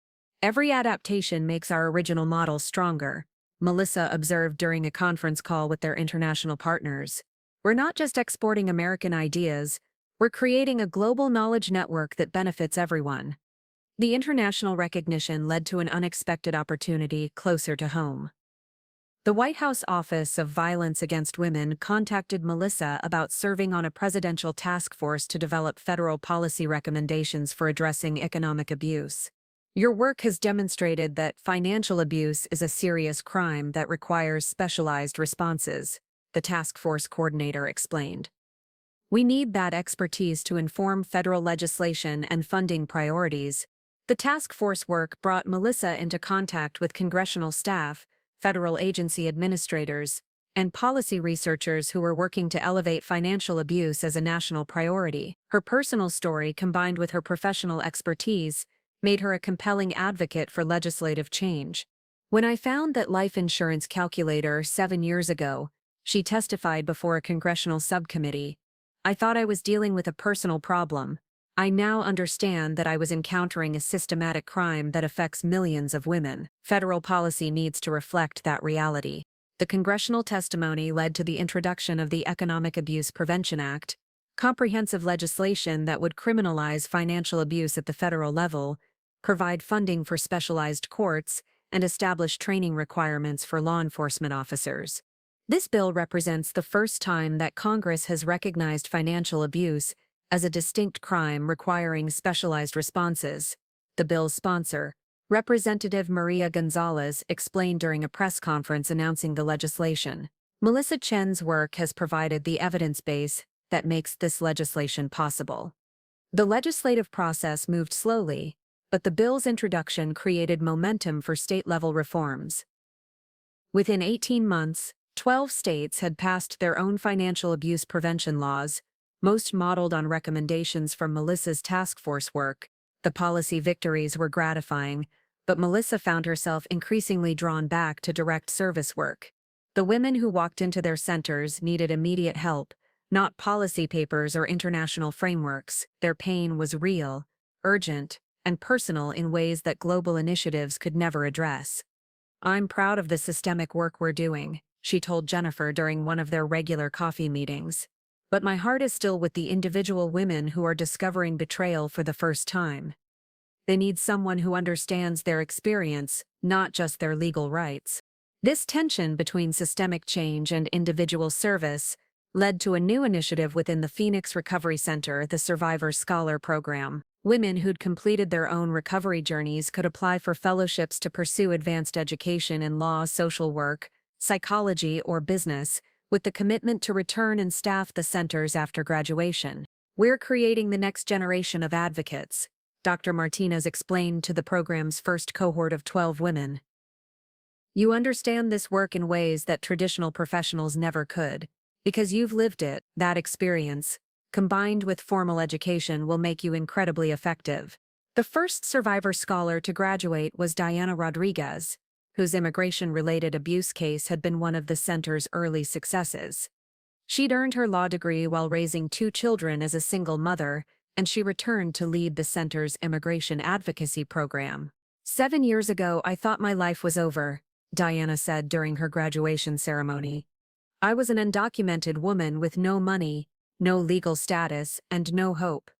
Every adaptation makes our original model stronger, Melissa observed during a conference call with their international partners. We're not just exporting American ideas, we're creating a global knowledge network that benefits everyone. The international recognition led to an unexpected opportunity closer to home. The White House Office of Violence Against Women contacted Melissa about serving on a presidential task force to develop federal policy recommendations for addressing economic abuse. Your work has demonstrated that financial abuse is a serious crime that requires specialized responses, the task force coordinator explained. We need that expertise to inform federal legislation and funding priorities. The task force work brought Melissa into contact with congressional staff, federal agency administrators, and policy researchers who were working to elevate financial abuse as a national priority. Her personal story, combined with her professional expertise, made her a compelling advocate for legislative change. When I found that life insurance calculator 7 years ago, she testified before a congressional subcommittee, I thought I was dealing with a personal problem. I now understand that I was encountering a systematic crime that affects millions of women. Federal policy needs to reflect that reality. The congressional testimony led to the introduction of the Economic Abuse Prevention Act, comprehensive legislation that would criminalize financial abuse at the federal level, provide funding for specialized courts, and establish training requirements for law enforcement officers. This bill represents the first time that Congress has recognized financial abuse as a distinct crime requiring specialized responses. The bill's sponsor, Representative Maria Gonzalez, explained during a press conference announcing the legislation. Melissa Chen's work has provided the evidence base that makes this legislation possible. The legislative process moved slowly, but the bill's introduction created momentum for state-level reforms. Within 18 months, 12 states had passed their own financial abuse prevention laws, most modeled on recommendations from Melissa's task force work. The policy victories were gratifying, but Melissa found herself increasingly drawn back to direct service work. The women who walked into their centers needed immediate help, not policy papers or international frameworks. Their pain was real, urgent, and personal in ways that global initiatives could never address. "I'm proud of the systemic work we're doing," she told Jennifer during one of their regular coffee meetings. "But my heart is still with the individual women who are discovering betrayal for the first time. They need someone who understands their experience, not just their legal rights." This tension between systemic change and individual service led to a new initiative within the Phoenix Recovery Center, the Survivor Scholar Program. Women who'd completed their own recovery journeys could apply for fellowships to pursue advanced education in law, social work, psychology, or business, with the commitment to return and staff the centers after graduation. "We're creating the next generation of advocates," Dr. Martinez explained to the program's first cohort of 12 women. "You understand this work in ways that traditional professionals never could. Because you've lived it, that experience, combined with formal education, will make you incredibly effective." The first survivor scholar to graduate was Diana Rodriguez, whose immigration-related abuse case had been one of the center's early successes. She'd earned her law degree while raising 2 children as a single mother, and she returned to lead the center's immigration advocacy program. "7 years ago, I thought my life was over," Diana said during her graduation ceremony. "I was an undocumented woman with no money, no legal status, and no hope.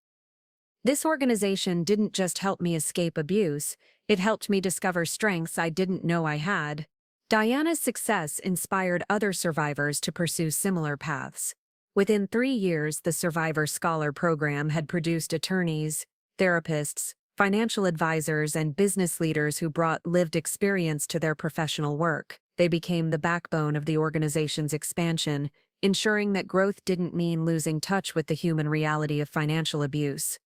This organization didn't just help me escape abuse, it helped me discover strengths I didn't know I had." Diana's success inspired other survivors to pursue similar paths. Within 3 years, the Survivor Scholar Program had produced attorneys, therapists, financial advisors, and business leaders who brought lived experience to their professional work. They became the backbone of the organization's expansion, ensuring that growth didn't mean losing touch with the human reality of financial abuse.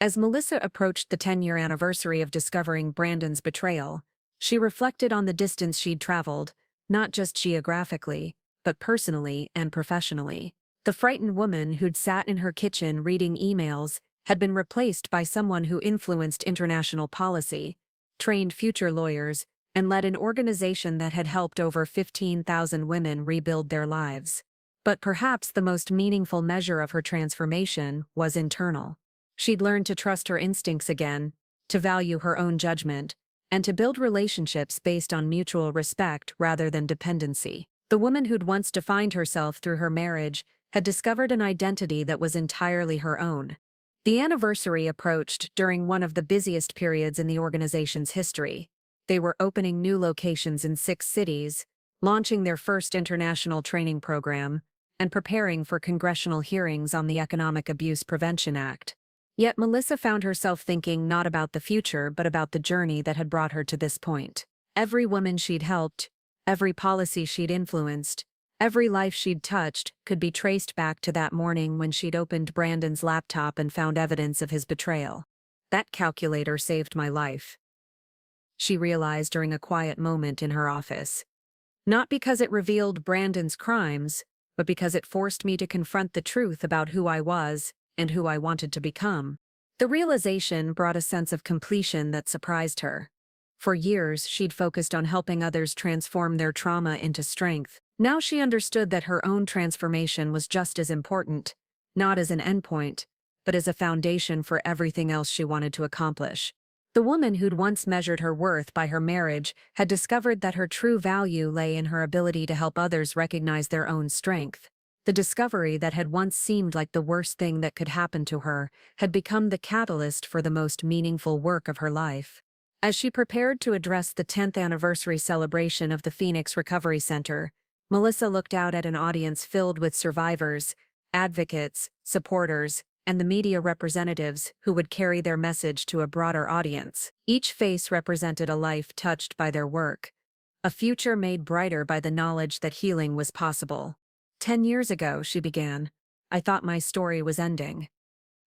As Melissa approached the 10-year anniversary of discovering Brandon's betrayal, she reflected on the distance she'd traveled, not just geographically, but personally and professionally. The frightened woman who'd sat in her kitchen reading emails had been replaced by someone who influenced international policy, trained future lawyers, and led an organization that had helped over 15,000 women rebuild their lives. But perhaps the most meaningful measure of her transformation was internal. She'd learned to trust her instincts again, to value her own judgment, and to build relationships based on mutual respect rather than dependency. The woman who'd once defined herself through her marriage had discovered an identity that was entirely her own. The anniversary approached during one of the busiest periods in the organization's history. They were opening new locations in 6 cities, launching their first international training program, and preparing for congressional hearings on the Economic Abuse Prevention Act. Yet Melissa found herself thinking not about the future but about the journey that had brought her to this point. Every woman she'd helped, every policy she'd influenced, every life she'd touched could be traced back to that morning when she'd opened Brandon's laptop and found evidence of his betrayal. "That calculator saved my life," she realized during a quiet moment in her office. "Not because it revealed Brandon's crimes, but because it forced me to confront the truth about who I was and who I wanted to become." The realization brought a sense of completion that surprised her. For years, she'd focused on helping others transform their trauma into strength. Now she understood that her own transformation was just as important, not as an endpoint, but as a foundation for everything else she wanted to accomplish. The woman who'd once measured her worth by her marriage had discovered that her true value lay in her ability to help others recognize their own strength. The discovery that had once seemed like the worst thing that could happen to her had become the catalyst for the most meaningful work of her life. As she prepared to address the 10th anniversary celebration of the Phoenix Recovery Center, Melissa looked out at an audience filled with survivors, advocates, supporters, and the media representatives who would carry their message to a broader audience. Each face represented a life touched by their work, a future made brighter by the knowledge that healing was possible. 10 years ago, she began, I thought my story was ending.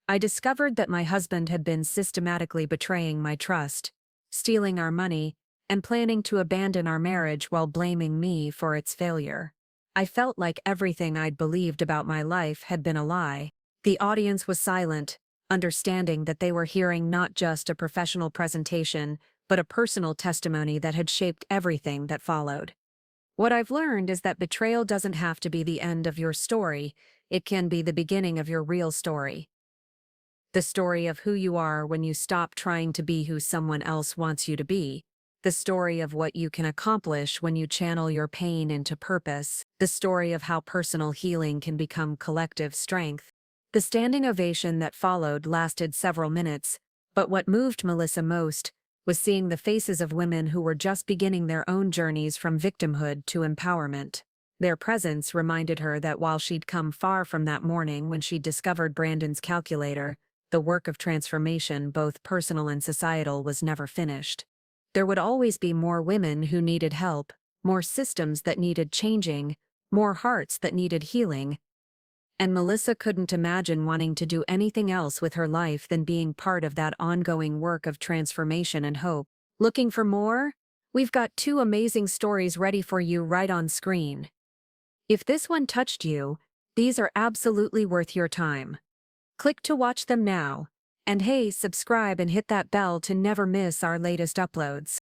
I discovered that my husband had been systematically betraying my trust, stealing our money, and planning to abandon our marriage while blaming me for its failure. I felt like everything I'd believed about my life had been a lie. The audience was silent, understanding that they were hearing not just a professional presentation, but a personal testimony that had shaped everything that followed. What I've learned is that betrayal doesn't have to be the end of your story, it can be the beginning of your real story. The story of who you are when you stop trying to be who someone else wants you to be. The story of what you can accomplish when you channel your pain into purpose. The story of how personal healing can become collective strength. The standing ovation that followed lasted several minutes, but what moved Melissa most was seeing the faces of women who were just beginning their own journeys from victimhood to empowerment. Their presence reminded her that while she'd come far from that morning when she discovered Brandon's calculator, the work of transformation, both personal and societal, was never finished. There would always be more women who needed help, more systems that needed changing, more hearts that needed healing. And Melissa couldn't imagine wanting to do anything else with her life than being part of that ongoing work of transformation and hope. Looking for more? We've got 2 amazing stories ready for you right on screen. If this one touched you, these are absolutely worth your time. Click to watch them now. And hey, subscribe and hit that bell to never miss our latest uploads.